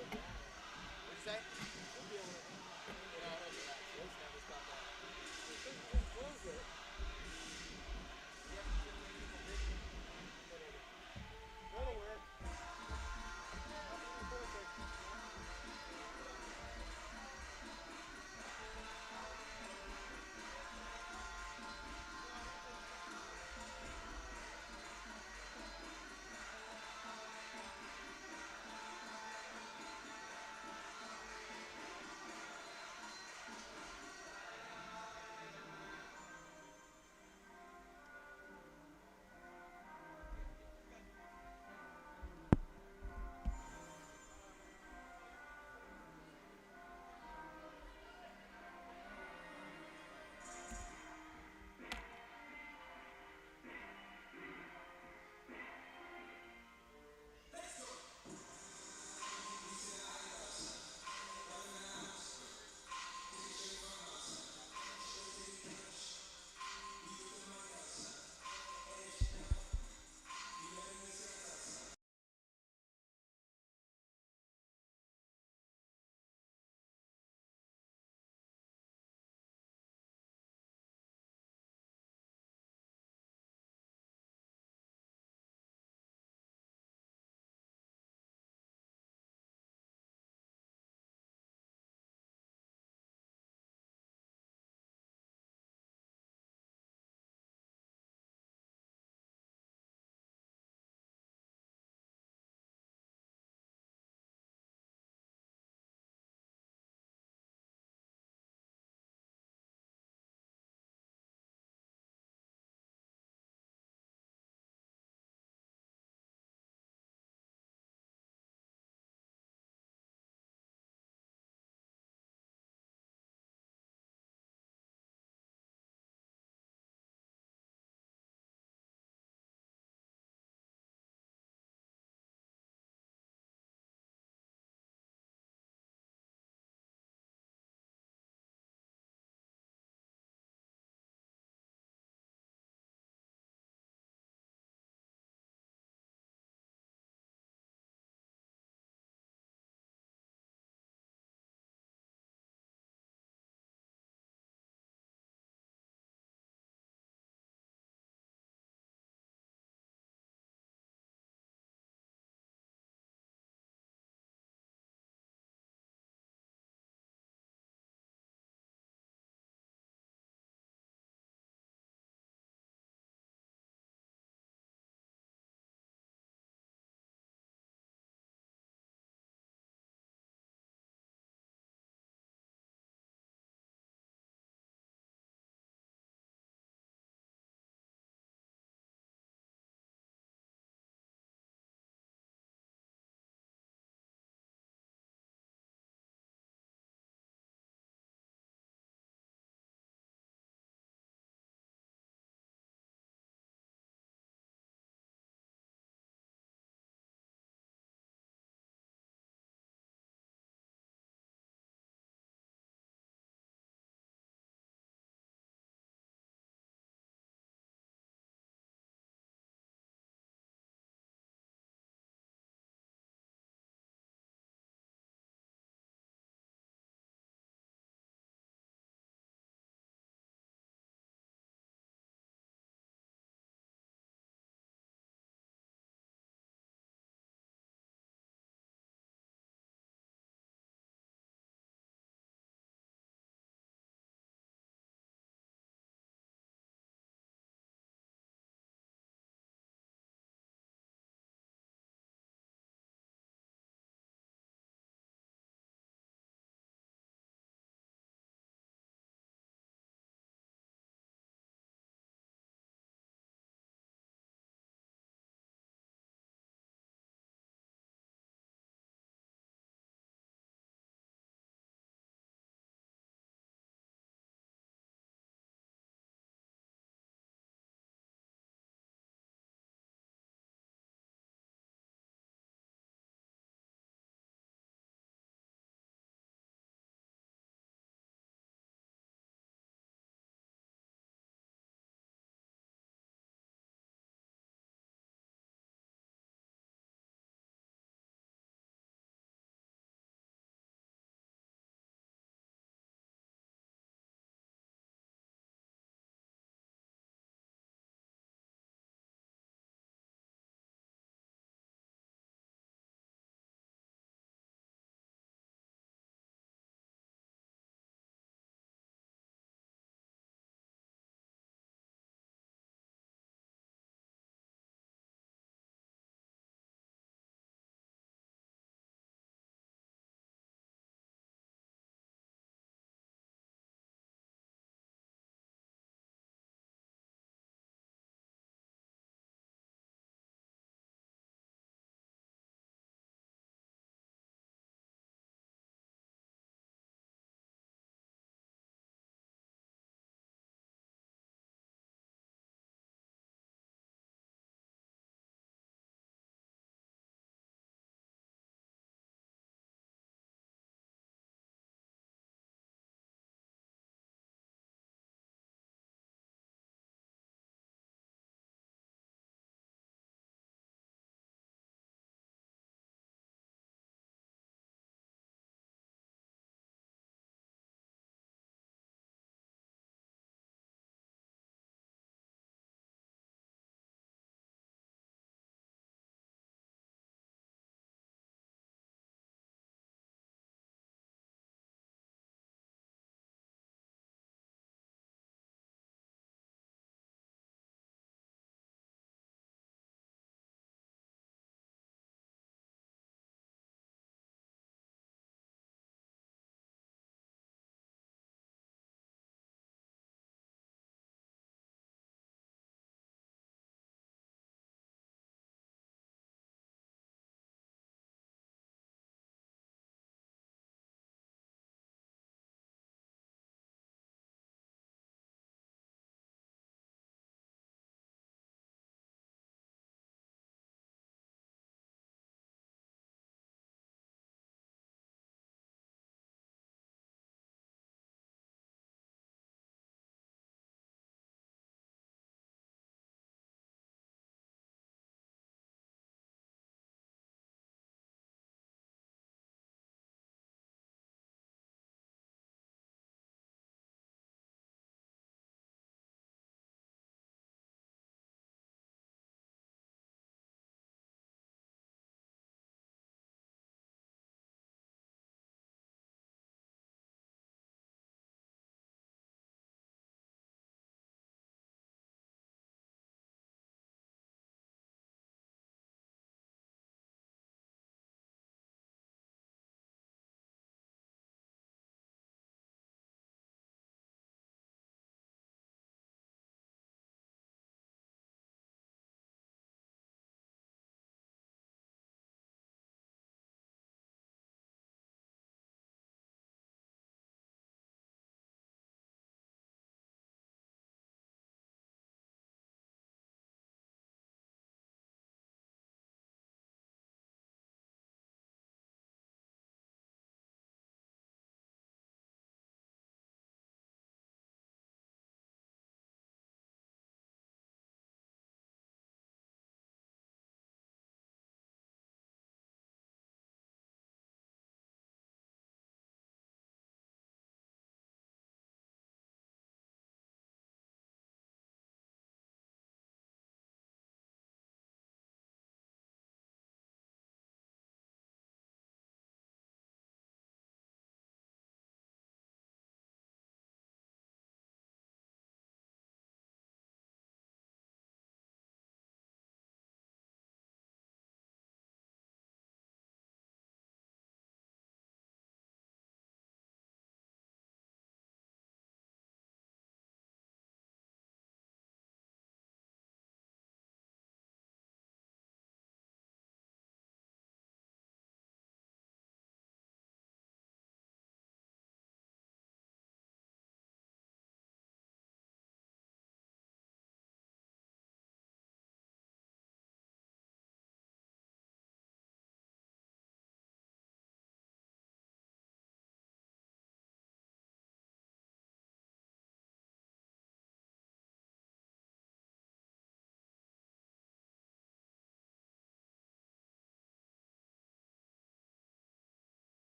What'd you say? We'll be able to. No, I don't do that. Let's never stop that. Close it. You have to keep making people busy. Whatever. That'll work. Not even perfect.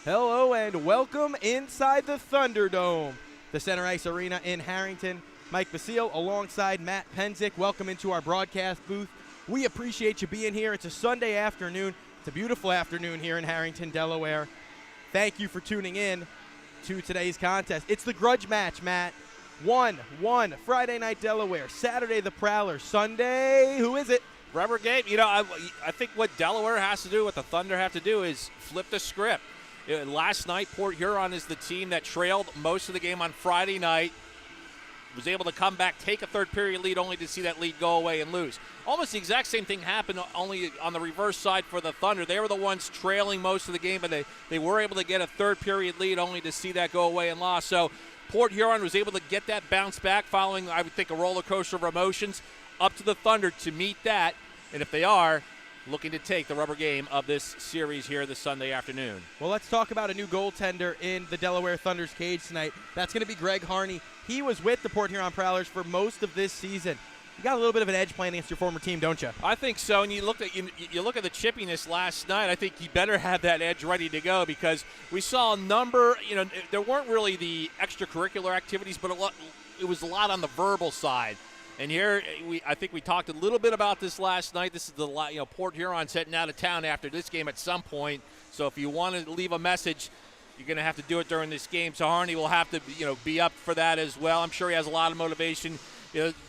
Hello and welcome inside the Thunderdome, the Center Ice Arena in Harrington. Mike Basile alongside Matt Penzick. Welcome into our broadcast booth. We appreciate you being here. It's a Sunday afternoon. It's a beautiful afternoon here in Harrington, Delaware. Thank you for tuning in to today's contest. It's the grudge match, Matt. 1-1, Friday night Delaware, Saturday the Prowlers, Sunday, who is it? Rubber game. You know, I think what Delaware has to do, what the Thunder have to do is flip the script. Last night, Port Huron is the team that trailed most of the game on Friday night, was able to come back, take a third period lead, only to see that lead go away and lose. Almost the exact same thing happened, only on the reverse side for the Thunder. They were the ones trailing most of the game, but they were able to get a third period lead, only to see that go away and lost. So Port Huron was able to get that bounce back following, I would think, a roller coaster of emotions, up to the Thunder to meet that. And if they are, looking to take the rubber game of this series here this Sunday afternoon. Well, let's talk about a new goaltender in the Delaware Thunder's cage tonight. That's going to be Greg Harney. He was with the Port Huron Prowlers for most of this season. You got a little bit of an edge playing against your former team, don't you? I think so. And you look at the chippiness last night. I think you better have that edge ready to go, because we saw a number. You know, there weren't really the extracurricular activities, but it was a lot on the verbal side. And here, I think we talked a little bit about this last night. This is Port Huron's heading out of town after this game at some point. So if you want to leave a message, you're going to have to do it during this game. So Harney will have to, be up for that as well. I'm sure he has a lot of motivation.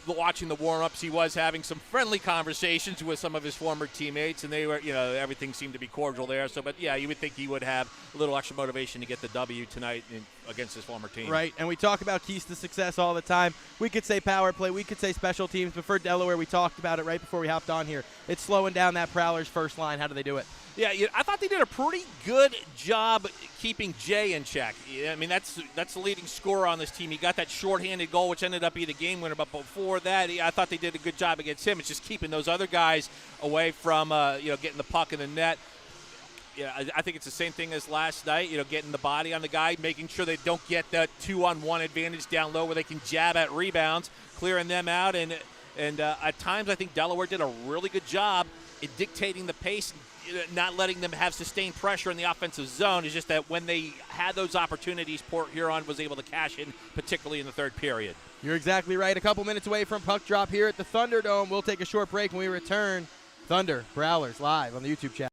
Watching the warm-ups, he was having some friendly conversations with some of his former teammates, and they were, everything seemed to be cordial there. So, but yeah, you would think he would have a little extra motivation to get the W tonight against his former team. Right, and we talk about keys to success all the time. We could say power play, we could say special teams, but for Delaware, we talked about it right before we hopped on here. It's slowing down that Prowlers first line. How do they do it? Yeah, I thought they did a pretty good job keeping Jay in check. I mean, that's the leading scorer on this team. He got that shorthanded goal, which ended up being the game winner. But before that, I thought they did a good job against him. It's just keeping those other guys away from getting the puck in the net. Yeah, I think it's the same thing as last night. Getting the body on the guy, making sure they don't get that 2-on-1 advantage down low where they can jab at rebounds, clearing them out. And at times, I think Delaware did a really good job in dictating the pace, not letting them have sustained pressure in the offensive zone. It's just that when they had those opportunities, Port Huron was able to cash in, particularly in the third period. You're exactly right. A couple minutes away from puck drop here at the Thunderdome. We'll take a short break. When we return, Thunder Prowlers live on the YouTube channel.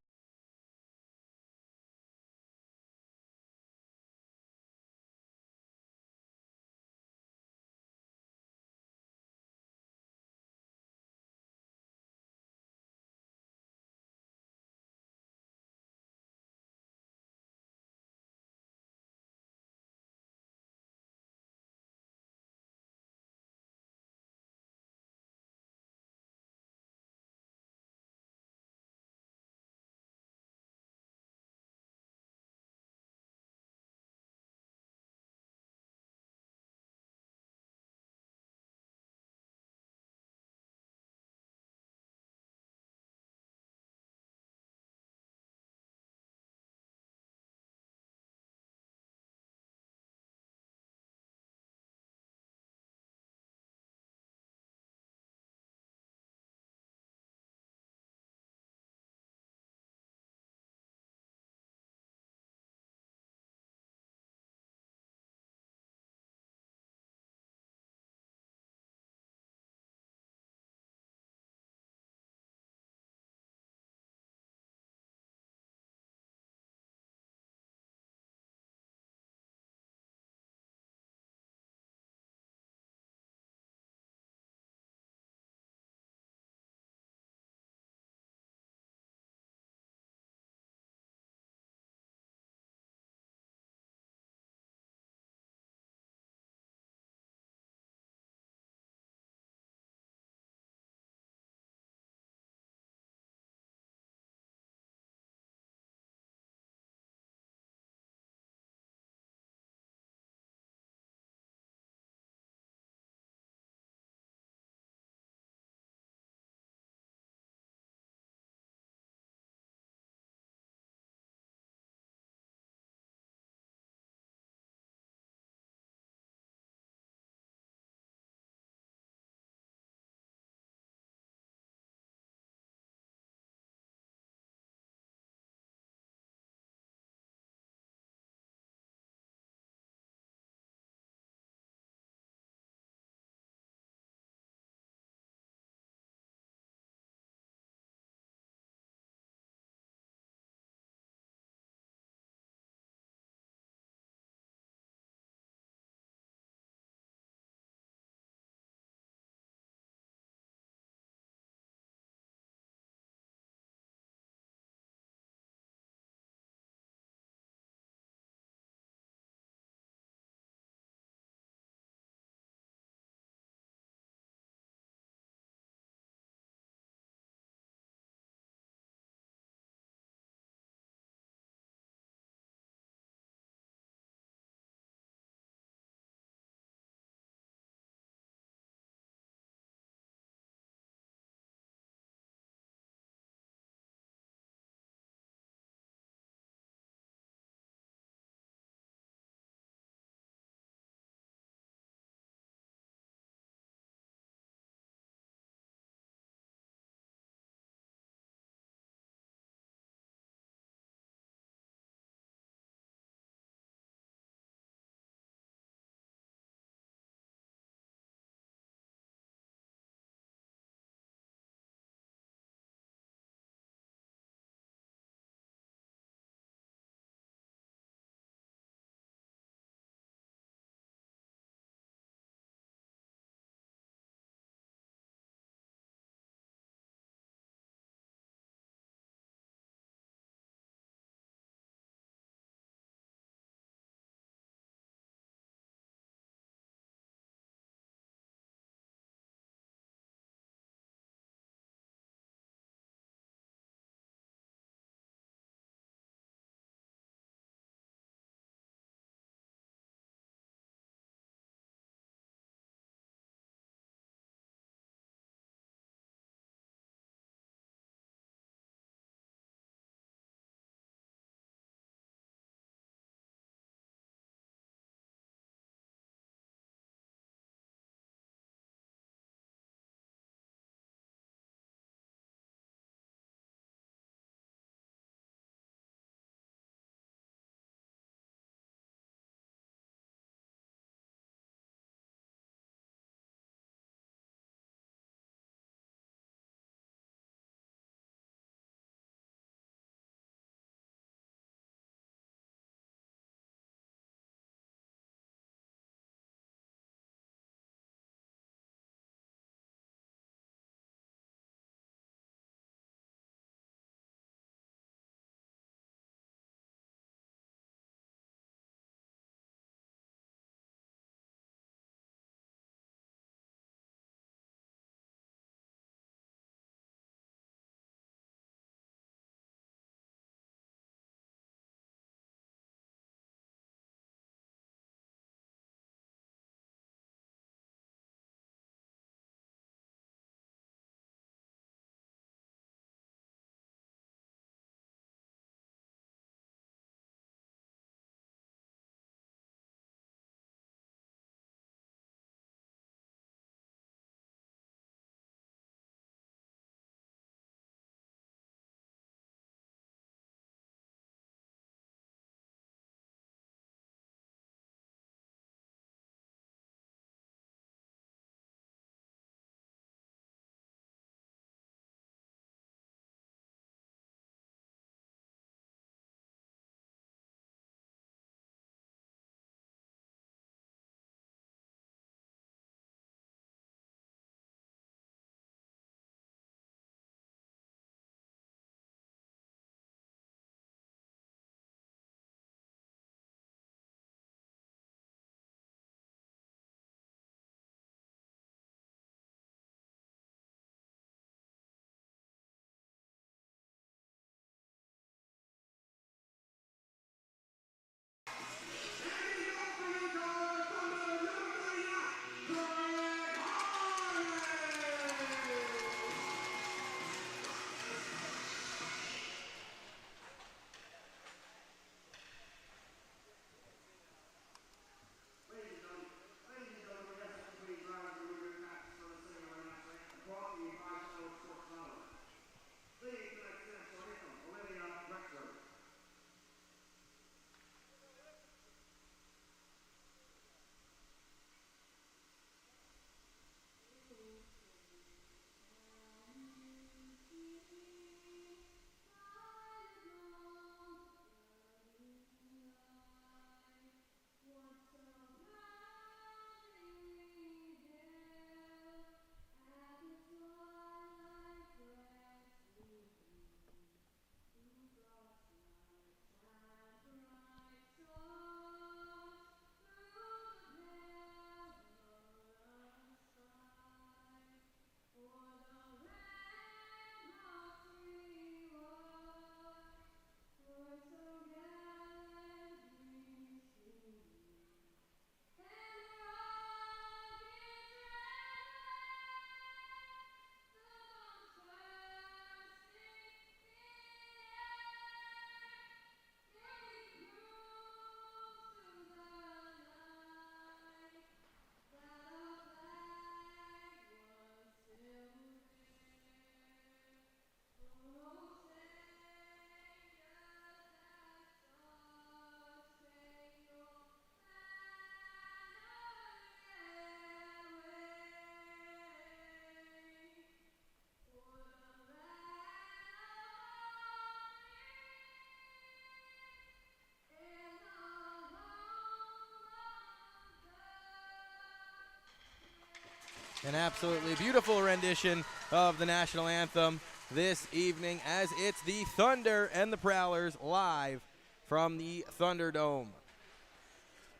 An absolutely beautiful rendition of the national anthem this evening as it's the Thunder and the Prowlers live from the Thunderdome.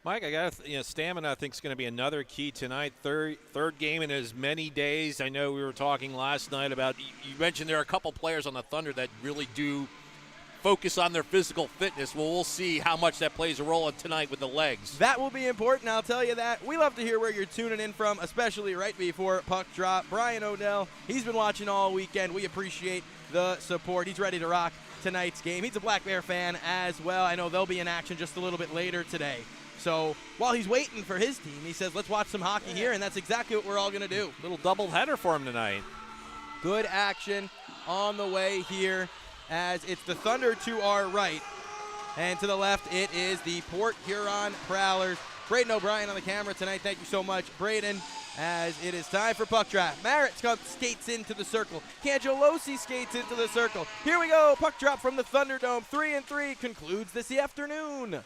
Mike, I got stamina. I think is going to be another key tonight. Third game in as many days. I know we were talking last night about. You mentioned there are a couple players on the Thunder that really do focus on their physical fitness. Well, we'll see how much that plays a role in tonight with the legs. That will be important, I'll tell you that. We love to hear where you're tuning in from, especially right before puck drop. Brian Odell, he's been watching all weekend. We appreciate the support. He's ready to rock tonight's game. He's a Black Bear fan as well. I know they'll be in action just a little bit later today. So while he's waiting for his team, he says, let's watch some hockey here, and that's exactly what we're all going to do. Little doubleheader for him tonight. Good action on the way here as it's the Thunder to our right. And to the left, it is the Port Huron Prowlers. Braden O'Brien on the camera tonight. Thank you so much, Braden, as it is time for puck drop. Merritt skates into the circle. Cangelosi skates into the circle. Here we go. Puck drop from the Thunderdome. 3-3 concludes this afternoon.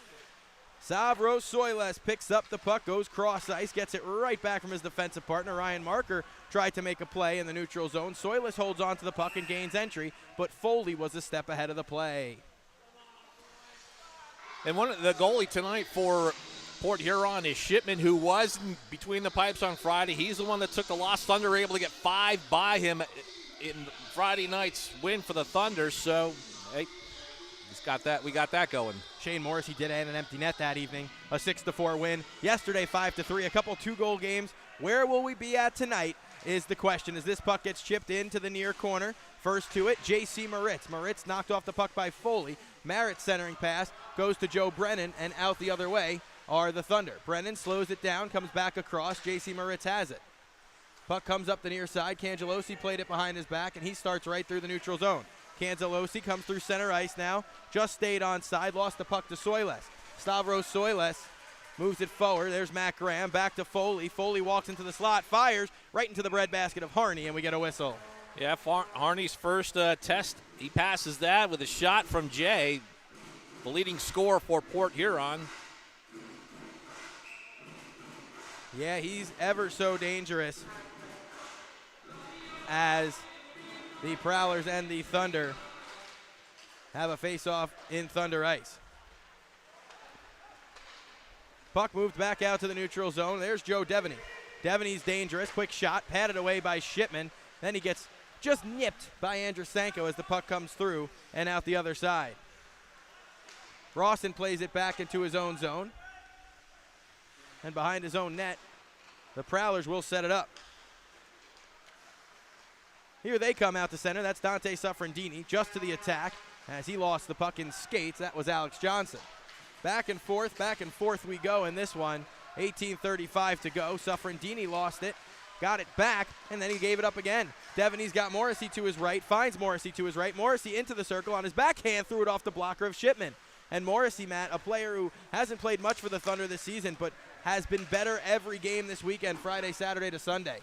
Stavros Soiles picks up the puck, goes cross ice, gets it right back from his defensive partner. Ryan Marker tried to make a play in the neutral zone. Soiles holds on to the puck and gains entry, but Foley was a step ahead of the play. And the goalie tonight for Port Huron is Shipman, who was between the pipes on Friday. He's the one that took the loss. Thunder were able to get 5 by him in Friday night's win for the Thunder. So, hey, we got that going. Shane Morrissey did add an empty net that evening. A 6-4 win. Yesterday, 5-3. A couple 2-goal games. Where will we be at tonight is the question as this puck gets chipped into the near corner. First to it, J.C. Moritz. Moritz knocked off the puck by Foley. Merritt's centering pass goes to Joe Brennan, and out the other way are the Thunder. Brennan slows it down, comes back across. J.C. Moritz has it. Puck comes up the near side. Cangelosi played it behind his back, and he starts right through the neutral zone. Cangelosi comes through center ice now. Just stayed on side, lost the puck to Soiles. Stavros Soiles moves it forward. There's Matt Graham, back to Foley. Foley walks into the slot, fires right into the breadbasket of Harney, and we get a whistle. Yeah, Harney's first test, he passes that with a shot from Jay, the leading scorer for Port Huron. Yeah, he's ever so dangerous as the Prowlers and the Thunder have a face-off in Thunder ice. Puck moved back out to the neutral zone. There's Joe Devin. Deviney's dangerous. Quick shot, patted away by Shipman. Then he gets just nipped by Andrew Sanko as the puck comes through and out the other side. Rawson plays it back into his own zone. And behind his own net, the Prowlers will set it up. Here they come out to center. That's Dante Suffrandini just to the attack as he lost the puck in skates. That was Alex Johnson. Back and forth we go in this one. 18:35 to go. Suffrandini lost it, got it back, and then he gave it up again. Devaney's got Morrissey to his right, finds Morrissey to his right. Morrissey into the circle on his backhand, threw it off the blocker of Shipman. And Morrissey, Matt, a player who hasn't played much for the Thunder this season, but has been better every game this weekend, Friday, Saturday to Sunday.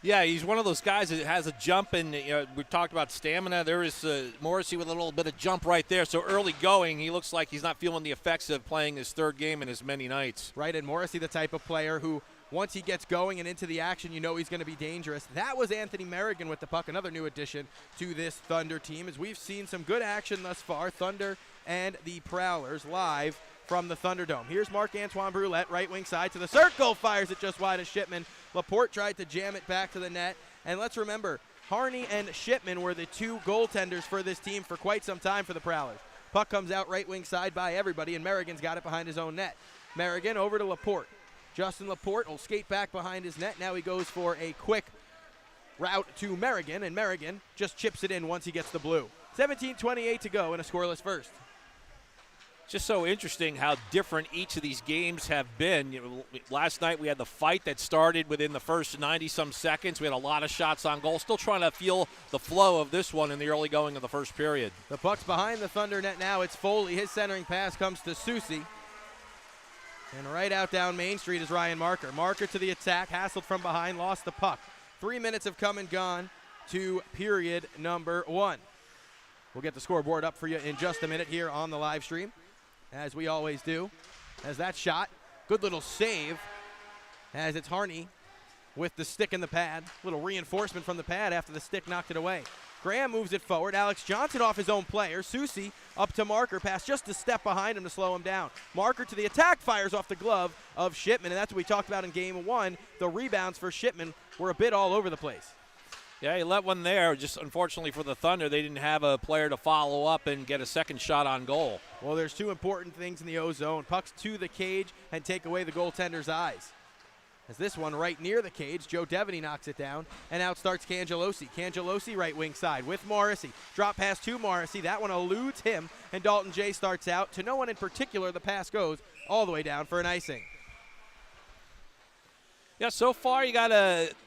Yeah, he's one of those guys that has a jump, and we talked about stamina. There is Morrissey with a little bit of jump right there. So early going, he looks like he's not feeling the effects of playing his third game in as many nights. Right, and Morrissey, the type of player who, once he gets going and into the action, you know he's going to be dangerous. That was Anthony Merrigan with the puck, another new addition to this Thunder team, as we've seen some good action thus far. Thunder and the Prowlers live from the Thunderdome. Here's Marc-Antoine Brulette, right wing side to the circle, fires it just wide of Shipman. Laporte tried to jam it back to the net. And let's remember, Harney and Shipman were the two goaltenders for this team for quite some time for the Prowlers. Puck comes out right wing side by everybody, and Merrigan's got it behind his own net. Merrigan over to Laporte. Justin Laporte will skate back behind his net. Now he goes for a quick route to Merrigan, and Merrigan just chips it in once he gets the blue. 17:28 to go in a scoreless first. Just so interesting how different each of these games have been. Last night we had the fight that started within the first 90-some seconds. We had a lot of shots on goal. Still trying to feel the flow of this one in the early going of the first period. The puck's behind the Thunder net now. It's Foley. His centering pass comes to Susi. And right out down Main Street is Ryan Marker. Marker to the attack, hassled from behind, lost the puck. 3 minutes have come and gone to period number 1. We'll get the scoreboard up for you in just a minute here on the live stream, as we always do. As that shot, good little save, as it's Harney with the stick in the pad. Little reinforcement from the pad after the stick knocked it away. Graham moves it forward. Alex Johnson off his own player. Susie up to Marker. Pass just a step behind him to slow him down. Marker to the attack, fires off the glove of Shipman, and that's what we talked about in game one. The rebounds for Shipman were a bit all over the place. Yeah, he let one there. Just unfortunately for the Thunder, they didn't have a player to follow up and get a second shot on goal. Well, there's two important things in the O zone. Pucks to the cage and take away the goaltender's eyes. As this one right near the cage, Joe Devin knocks it down, and out starts Cangelosi. Cangelosi right wing side with Morrissey. Drop pass to Morrissey. That one eludes him, and Dalton J starts out. To no one in particular, the pass goes all the way down for an icing. Yeah, so far you got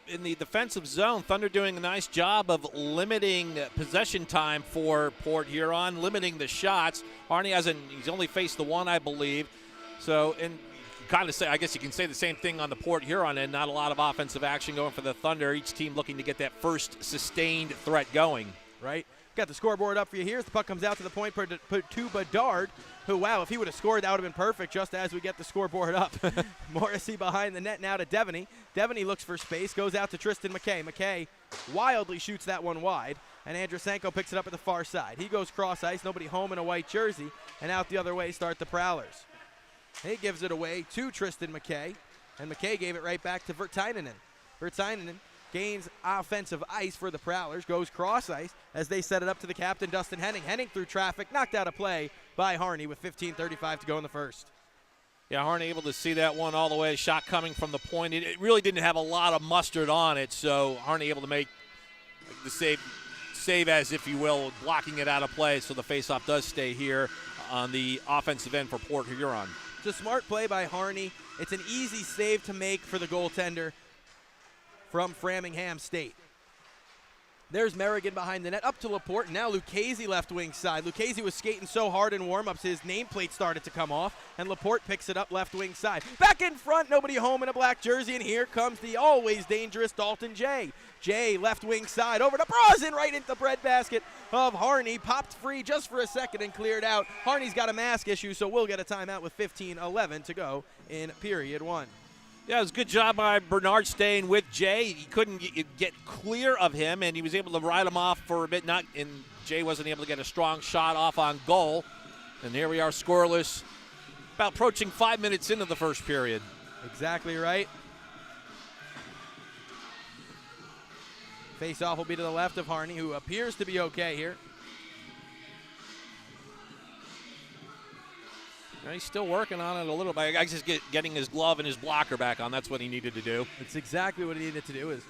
in the defensive zone, Thunder doing a nice job of limiting possession time for Port Huron, limiting the shots. Harney he's only faced the one, I believe. So, and kind of say, I guess you can say the same thing on the Port Huron end. Not a lot of offensive action going for the Thunder. Each team looking to get that first sustained threat going. Right. Got the scoreboard up for you here as the puck comes out to the point to Bedard, who, wow, if he would have scored, that would have been perfect just as we get the scoreboard up. Morrissey behind the net now to Devin. Devin looks for space, goes out to Tristan McKay. McKay wildly shoots that one wide, and Andrusenko picks it up at the far side. He goes cross ice, nobody home in a white jersey, and out the other way start the Prowlers. He gives it away to Tristan McKay, and McKay gave it right back to Vertainen. Vertainen gains offensive ice for the Prowlers, goes cross ice as they set it up to the captain, Dustin Henning. Henning through traffic, knocked out of play by Harney with 15:35 to go in the first. Yeah, Harney able to see that one all the way. Shot coming from the point. It really didn't have a lot of mustard on it, so Harney able to make the save as if you will, blocking it out of play, so the faceoff does stay here on the offensive end for Port Huron. It's a smart play by Harney. It's an easy save to make for the goaltender from Framingham State. There's Merrigan behind the net, up to Laporte, and now Lucchese left wing side. Lucchese was skating so hard in warm-ups, his nameplate started to come off, and Laporte picks it up left wing side. Back in front, nobody home in a black jersey, and here comes the always dangerous Dalton J. J left wing side, over to Brazen, right into the breadbasket of Harney. Popped free just for a second and cleared out. Harney's got a mask issue, so we'll get a timeout with 15:11 to go in period one. Yeah, it was a good job by Bernard staying with Jay. He couldn't get clear of him, and he was able to ride him off for a bit. And Jay wasn't able to get a strong shot off on goal. And here we are scoreless, about approaching 5 minutes into the first period. Exactly right. Face-off will be to the left of Harney, who appears to be okay here. He's still working on it a little bit. I guess he's getting his glove and his blocker back on. That's what he needed to do. That's exactly what he needed to do. Is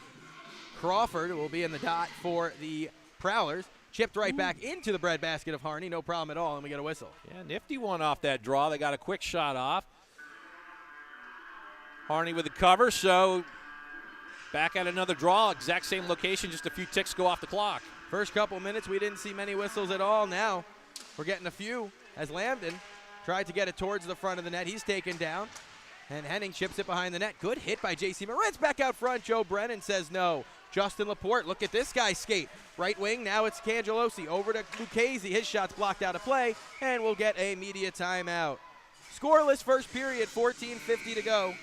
Crawford will be in the dot for the Prowlers. Chipped right back into the breadbasket of Harney. No problem at all, and we get a whistle. Yeah, nifty one off that draw. They got a quick shot off. Harney with the cover, so back at another draw. Exact same location, just a few ticks go off the clock. First couple minutes, we didn't see many whistles at all. Now we're getting a few as Lambden tried to get it towards the front of the net. He's taken down, and Henning chips it behind the net. Good hit by J.C. Moritz. Back out front, Joe Brennan says no. Justin Laporte, look at this guy skate. Right wing, now it's Cangelosi. Over to Lucchese. His shot's blocked out of play, and we'll get a media timeout. Scoreless first period, 14:50 to go,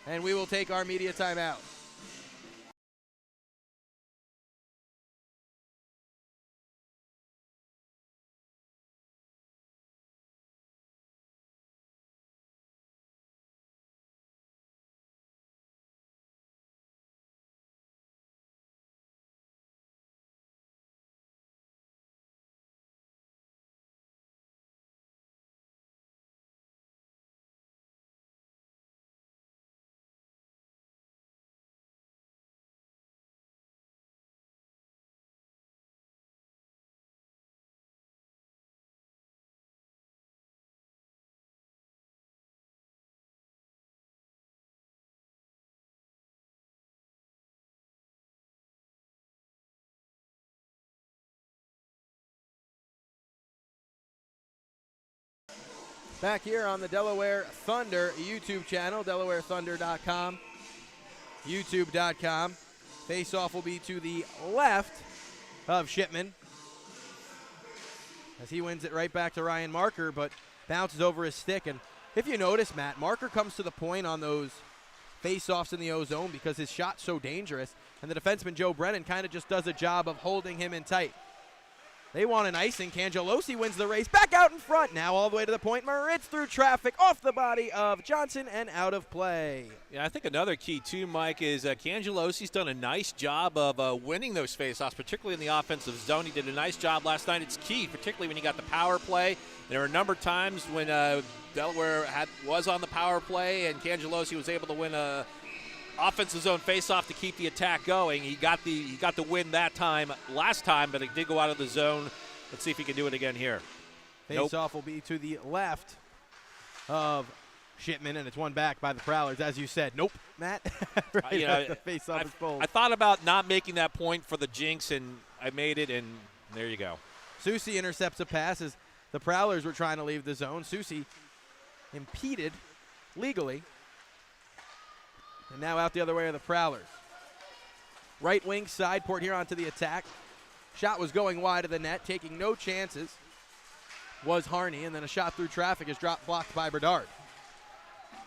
and we will take our media timeout. Back here on the Delaware Thunder YouTube channel, DelawareThunder.com, YouTube.com. Face-off will be to the left of Shipman as he wins it right back to Ryan Marker, but bounces over his stick. And if you notice, Matt, Marker comes to the point on those face-offs in the O-zone because his shot's so dangerous, and the defenseman Joe Brennan kind of just does a job of holding him in tight. They want an icing. Cangelosi wins the race. Back out in front. Now all the way to the point. Moritz through traffic. Off the body of Johnson and out of play. Yeah, I think another key, too, Mike, is Cangelosi's done a nice job of winning those faceoffs, particularly in the offensive zone. He did a nice job last night. It's key, particularly when you got the power play. There were a number of times when Delaware was on the power play and Cangelosi was able to win a offensive zone faceoff to keep the attack going. He got the win last time, but it did go out of the zone. Let's see if he can do it again here. Faceoff will be to the left of Shipman, and it's won back by the Prowlers, as you said. Nope, Matt. Right, the faceoff is pulled. I thought about not making that point for the jinx, and I made it, and there you go. Susi intercepts a pass as the Prowlers were trying to leave the zone. Susi impeded legally. And now out the other way are the Prowlers. Right wing side, Port Huron to the attack. Shot was going wide of the net, taking no chances. Was Harney, and then a shot through traffic is blocked by Bernard.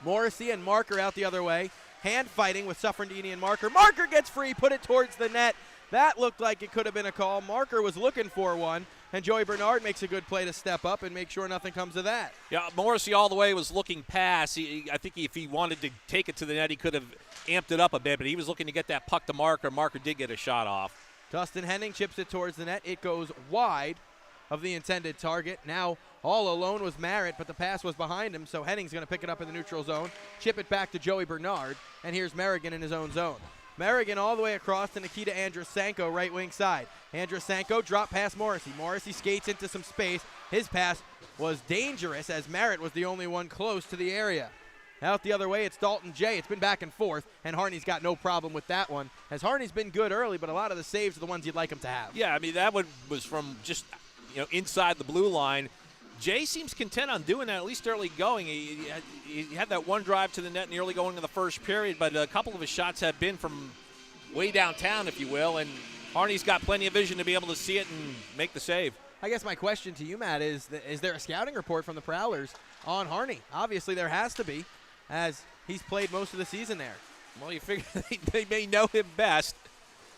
Morrissey and Marker out the other way. Hand fighting with Suffrandini and Marker. Marker gets free, put it towards the net. That looked like it could have been a call. Marker was looking for one, and Joey Bernard makes a good play to step up and make sure nothing comes of that. Yeah, Morrissey all the way was looking past. I think if he wanted to take it to the net, he could have amped it up a bit, but he was looking to get that puck to Marker. Marker did get a shot off. Dustin Henning chips it towards the net. It goes wide of the intended target. Now all alone was Merritt, but the pass was behind him, so Henning's going to pick it up in the neutral zone, chip it back to Joey Bernard, and here's Merrigan in his own zone. Merrigan all the way across to Nikita Andrusenko, right wing side. Andrusenko drop past Morrissey. Morrissey skates into some space. His pass was dangerous as Merritt was the only one close to the area. Out the other way, it's Dalton J. It's been back and forth, and Harney's got no problem with that one, as Harney's been good early, but a lot of the saves are the ones you'd like him to have. Yeah, I mean, that one was from just, inside the blue line. Jay seems content on doing that, at least early going. He had that one drive to the net in the early going of the first period, but a couple of his shots have been from way downtown, if you will, and Harney's got plenty of vision to be able to see it and make the save. I guess my question to you, Matt, is there a scouting report from the Prowlers on Harney? Obviously there has to be, as he's played most of the season there. Well, you figure they may know him best,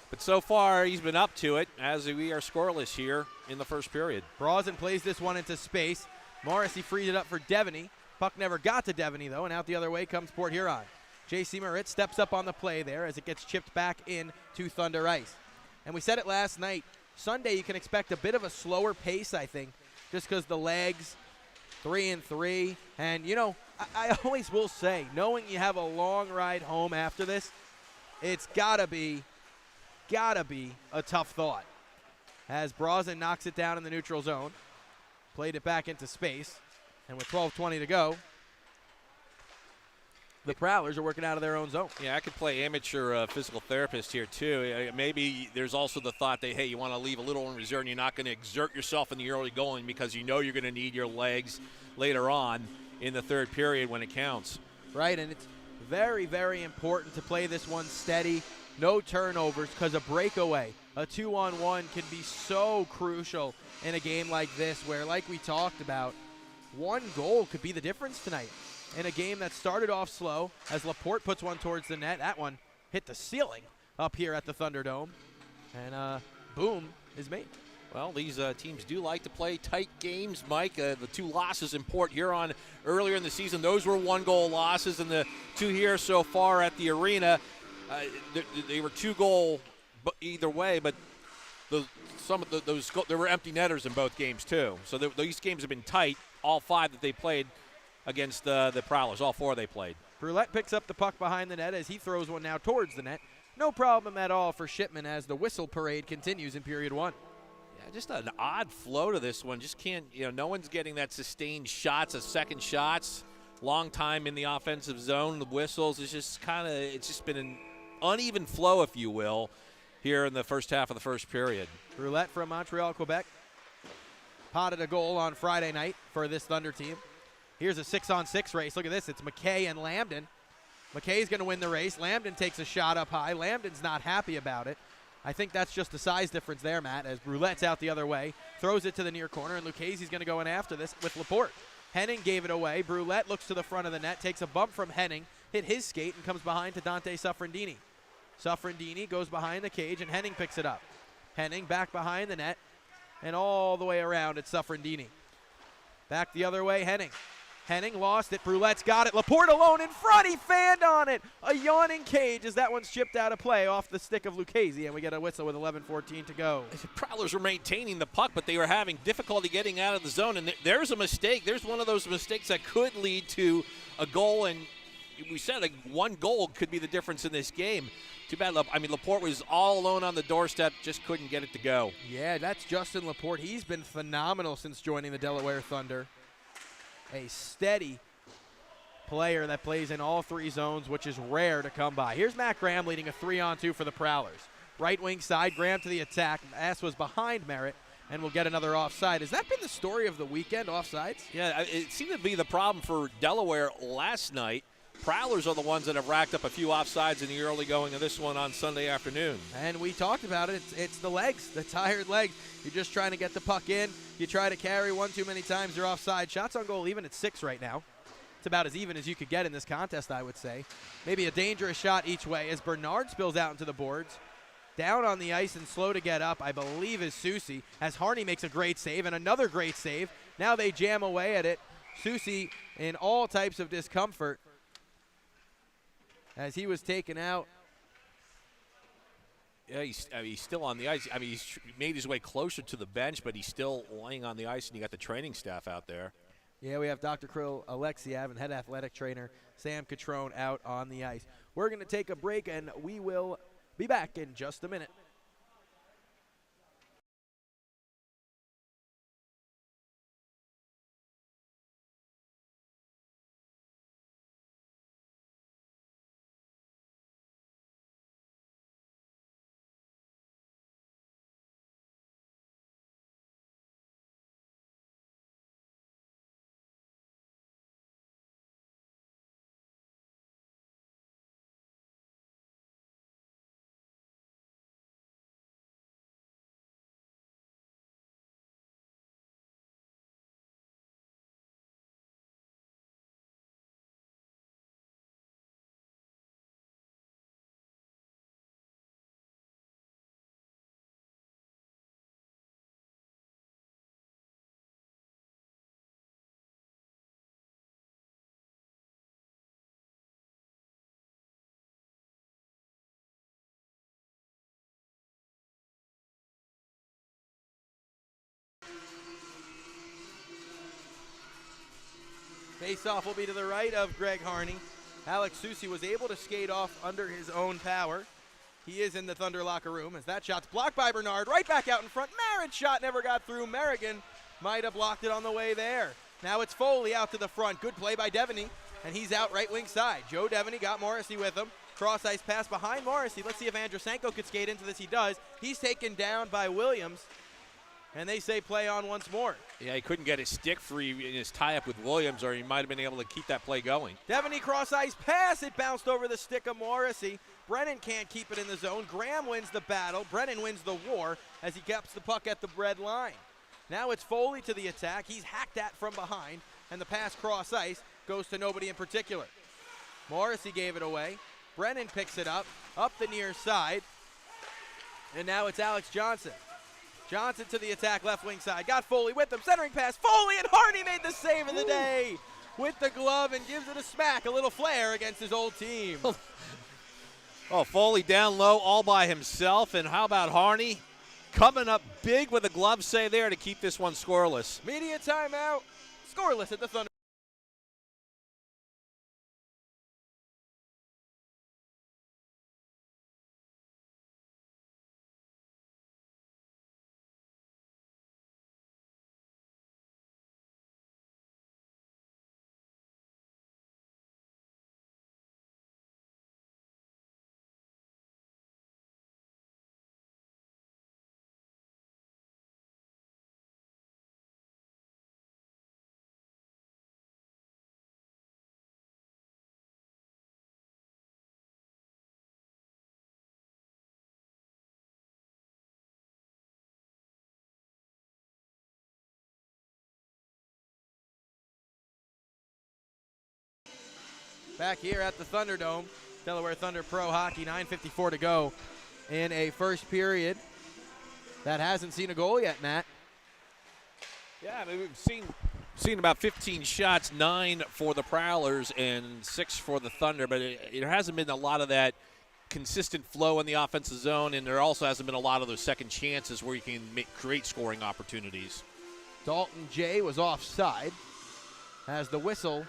but so far he's been up to it as we are scoreless here in the first period. Brausen plays this one into space. Morrissey frees it up for Devin. Puck never got to Devin, though, and out the other way comes Port Huron. J.C. Moritz steps up on the play there as it gets chipped back in to Thunder Ice. And we said it last night, Sunday you can expect a bit of a slower pace, I think, just because the legs, 3-3. And, I always will say, knowing you have a long ride home after this, it's gotta be a tough thought. As Brausen knocks it down in the neutral zone, played it back into space, and with 12:20 to go, the Prowlers are working out of their own zone. Yeah, I could play amateur physical therapist here, too. Maybe there's also the thought that, hey, you want to leave a little in reserve and you're not going to exert yourself in the early going because you know you're going to need your legs later on in the third period when it counts. Right, and it's very, very important to play this one steady, no turnovers, because a breakaway, a 2-on-1 can be so crucial in a game like this where, like we talked about, one goal could be the difference tonight. In a game that started off slow, as Laporte puts one towards the net, that one hit the ceiling up here at the Thunderdome, and boom is made. Well, these teams do like to play tight games, Mike. The two losses in Port Huron earlier in the season, those were one-goal losses, and the two here so far at the arena, they were two-goal either way, but there were empty netters in both games too. So these games have been tight, all five that they played against the Prowlers. All four they played. Brulette picks up the puck behind the net as he throws one now towards the net. No problem at all for Shipman as the whistle parade continues in period one. Yeah, just an odd flow to this one. Just can't, no one's getting that sustained shots, second shots. Long time in the offensive zone. The whistles, it's just been an uneven flow, if you will, here in the first half of the first period. Brulette from Montreal, Quebec. Potted a goal on Friday night for this Thunder team. Here's a 6-on-6 race. Look at this. It's McKay and Lambden. McKay's going to win the race. Lambden takes a shot up high. Lambden's not happy about it. I think that's just the size difference there, Matt, as Brulette's out the other way. Throws it to the near corner, and Lucchese's going to go in after this with Laporte. Henning gave it away. Brulette looks to the front of the net, takes a bump from Henning, hit his skate and comes behind to Dante Suffrandini. Suffrandini goes behind the cage, and Henning picks it up. Henning back behind the net, and all the way around at Suffrandini. Back the other way, Henning. Henning lost it. Broulette's got it. Laporte alone in front. He fanned on it. A yawning cage as that one's chipped out of play off the stick of Lucchese, and we get a whistle with 11:14 to go. The Prowlers were maintaining the puck, but they were having difficulty getting out of the zone, and there's a mistake. There's one of those mistakes that could lead to a goal, and we said one goal could be the difference in this game. Too bad. Laporte was all alone on the doorstep, just couldn't get it to go. Yeah, that's Justin Laporte. He's been phenomenal since joining the Delaware Thunder. A steady player that plays in all three zones, which is rare to come by. Here's Matt Graham leading a 3-on-2 for the Prowlers. Right wing side, Graham to the attack. Ass was behind Merritt, and we'll get another offside. Has that been the story of the weekend, offsides? Yeah, it seemed to be the problem for Delaware last night. Prowlers are the ones that have racked up a few offsides in the early going of this one on Sunday afternoon. And we talked about it. It's the legs, the tired legs. You're just trying to get the puck in. You try to carry one too many times, you're offside. Shots on goal even at 6 right now. It's about as even as you could get in this contest, I would say. Maybe a dangerous shot each way as Bernard spills out into the boards. Down on the ice and slow to get up, I believe, is Susi, as Harney makes a great save and another great save. Now they jam away at it. Susi in all types of discomfort as he was taken out. Yeah, he's still on the ice. He's made his way closer to the bench, but he's still laying on the ice, and you got the training staff out there. Yeah, we have Dr. Krill Alexiev and head athletic trainer Sam Catrone out on the ice. We're going to take a break, and we will be back in just a minute. Face-off will be to the right of Greg Harney. Alex Susi was able to skate off under his own power. He is in the Thunder locker room as that shot's blocked by Bernard. Right back out in front. Merritt's shot never got through. Merrigan might have blocked it on the way there. Now it's Foley out to the front. Good play by Devin, and he's out right wing side. Joe Devin got Morrissey with him. Cross-ice pass behind Morrissey. Let's see if Andrusenko could skate into this. He does. He's taken down by Williams, and they say play on once more. Yeah, he couldn't get his stick free in his tie-up with Williams, or he might have been able to keep that play going. Devin cross-ice pass. It bounced over the stick of Morrissey. Brennan can't keep it in the zone. Graham wins the battle. Brennan wins the war as he keeps the puck at the red line. Now it's Foley to the attack. He's hacked at from behind, and the pass cross-ice goes to nobody in particular. Morrissey gave it away. Brennan picks it up the near side, and now it's Alex Johnson. Johnson to the attack, left wing side. Got Foley with him. Centering pass. Foley, and Harney made the save of the day with the glove and gives it a smack, a little flair against his old team. Oh, Foley down low all by himself. And how about Harney coming up big with a glove save there to keep this one scoreless. Media timeout. Scoreless at the Thunder. back here at the Thunderdome. Delaware Thunder Pro Hockey, 9:54 to go in a first period that hasn't seen a goal yet, Matt. Yeah, I mean, we've seen about 15 shots, 9 for the Prowlers and 6 for the Thunder, but there hasn't been a lot of that consistent flow in the offensive zone, and there also hasn't been a lot of those second chances where you can create scoring opportunities. Dalton J was offside as the whistle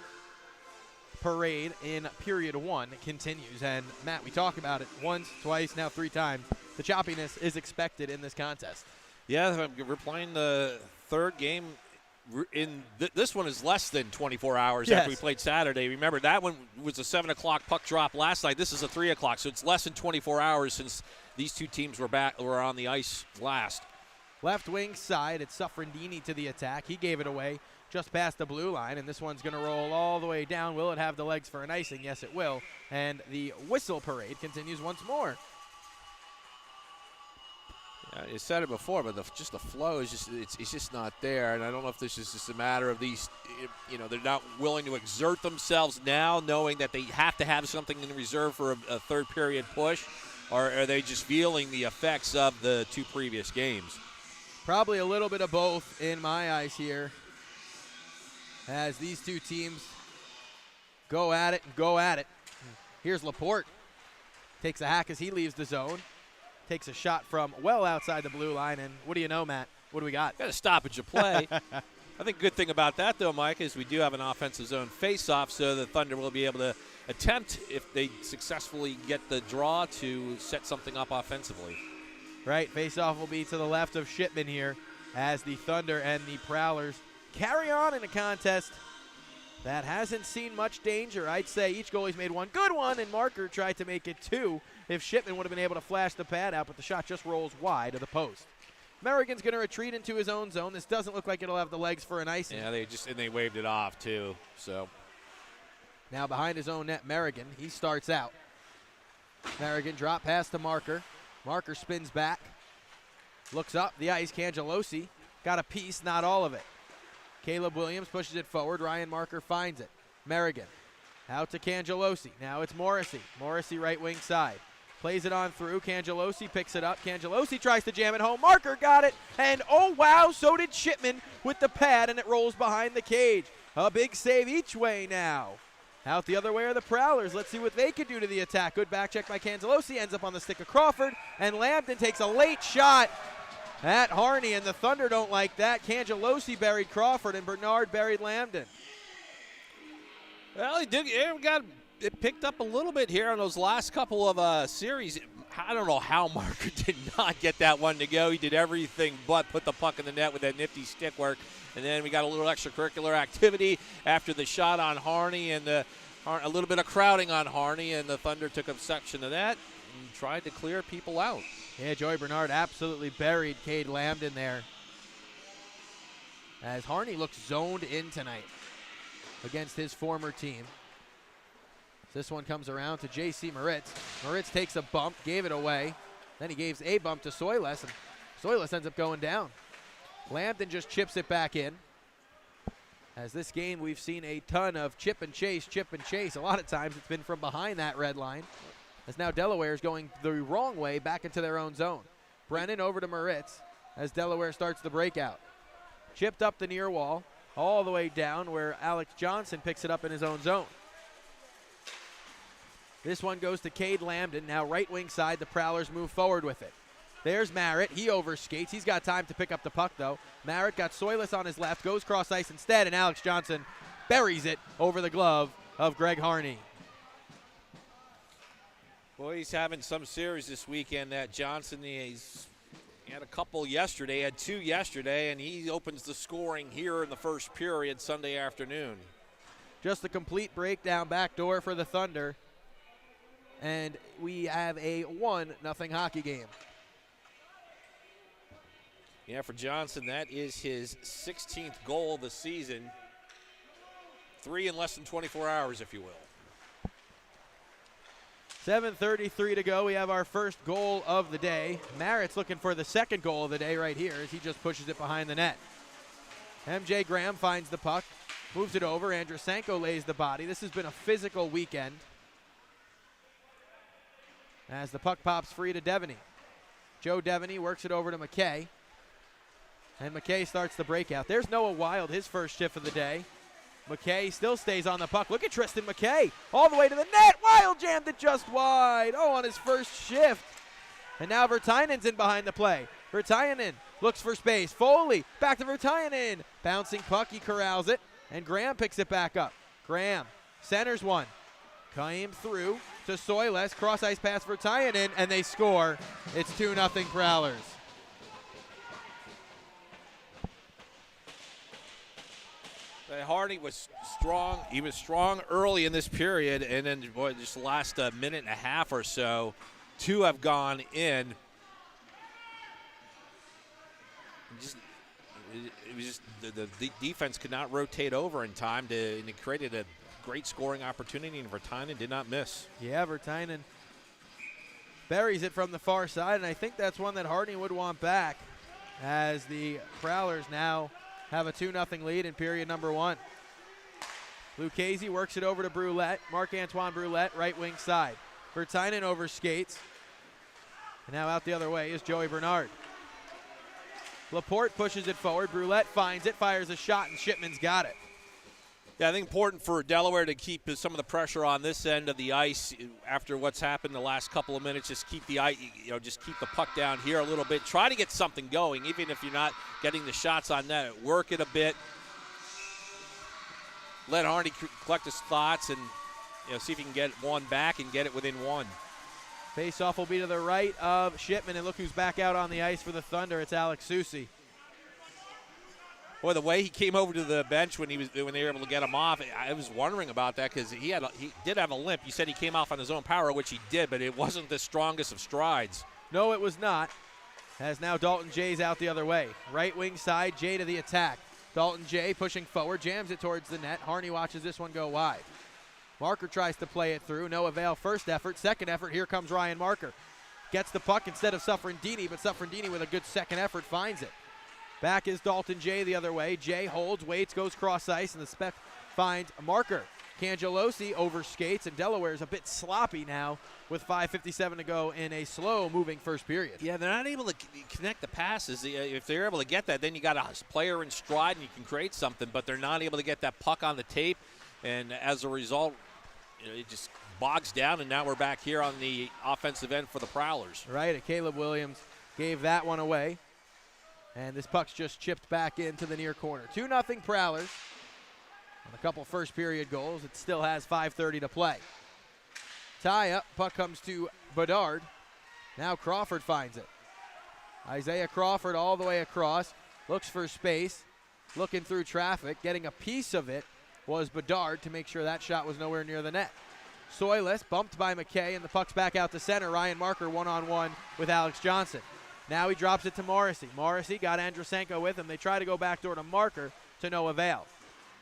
parade in period 1 continues. And, Matt, we talked about it once, twice, now 3 times. The choppiness is expected in this contest. Yeah, we're playing the third game. This one is less than 24 hours after we played Saturday. Remember, that one was a 7 o'clock puck drop last night. This is a 3 o'clock, so it's less than 24 hours since these two teams were on the ice last. Left wing side, it's Suffrandini to the attack. He gave it away just past the blue line, and this one's going to roll all the way down. Will it have the legs for an icing? Yes, it will. And the whistle parade continues once more. You said it before, but just the flow is it's just not there. And I don't know if this is just a matter of these, they're not willing to exert themselves now, knowing that they have to have something in reserve for a third period push, or are they just feeling the effects of the 2 previous games? Probably a little bit of both in my eyes here, as these 2 teams go at it and go at it. Here's Laporte. Takes a hack as he leaves the zone. Takes a shot from well outside the blue line, and what do you know, Matt? What do we got? Got a stoppage of play. I think good thing about that, though, Mike, is we do have an offensive zone face-off, so the Thunder will be able to attempt, if they successfully get the draw, to set something up offensively. Right, face-off will be to the left of Shipman here, as the Thunder and the Prowlers carry on in a contest that hasn't seen much danger. I'd say each goalie's made one good one, and Marker tried to make it 2 if Shipman would have been able to flash the pad out, but the shot just rolls wide of the post. Merrigan's going to retreat into his own zone. This doesn't look like it'll have the legs for an icing. Yeah, they waved it off, too. So now behind his own net, Merrigan. He starts out. Merrigan drop pass to Marker. Marker spins back. Looks up the ice. Cangelosi got a piece, not all of it. Caleb Williams pushes it forward. Ryan Marker finds it. Merrigan out to Cangelosi. Now it's Morrissey. Morrissey right wing side. Plays it on through. Cangelosi picks it up. Cangelosi tries to jam it home. Marker got it. And oh, wow, so did Shipman with the pad, and it rolls behind the cage. A big save each way now. Out the other way are the Prowlers. Let's see what they can do to the attack. Good back check by Cangelosi. Ends up on the stick of Crawford. And Lambton takes a late shot at Harney, and the Thunder don't like that. Cangelosi buried Crawford, and Bernard buried Lambton. Well, it picked up a little bit here on those last couple of series. I don't know how Marker did not get that one to go. He did everything but put the puck in the net with that nifty stick work. And then we got a little extracurricular activity after the shot on Harney and a little bit of crowding on Harney, and the Thunder took exception to that and tried to clear people out. Yeah, Joey Bernard absolutely buried Cade Lambton there, as Harney looks zoned in tonight against his former team. This one comes around to J.C. Moritz. Moritz takes a bump, gave it away. Then he gave a bump to Soiles, and Soiles ends up going down. Lambton just chips it back in. As this game, we've seen a ton of chip and chase. A lot of times it's been from behind that red line. As now Delaware is going the wrong way back into their own zone. Brennan over to Moritz as Delaware starts the breakout. Chipped up the near wall, all the way down where Alex Johnson picks it up in his own zone. This one goes to Cade Lambton. Now right wing side, the Prowlers move forward with it. There's Merritt. He overskates. He's got time to pick up the puck, though. Merritt got Soiles on his left, goes cross ice instead, and Alex Johnson buries it over the glove of Greg Harney. Well, he's having some series this weekend, that Johnson. He had a couple yesterday, had 2 yesterday, and he opens the scoring here in the first period Sunday afternoon. Just a complete breakdown backdoor for the Thunder. And we have a 1-0 hockey game. Yeah, for Johnson, that is his 16th goal of the season. 3 in less than 24 hours, if you will. 7:33 to go. We have our first goal of the day. Merritt's looking for the second goal of the day right here as he just pushes it behind the net. MJ Graham finds the puck. Moves it over. Andrusenko lays the body. This has been a physical weekend. As the puck pops free to Devin. Joe Devin works it over to McKay. And McKay starts the breakout. There's Noah Wild, his first shift of the day. McKay still stays on the puck. Look at Tristan McKay all the way to the net. Wild jammed it just wide. Oh, on his first shift. And now Virtainen's in behind the play. Virtainen looks for space. Foley back to Virtainen. Bouncing puck, he corrals it. And Graham picks it back up. Graham centers one. Came through to Soiles. Cross ice pass Virtainen, and they score. It's 2-0 Prowlers. Hardy was strong. He was strong early in this period, and then just the last minute and a half or so, 2 have gone in. It was just the defense could not rotate over in time, and it created a great scoring opportunity, and Virtainen did not miss. Yeah, Virtainen buries it from the far side, and I think that's one that Hardy would want back, as the Prowlers now have a 2-0 lead in period number 1. Lucchese works it over to Brulette. Marc-Antoine Brulette, right wing side. Virtainen over skates. And now out the other way is Joey Bernard. Laporte pushes it forward. Brulette finds it, fires a shot, and Shipman's got it. Yeah, I think important for Delaware to keep some of the pressure on this end of the ice after what's happened the last couple of minutes. Just keep the ice, just keep the puck down here a little bit. Try to get something going, even if you're not getting the shots on net. Work it a bit. Let Hardy collect his thoughts and see if he can get one back and get it within 1. Face-off will be to the right of Shipman, and look who's back out on the ice for the Thunder. It's Alex Soucy. Boy, the way he came over to the bench when they were able to get him off, I was wondering about that because he did have a limp. You said he came off on his own power, which he did, but it wasn't the strongest of strides. No, it was not. As now Dalton Jay's out the other way. Right wing side, Jay to the attack. Dalton Jay pushing forward, jams it towards the net. Harney watches this one go wide. Marker tries to play it through. No avail. First effort. Second effort. Here comes Ryan Marker. Gets the puck instead of Suffrandini, but Suffrandini with a good second effort finds it. Back is Dalton Jay the other way. Jay holds, waits, goes cross ice, and the spec finds Marker. Cangelosi over skates, and Delaware's a bit sloppy now with 5:57 to go in a slow-moving first period. Yeah, they're not able to connect the passes. If they're able to get that, then you got a player in stride and you can create something, but they're not able to get that puck on the tape, and as a result, it just bogs down, and now we're back here on the offensive end for the Prowlers. Right, and Caleb Williams gave that one away. And this puck's just chipped back into the near corner. 2-0 Prowlers. On a couple first period goals. It still has 5:30 to play. Tie up. Puck comes to Bedard. Now Crawford finds it. Isaiah Crawford all the way across. Looks for space. Looking through traffic. Getting a piece of it was Bedard to make sure that shot was nowhere near the net. Soiles bumped by McKay, and the puck's back out to center. Ryan Marker one-on-one with Alex Johnson. Now he drops it to Morrissey. Morrissey got Andrusenko with him. They try to go backdoor to Marker to no avail.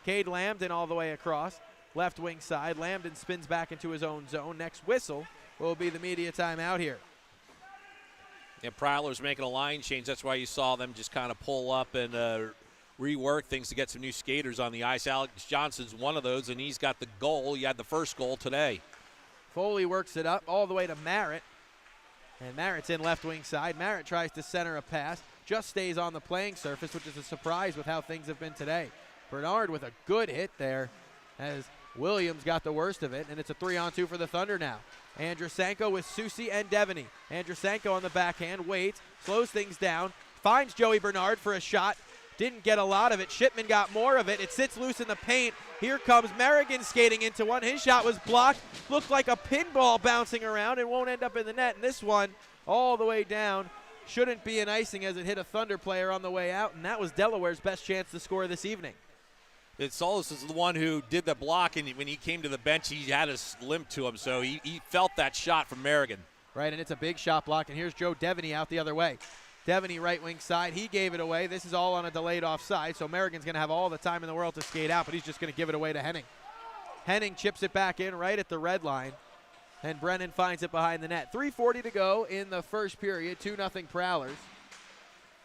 Cade Lambden all the way across. Left wing side. Lambden spins back into his own zone. Next whistle will be the media timeout here. Yeah, Prowlers making a line change. That's why you saw them just kind of pull up and rework things to get some new skaters on the ice. Alex Johnson's one of those, and he's got the goal. He had the first goal today. Foley works it up all the way to Merritt. And Merritt's in left wing side. Merritt tries to center a pass. Just stays on the playing surface, which is a surprise with how things have been today. Bernard with a good hit there as Williams got the worst of it, and it's a 3-on-2 for the Thunder now. Andrusenko with Soucy and Devin. Andrusenko on the backhand, waits, slows things down, finds Joey Bernard for a shot. Didn't get a lot of it. Shipman got more of it. It sits loose in the paint. Here comes Merrigan skating into one. His shot was blocked. Looked like a pinball bouncing around and won't end up in the net. And this one, all the way down, shouldn't be an icing as it hit a Thunder player on the way out. And that was Delaware's best chance to score this evening. Solis is the one who did the block, and when he came to the bench, he had his limp to him. So he felt that shot from Merrigan. Right, and it's a big shot block. And here's Joe Devin out the other way. Devin right wing side. He gave it away. This is all on a delayed offside, so Merrigan's going to have all the time in the world to skate out, but he's just going to give it away to Henning. Henning chips it back in right at the red line, and Brennan finds it behind the net. 3:40 to go in the first period. 2-0 Prowlers.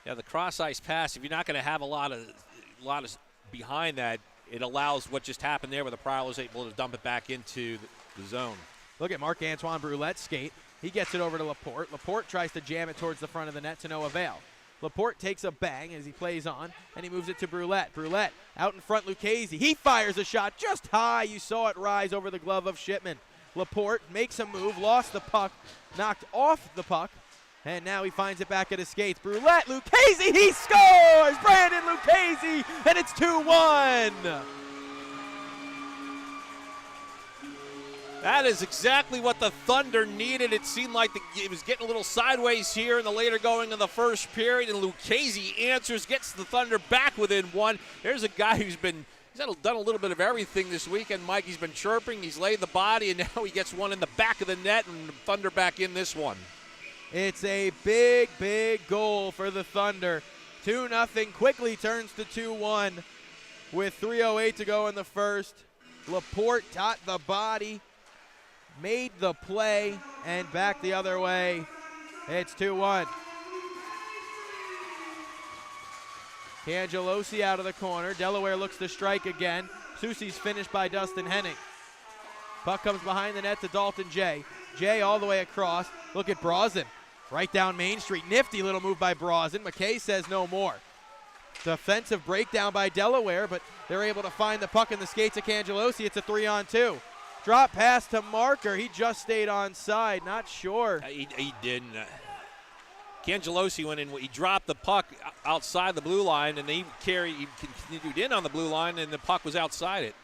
Yeah, the cross ice pass. If you're not going to have a lot of behind that, it allows what just happened there where the Prowlers able to dump it back into the zone. Look at Marc-Antoine Broulette's skate. He gets it over to Laporte. Laporte tries to jam it towards the front of the net to no avail. Laporte takes a bang as he plays on, and he moves it to Broulette. Broulette out in front, Lucchese. He fires a shot just high. You saw it rise over the glove of Shipman. Laporte makes a move, lost the puck, knocked off the puck, and now he finds it back at his skates. Broulette, Lucchese, he scores! Brandon Lucchese, and it's 2-1. That is exactly what the Thunder needed. It seemed like it was getting a little sideways here in the later going of the first period, and Lucchese answers, gets the Thunder back within one. There's a guy who's done a little bit of everything this weekend, Mike. He's been chirping, he's laid the body, and now he gets one in the back of the net, and the Thunder back in this one. It's a big, big goal for the Thunder. 2-0, quickly turns to 2-1 with 3:08 to go in the first. Laporte got the body, made the play, and back the other way. It's 2-1. Cangelosi out of the corner. Delaware looks to strike again. Soucy's finished by Dustin Henning. Puck comes behind the net to Dalton Jay. Jay all the way across. Look at Brazen. Right down Main Street. Nifty little move by Brazen. McKay says no more. Defensive breakdown by Delaware, but they're able to find the puck in the skates of Cangelosi. It's a 3-on-2. Drop pass to Marker. He just stayed onside. Not sure. He didn't. Cangelosi went in. He dropped the puck outside the blue line, and he continued in on the blue line, and the puck was outside it.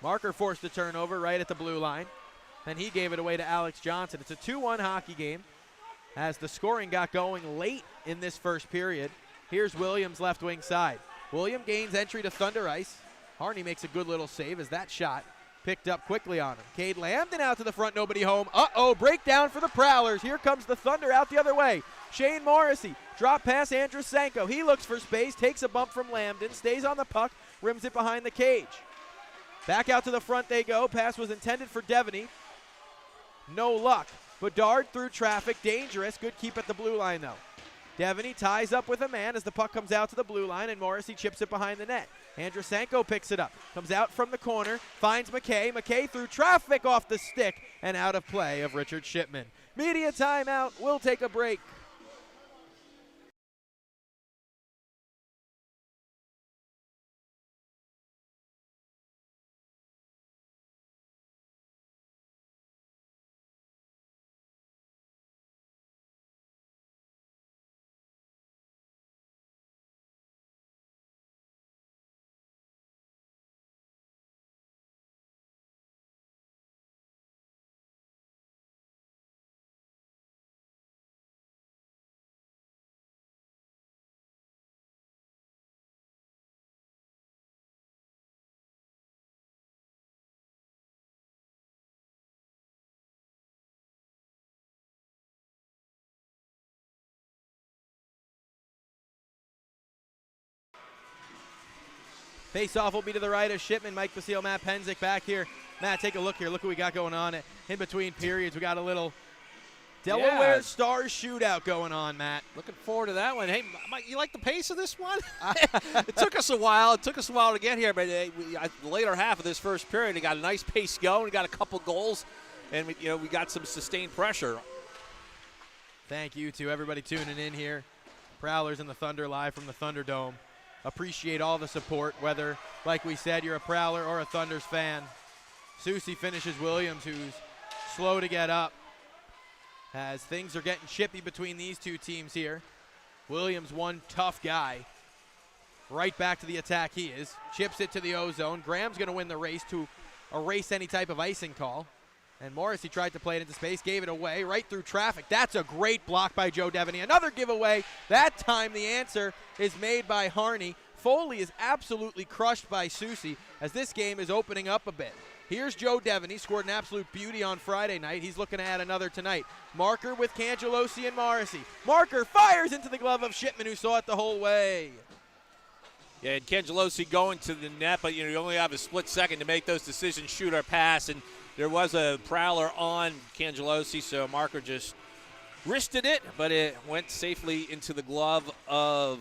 Marker forced a turnover right at the blue line. Then he gave it away to Alex Johnson. It's a 2-1 hockey game as the scoring got going late in this first period. Here's Williams left wing side. William gains entry to Thunder ice. Harney makes a good little save as that shot picked up quickly on him. Cade Lambden out to the front, nobody home. Breakdown for the Prowlers. Here comes the Thunder out the other way. Shane Morrissey, drop pass Andrusenko. He looks for space, takes a bump from Lambden, stays on the puck, rims it behind the cage. Back out to the front they go. Pass was intended for Devin. No luck. Bedard through traffic, dangerous. Good keep at the blue line though. Devin ties up with a man as the puck comes out to the blue line, and Morrissey chips it behind the net. Andrusenko picks it up, comes out from the corner, finds McKay. McKay through traffic off the stick and out of play of Richard Shipman. Media timeout. We'll take a break. Face-off will be to the right of Shipman. Mike Basile, Matt Penzick back here. Matt, take a look here. Look what we got going on in between periods. We got a little Delaware Stars shootout going on, Matt. Looking forward to that one. Hey, Mike, you like the pace of this one? It took us a while. It took us a while to get here, but the later half of this first period, we got a nice pace going. We got a couple goals, and we got some sustained pressure. Thank you to everybody tuning in here. Prowlers and the Thunder live from the Thunderdome. Appreciate all the support, whether, like we said, you're a Prowler or a Thunders fan. Soucy finishes Williams, who's slow to get up, as things are getting chippy between these two teams here. Williams, one tough guy. Right back to the attack he is. Chips it to the O-zone. Graham's going to win the race to erase any type of icing call. And Morrissey tried to play it into space, gave it away right through traffic. That's a great block by Joe Devin. Another giveaway. That time the answer is made by Harney. Foley is absolutely crushed by Soucy as this game is opening up a bit. Here's Joe Devin. He scored an absolute beauty on Friday night. He's looking to add another tonight. Marker with Cangelosi and Morrissey. Marker fires into the glove of Shipman, who saw it the whole way. Yeah, and Cangelosi going to the net, but you only have a split second to make those decisions, shoot or pass, and there was a Prowler on Cangelosi, so Marker just wristed it, but it went safely into the glove of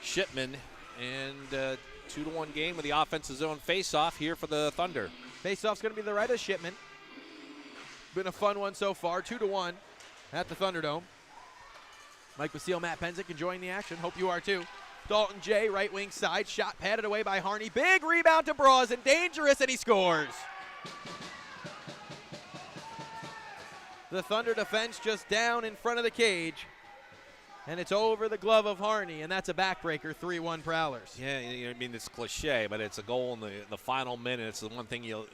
Shipman. And 2-1 game with the offensive zone face-off here for the Thunder. Face-off's going to be the right of Shipman. Been a fun one so far, 2-1 at the Thunderdome. Mike Basile, Matt Penzick enjoying the action. Hope you are too. Dalton J, right wing side, shot patted away by Harney. Big rebound to Brazen, dangerous, and he scores. The Thunder defense just down in front of the cage, and it's over the glove of Harney, and that's a backbreaker, 3-1 Prowlers. Yeah, I mean, it's cliche, but it's a goal in the final minute. It's the one thing you'll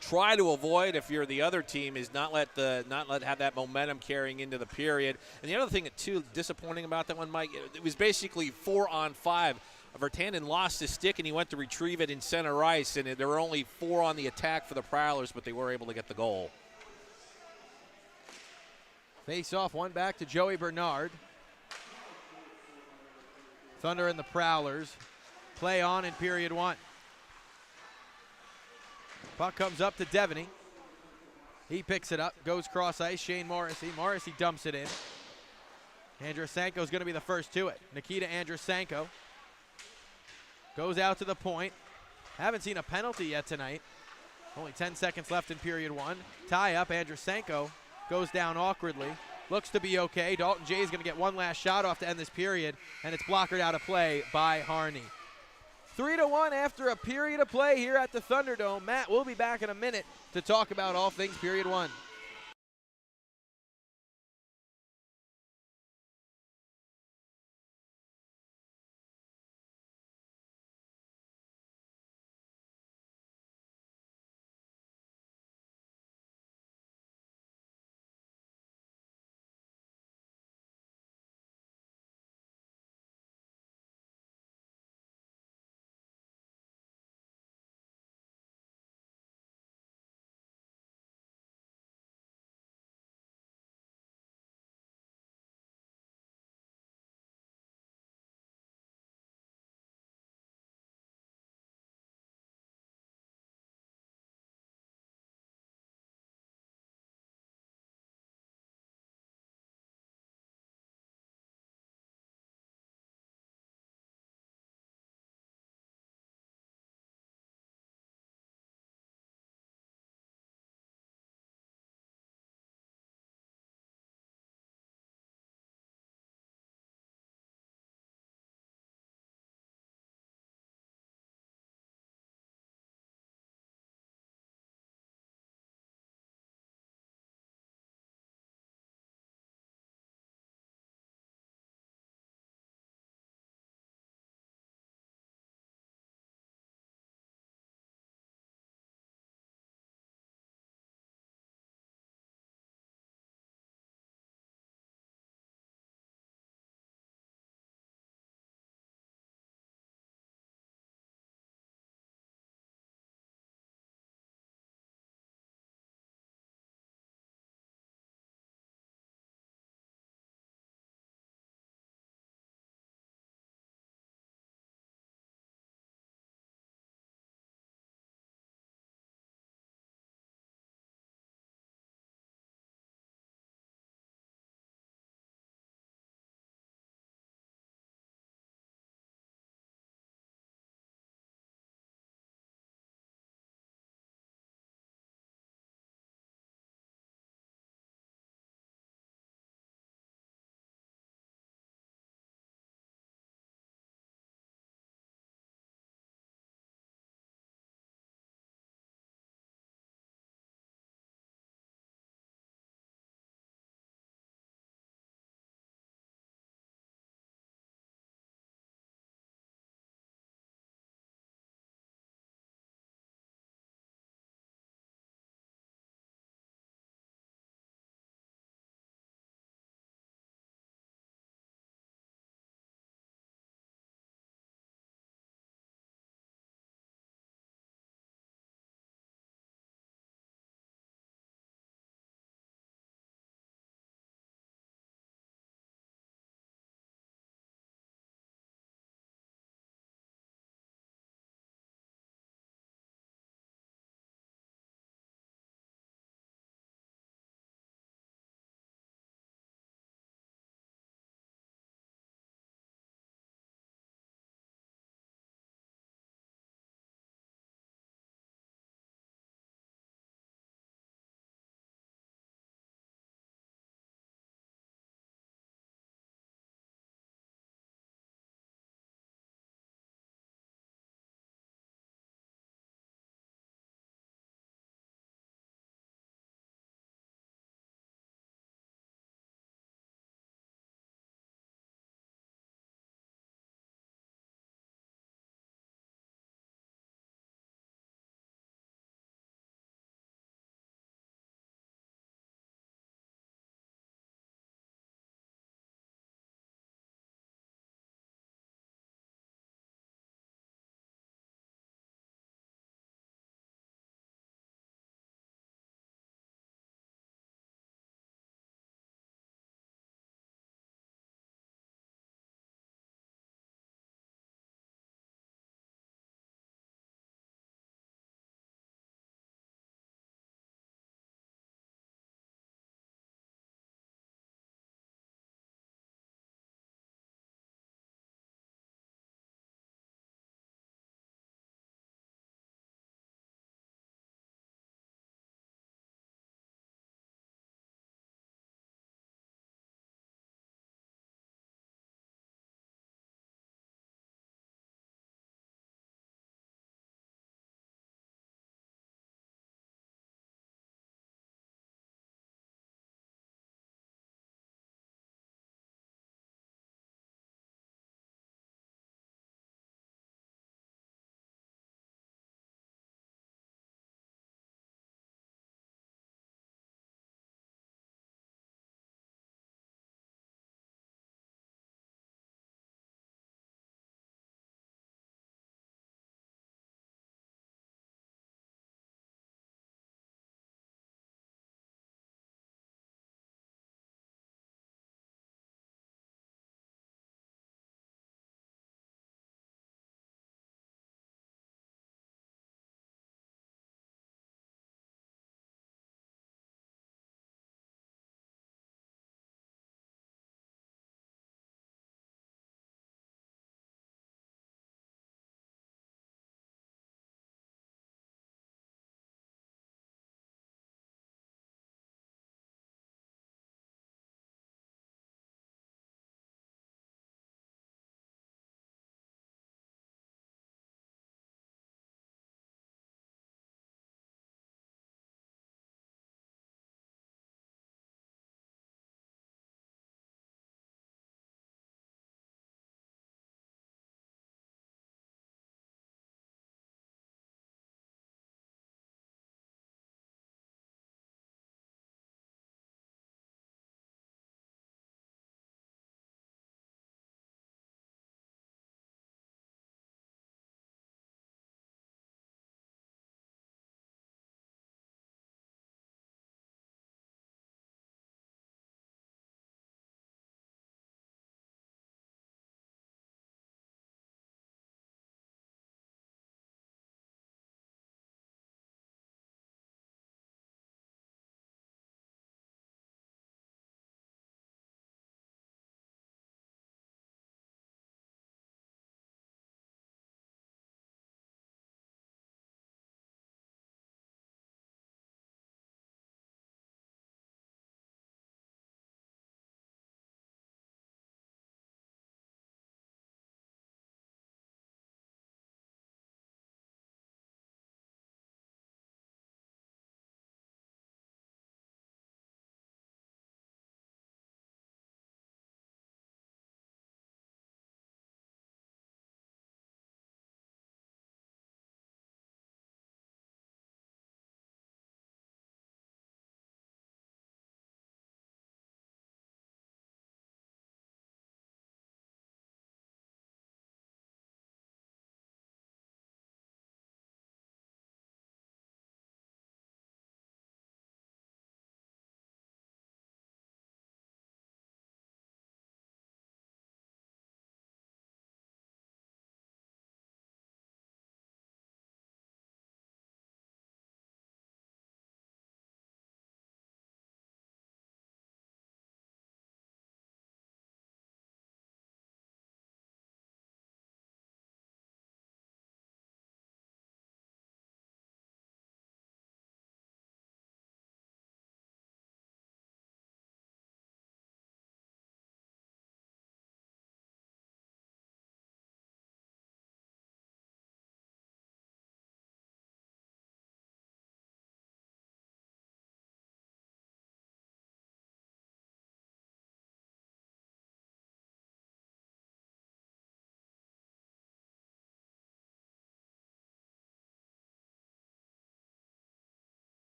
try to avoid if you're the other team, is not let have that momentum carrying into the period. And the other thing that too disappointing about that one, Mike, it was basically 4-on-5. Vertanen lost his stick and he went to retrieve it in center ice, and there were only 4 on the attack for the Prowlers, but they were able to get the goal. Face off, one back to Joey Bernard. Thunder and the Prowlers play on in period 1. Puck comes up to Devin. He picks it up, goes cross ice. Shane Morrissey. Morrissey dumps it in. Andrusenko's going to be the first to it. Nikita Andrusenko goes out to the point. Haven't seen a penalty yet tonight. Only 10 seconds left in period 1. Tie up. Andrusenko goes down awkwardly. Looks to be okay. Dalton J is going to get one last shot off to end this period, and it's blockered out of play by Harney. 3-1 after a period of play here at the Thunderdome. Matt, we'll be back in a minute to talk about all things period 1.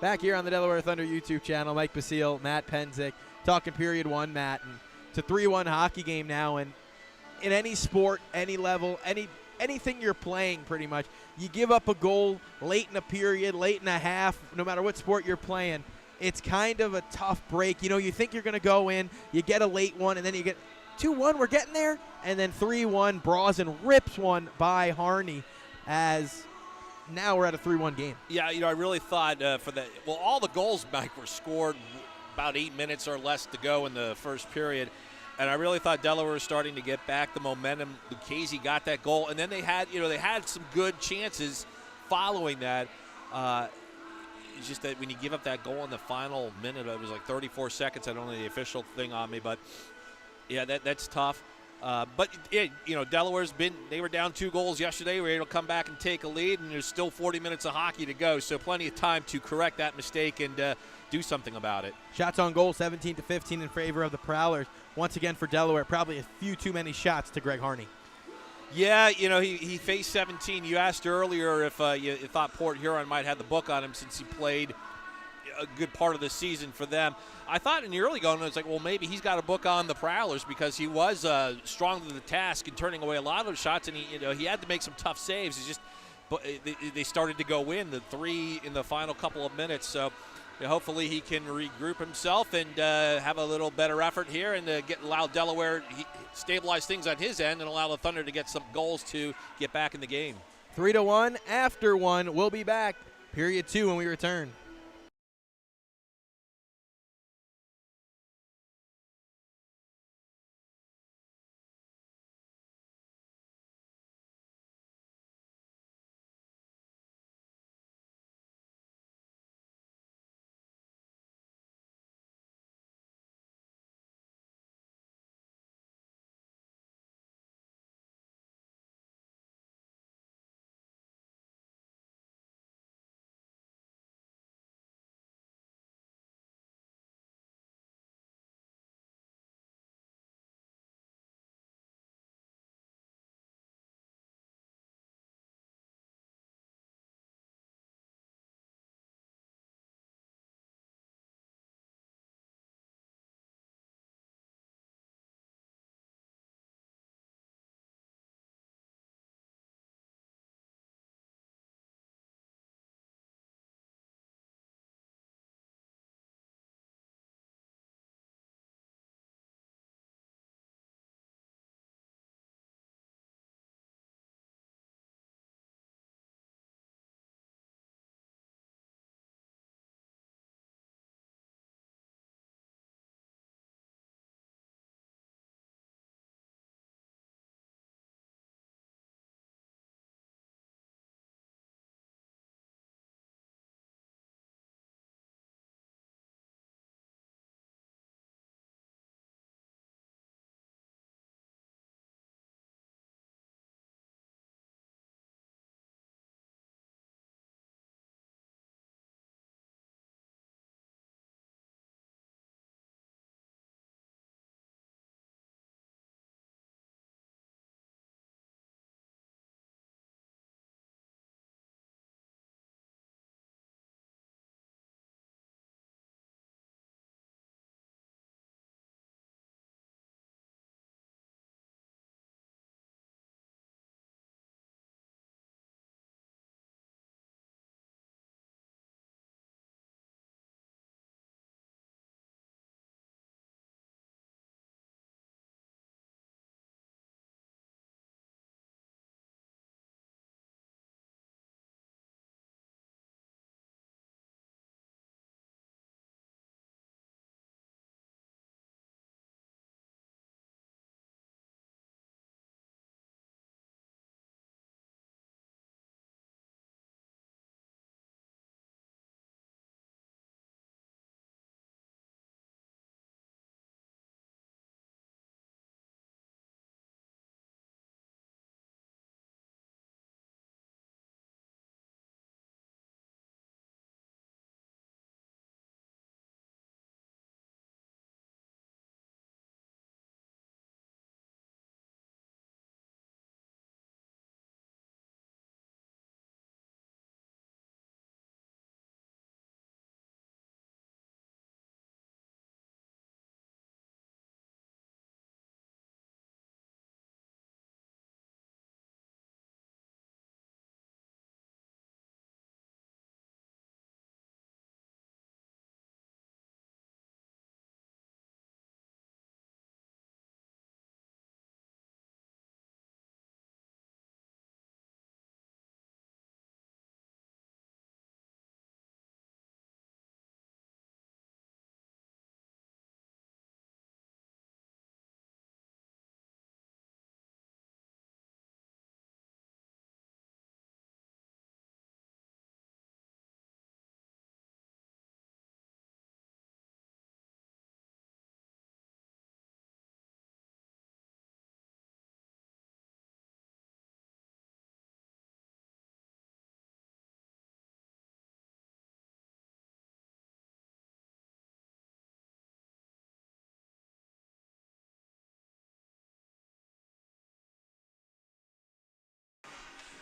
Back here on the Delaware Thunder YouTube channel, Mike Basile, Matt Penzick, talking period one, Matt. And it's a 3-1 hockey game now, and in any sport, any level, anything you're playing pretty much, you give up a goal late in a period, late in a half, no matter what sport you're playing, it's kind of a tough break. You know, you think you're going to go in, you get a late one, and then you get 2-1, we're getting there, and then 3-1, Brazen rips one by Harney as now we're at a 3-1 game. Yeah, I really thought all the goals, Mike, were scored about 8 minutes or less to go in the first period. And I really thought Delaware was starting to get back the momentum. Lucchese got that goal, and then they had some good chances following that. It's just that when you give up that goal in the final minute, it was like 34 seconds. I don't know the official thing on me, but yeah, that's tough. But Delaware's they were down 2 goals yesterday. They were able to come back and take a lead, and there's still 40 minutes of hockey to go. So plenty of time to correct that mistake and do something about it. Shots on goal, 17-15 in favor of the Prowlers. Once again for Delaware, probably a few too many shots to Greg Harney. Yeah, he faced 17. You asked earlier if you thought Port Huron might have the book on him since he played a good part of the season for them. I thought in the early going, I was like, well, maybe he's got a book on the Prowlers because he was strong to the task in turning away a lot of those shots, and he had to make some tough saves. It's just they started to go in the 3 in the final couple of minutes. So hopefully he can regroup himself and have a little better effort here and allow Delaware stabilize things on his end and allow the Thunder to get some goals to get back in the game. 3-1 after 1. We'll be back. Period 2 when we return.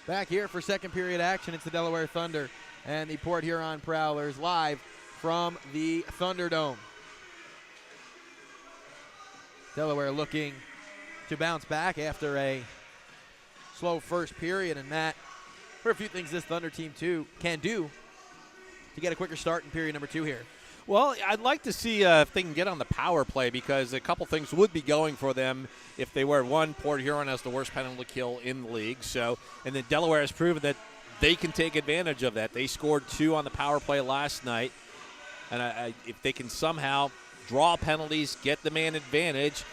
Back here for second period action, it's the Delaware Thunder and the Port Huron Prowlers live from the Thunderdome. Delaware looking to bounce back after a slow first period, and Matt, there are a few things this Thunder team too can do to get a quicker start in period number 2 here. Well, I'd like to see if they can get on the power play, because a couple things would be going for them if they were. One, Port Huron has the worst penalty kill in the league, and then Delaware has proven that they can take advantage of that. They scored 2 on the power play last night, and if they can somehow draw penalties, get the man advantage,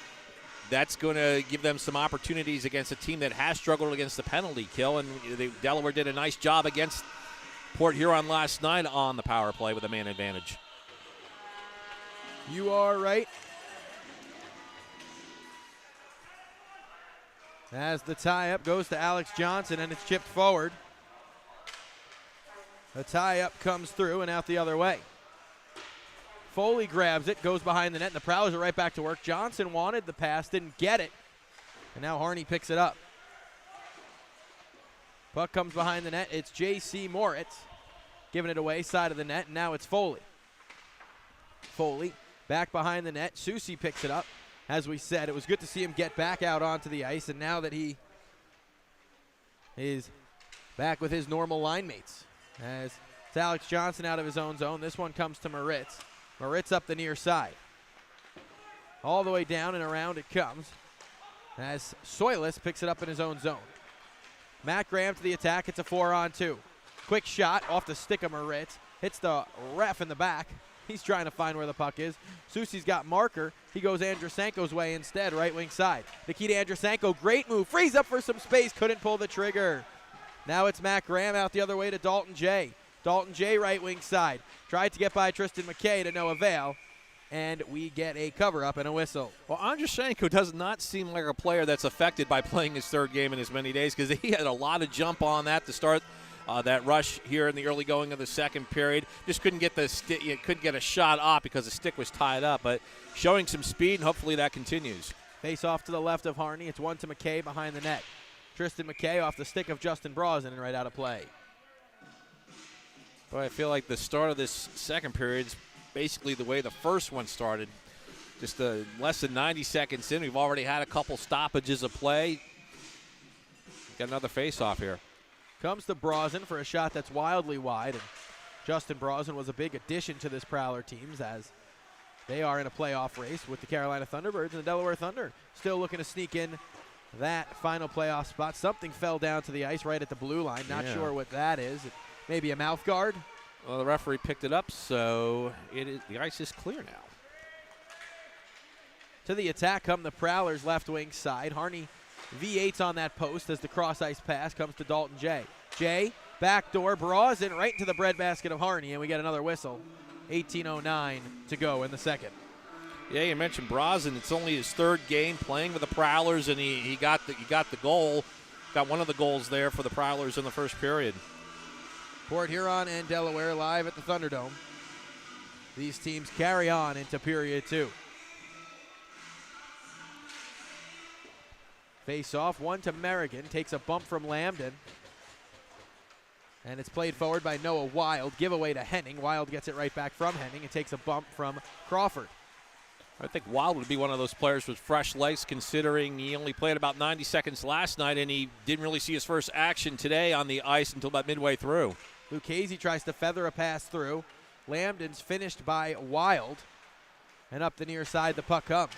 that's going to give them some opportunities against a team that has struggled against the penalty kill, and Delaware did a nice job against Port Huron last night on the power play with a man advantage. You are right. As the tie-up goes to Alex Johnson, and it's chipped forward. The tie-up comes through and out the other way. Foley grabs it, goes behind the net, and the Prowlers are right back to work. Johnson wanted the pass, didn't get it, and now Harney picks it up. Puck comes behind the net. It's J.C. Moritz giving it away, side of the net, and now it's Foley. Foley back behind the net. Susie picks it up. As we said, it was good to see him get back out onto the ice, and now that he is back with his normal line mates. As it's Alex Johnson out of his own zone. This one comes to Moritz. Moritz up the near side. All the way down and around it comes as Soilis picks it up in his own zone. Matt Graham to the attack. It's a 4-on-2. Quick shot off the stick of Moritz. Hits the ref in the back. He's trying to find where the puck is. Susie's got marker. He goes Andrusenko's way instead, right wing side. Nikita Andrusenko, great move. Frees up for some space. Couldn't pull the trigger. Now it's Matt Graham out the other way to Dalton J. Dalton J, right wing side. Tried to get by Tristan McKay to no avail. And we get a cover-up and a whistle. Well, Andrusenko does not seem like a player that's affected by playing his third game in as many days, because he had a lot of jump on that to start that rush here in the early going of the second period. Just couldn't get couldn't get a shot off because the stick was tied up, but showing some speed, and hopefully that continues. Face off to the left of Harney. It's one to McKay behind the net. Tristan McKay off the stick of Justin Brosnan and right out of play. Boy, I feel like the start of this second period is basically the way the first one started. Just less than 90 seconds in, we've already had a couple stoppages of play. Got another face-off here. Comes to Brosnan for a shot that's wildly wide. And Justin Brosnan was a big addition to this Prowler teams, as they are in a playoff race with the Carolina Thunderbirds, and the Delaware Thunder still looking to sneak in that final playoff spot. Something fell down to the ice right at the blue line. Not sure what that is. Maybe a mouth guard. Well, the referee picked it up, so the ice is clear now. To the attack come the Prowlers left wing side. Harney V8's on that post as the cross ice pass comes to Dalton J. J, backdoor, Brosnan right into the breadbasket of Harney, and we get another whistle. 18:09 to go in the second. Yeah, you mentioned Brosnan. It's only his third game playing with the Prowlers, and he got the goal, got one of the goals there for the Prowlers in the first period. Port Huron and Delaware live at the Thunderdome. These teams carry on into period 2. Face off, one to Merrigan, takes a bump from Lambden. And it's played forward by Noah Wild. Giveaway to Henning. Wild gets it right back from Henning and takes a bump from Crawford. I think Wild would be one of those players with fresh legs, considering he only played about 90 seconds last night, and he didn't really see his first action today on the ice until about midway through. Lucchese tries to feather a pass through. Lambden's finished by Wild. And up the near side, the puck comes.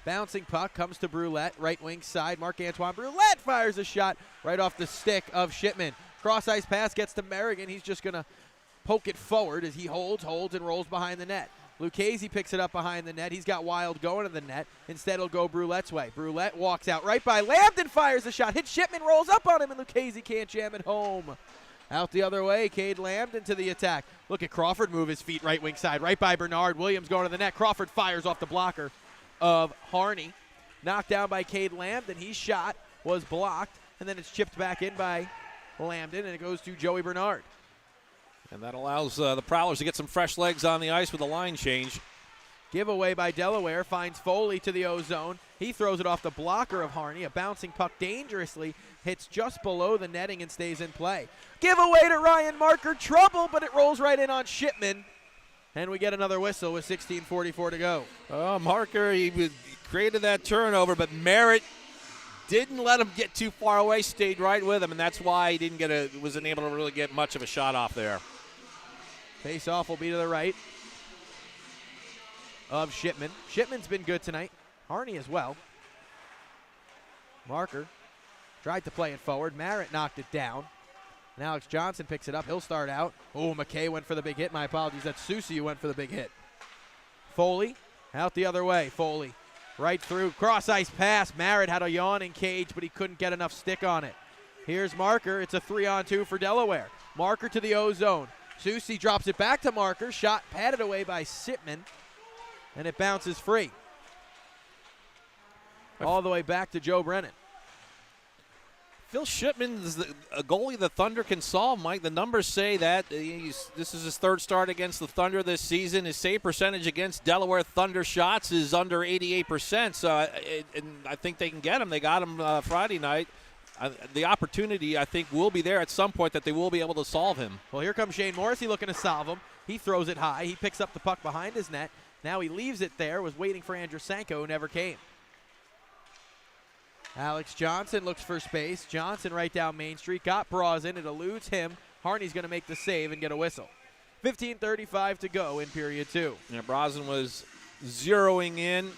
Bouncing puck comes to Brulette, right wing side. Marc-Antoine Brulette fires a shot right off the stick of Shipman. Cross ice pass gets to Merrigan. He's just going to poke it forward as he holds, and rolls behind the net. Lucchese picks it up behind the net. He's got Wild going to the net. Instead, it'll go Brulette's way. Brulette walks out right by Lambden, fires a shot. Hits Shipman, rolls up on him, and Lucchese can't jam it home. Out the other way, Cade Lambden to the attack. Look at Crawford move his feet right wing side, right by Bernard. Williams going to the net. Crawford fires off the blocker of Harney. Knocked down by Cade Lambden. He shot, was blocked, and then it's chipped back in by Lambden, and it goes to Joey Bernard. And that allows the Prowlers to get some fresh legs on the ice with a line change. Giveaway by Delaware, finds Foley to the O-zone. He throws it off the blocker of Harney. A bouncing puck dangerously hits just below the netting and stays in play. Giveaway to Ryan Marker, trouble, but it rolls right in on Shipman. And we get another whistle with 16:44 to go. Oh, Marker, he created that turnover, but Merritt didn't let him get too far away, stayed right with him, and that's why he wasn't able to really get much of a shot off there. Face-off will be to the right of Shipman. Shipman's been good tonight. Harney as well. Marker tried to play it forward. Merritt knocked it down. And Alex Johnson picks it up. He'll start out. Oh, McKay went for the big hit. My apologies. That's Susie who went for the big hit. Foley out the other way. Foley right through. Cross-ice pass. Merritt had a yawning cage, but he couldn't get enough stick on it. Here's Marker. It's a 3-on-2 for Delaware. Marker to the O-zone. Susie drops it back to Marker. Shot patted away by Shipman. And it bounces free. All the way back to Joe Brennan. Phil Shipman is a goalie the Thunder can solve, Mike. The numbers say that. This is his third start against the Thunder this season. His save percentage against Delaware Thunder shots is under 88%. So I think they can get him. They got him Friday night. The opportunity, I think, will be there at some point that they will be able to solve him. Well, here comes Shane Morrissey looking to solve him. He throws it high. He picks up the puck behind his net. Now he leaves it there, was waiting for Andrew Sanko, who never came. Alex Johnson looks for space. Johnson right down Main Street. Got Brazen. It eludes him. Harney's going to make the save and get a whistle. 15:35 to go in period 2. Yeah, Brazen was zeroing in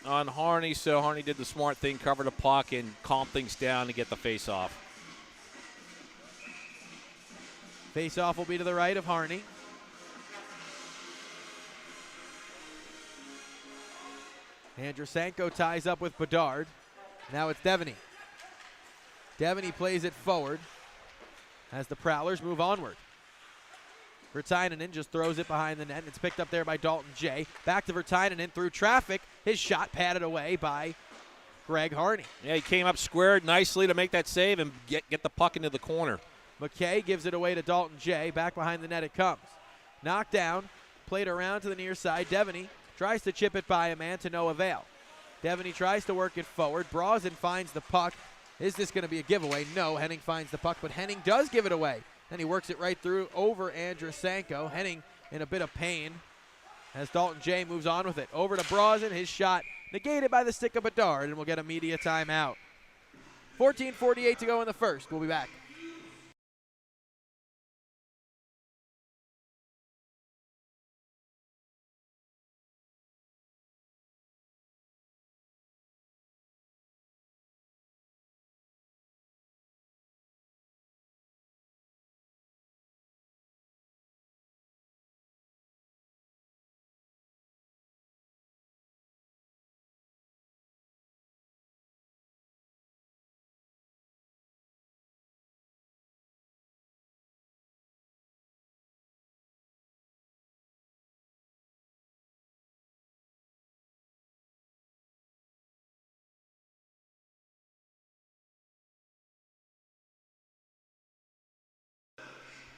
on Harney, so Harney did the smart thing, covered the puck, and calmed things down to get the face-off. Face-off will be to the right of Harney. Andrew Sanko ties up with Bedard. Now it's Devin. Devin plays it forward as the Prowlers move onward. Vertainen just throws it behind the net, and it's picked up there by Dalton J. Back to Vertainen through traffic. His shot patted away by Greg Harney. Yeah, he came up squared nicely to make that save and get the puck into the corner. McKay gives it away to Dalton J. Back behind the net it comes. Knocked down, played around to the near side. Devin tries to chip it by a man to no avail. Devin tries to work it forward. Brazen finds the puck. Is this going to be a giveaway? No, Henning finds the puck, but Henning does give it away. Then he works it right through over Andrew Sanko. Henning in a bit of pain as Dalton J moves on with it. Over to Brazen. His shot negated by the stick of Bedard, and we'll get a media timeout. 14:48 to go in the first. We'll be back.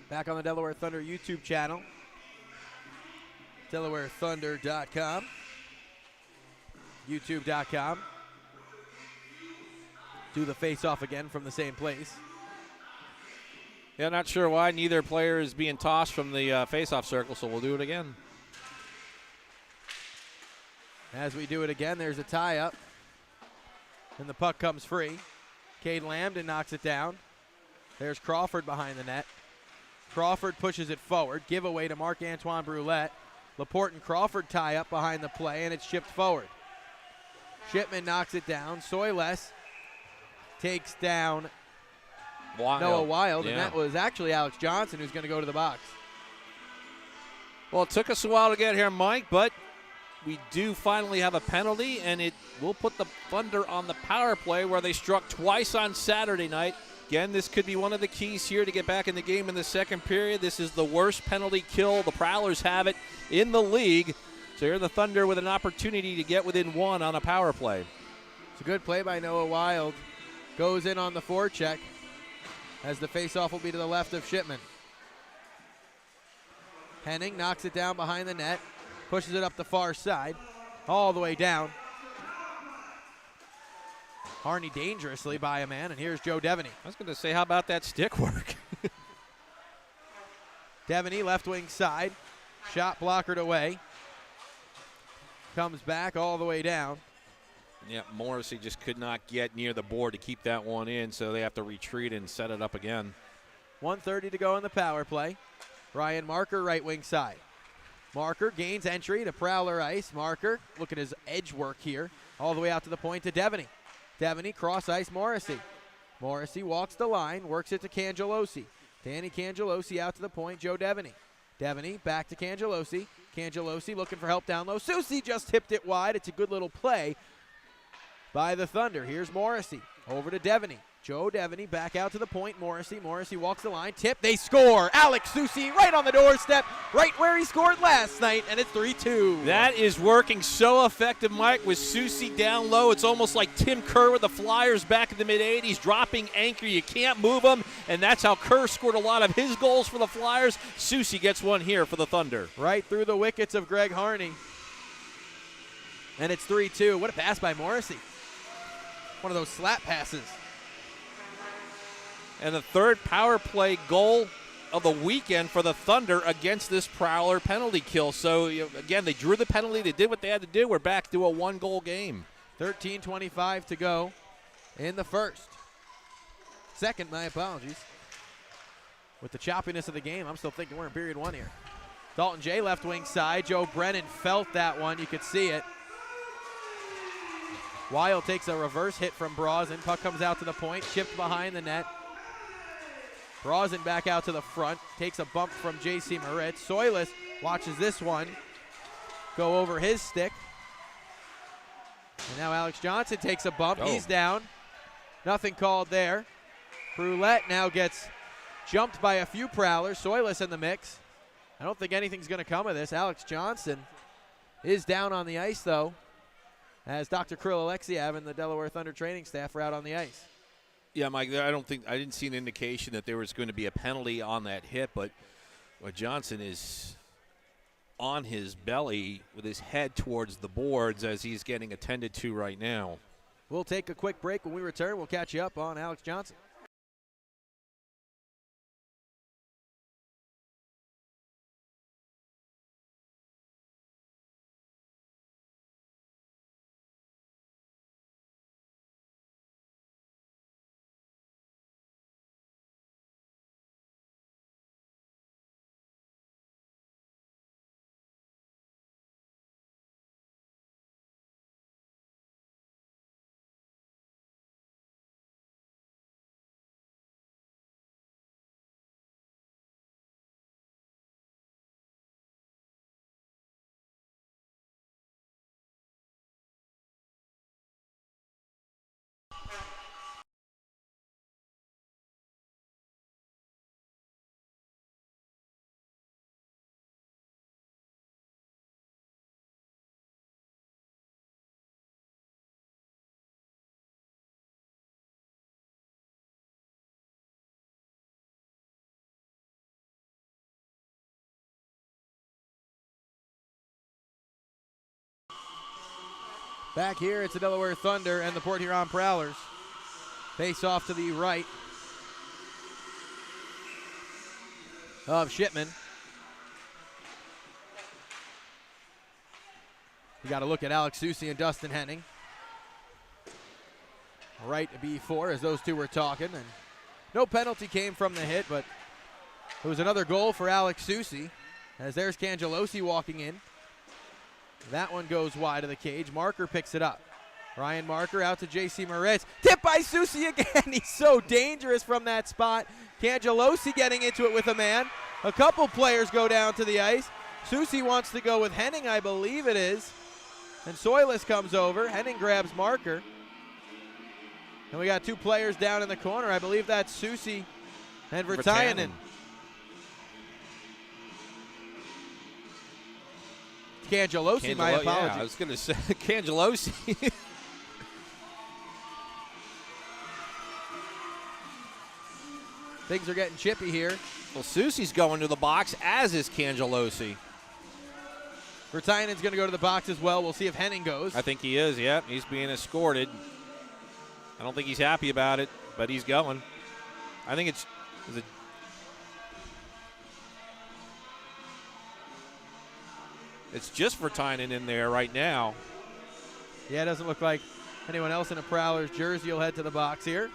Back on the Delaware Thunder YouTube channel, DelawareThunder.com, YouTube.com. Do the face-off again from the same place. Yeah, not sure why neither player is being tossed from the face-off circle, so we'll do it again. As we do it again, there's a tie-up, and the puck comes free. Cade Lambden knocks it down. There's Crawford behind the net. Crawford pushes it forward. Giveaway to Marc-Antoine Brulette. Laporte and Crawford tie up behind the play, and it's shipped forward. Shipman knocks it down. Soiles takes down Noah Wild, and that was actually Alex Johnson who's going to go to the box. Well, it took us a while to get here, Mike, but we do finally have a penalty, and it will put the Thunder on the power play where they struck twice on Saturday night. Again, this could be one of the keys here to get back in the game in the second period. This is the worst penalty kill. The Prowlers have it in the league. So here the Thunder with an opportunity to get within one on a power play. It's a good play by Noah Wild. Goes in on the forecheck as the faceoff will be to the left of Shipman. Henning knocks it down behind the net. Pushes it up the far side, all the way down. Harney dangerously by a man, and here's Joe Devaney. I was going to say, how about that stick work? Devaney, left wing side. Shot blockered away. Comes back all the way down. Yeah, Morrissey just could not get near the board to keep that one in, so they have to retreat and set it up again. 1:30 to go in the power play. Ryan Marker, right wing side. Marker gains entry to Prowler ice. Marker, look at his edge work here, all the way out to the point to Devaney. Devaney, cross ice, Morrissey. Morrissey walks the line, works it to Cangelosi. Danny Cangelosi out to the point, Joe Devaney. Devaney back to Cangelosi. Cangelosi looking for help down low. Susie just tipped it wide. It's a good little play by the Thunder. Here's Morrissey over to Devaney. Joe Devaney back out to the point. Morrissey walks the line. Tip. They score. Alex Susie right on the doorstep, right where he scored last night, and it's 3-2. That is working so effective, Mike, with Susie down low. It's almost like Tim Kerr with the Flyers back in the mid-'80s, dropping anchor. You can't move him, and that's how Kerr scored a lot of his goals for the Flyers. Susie gets one here for the Thunder. Right through the wickets of Greg Harney, and it's 3-2. What a pass by Morrissey. One of those slap passes. And the third power play goal of the weekend for the Thunder against this Prowler penalty kill. So, again, they drew the penalty. They did what they had to do. We're back to a one-goal game. 13:25 to go in the first. Second, my apologies. With the choppiness of the game, I'm still thinking we're in period one here. Dalton J, left wing side. Joe Brennan felt that one. You could see it. Weil takes a reverse hit from Brosnan. Puck comes out to the point, chipped behind the net. Brosnan back out to the front, takes a bump from J.C. Moritz. Soilis watches this one go over his stick. And now Alex Johnson takes a bump. Oh. He's down. Nothing called there. Brulette now gets jumped by a few Prowlers. Soilis in the mix. I don't think anything's going to come of this. Alex Johnson is down on the ice, though, as Dr. Krill Alexiev and the Delaware Thunder training staff are out on the ice. Yeah, Mike, I didn't see an indication that there was going to be a penalty on that hit, but Johnson is on his belly with his head towards the boards as he's getting attended to right now. We'll take a quick break. When we return, we'll catch you up on Alex Johnson. Back here, it's the Delaware Thunder and the Port Huron Prowlers. Face off to the right of Shipman. You got to look at Alex Susie and Dustin Henning. Right to B4 as those two were talking. And no penalty came from the hit, but it was another goal for Alex Susie as there's Cangelosi walking in. That one goes wide of the cage. Marker picks it up. Ryan Marker out to J.C. Moritz. Tip by Susie again. He's so dangerous from that spot. Cangelosi getting into it with a man. A couple players go down to the ice. Susie wants to go with Henning, I believe it is. And Soilis comes over. Henning grabs Marker. And we got two players down in the corner. I believe that's Susie and Virtanen. Cangelosi, my apologies. Yeah, I was going to say Cangelosi. Things are getting chippy here. Well, Susie's going to the box, as is Cangelosi. Vertainen's going to go to the box as well. We'll see if Henning goes. I think he is, yeah. He's being escorted. I don't think he's happy about it, but he's going. I think it's just Vertainen in there right now. Yeah, it doesn't look like anyone else in a Prowlers jersey will head to the box here. So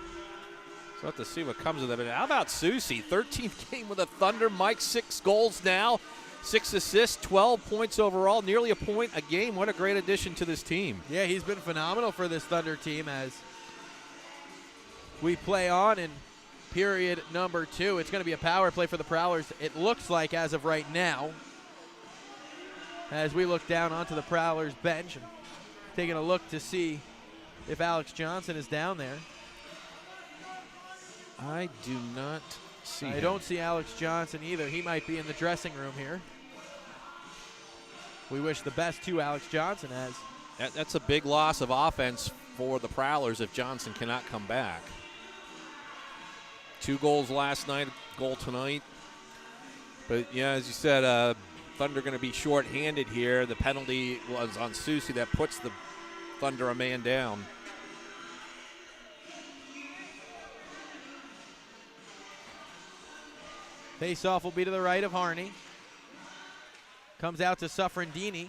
we'll have to see what comes of it. How about Soucy? 13th game with the Thunder. Mike, 6 goals now, 6 assists, 12 points overall, nearly a point a game. What a great addition to this team. Yeah, he's been phenomenal for this Thunder team as we play on in period number 2. It's going to be a power play for the Prowlers, it looks like, as of right now. As we look down onto the Prowlers bench and taking a look to see if Alex Johnson is down there. I do not see him. I don't see Alex Johnson either. He might be in the dressing room here. We wish the best to Alex Johnson as. That's a big loss of offense for the Prowlers if Johnson cannot come back. 2 goals last night, goal tonight. But, yeah, as you said, Thunder going to be short-handed here. The penalty was on Soucy that puts the Thunder a man down. Face-off will be to the right of Harney. Comes out to Suffrandini.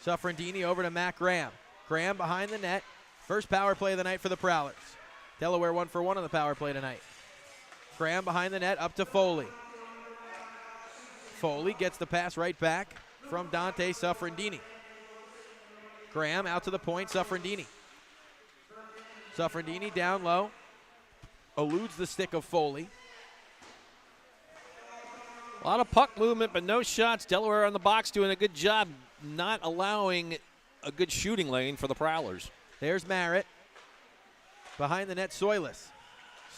Suffrandini over to Matt Graham. Graham behind the net. First power play of the night for the Prowlers. Delaware 1 for 1 on the power play tonight. Graham behind the net up to Foley. Foley gets the pass right back from Dante Suffrandini. Graham out to the point, Suffrandini. Suffrandini down low. Eludes the stick of Foley. A lot of puck movement, but no shots. Delaware on the box doing a good job not allowing a good shooting lane for the Prowlers. There's Merritt. Behind the net, Soilis.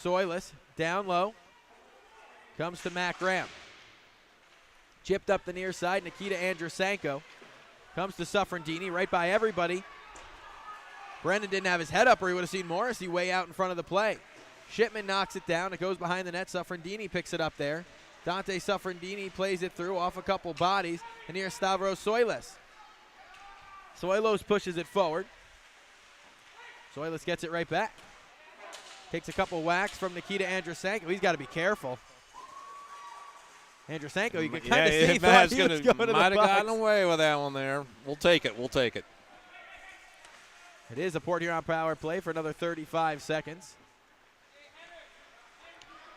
Soilis down low. Comes to Matt Graham. Chipped up the near side, Nikita Andrusenko. Comes to Suffrandini, right by everybody. Brendan didn't have his head up or he would have seen Morrissey way out in front of the play. Shipman knocks it down. It goes behind the net. Suffrandini picks it up there. Dante Suffrandini plays it through off a couple bodies. And here's Stavros Soilis. Soilos pushes it forward. Soilis gets it right back. Takes a couple whacks from Nikita Andrusenko. He's got to be careful. Andrusenko, you can kind of see he thought he was going to the box. Might have gotten away with that one there. We'll take it. We'll take it. It is a Port Huron power play for another 35 seconds.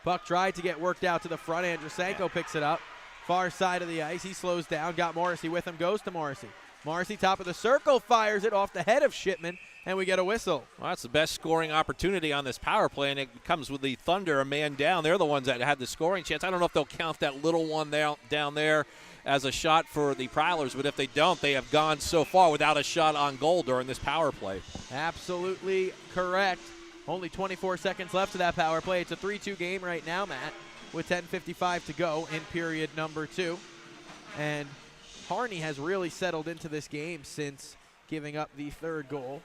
Puck tried to get worked out to the front. Andrusenko picks it up. Far side of the ice. He slows down. Got Morrissey with him. Goes to Morrissey. Morrissey, top of the circle, fires it off the head of Shipman, and we get a whistle. Well, that's the best scoring opportunity on this power play, and it comes with the Thunder, a man down. They're the ones that had the scoring chance. I don't know if they'll count that little one down there as a shot for the Prowlers, but if they don't, they have gone so far without a shot on goal during this power play. Absolutely correct. Only 24 seconds left of that power play. It's a 3-2 game right now, Matt, with 10:55 to go in period number 2. And Harney has really settled into this game since giving up the 3rd goal.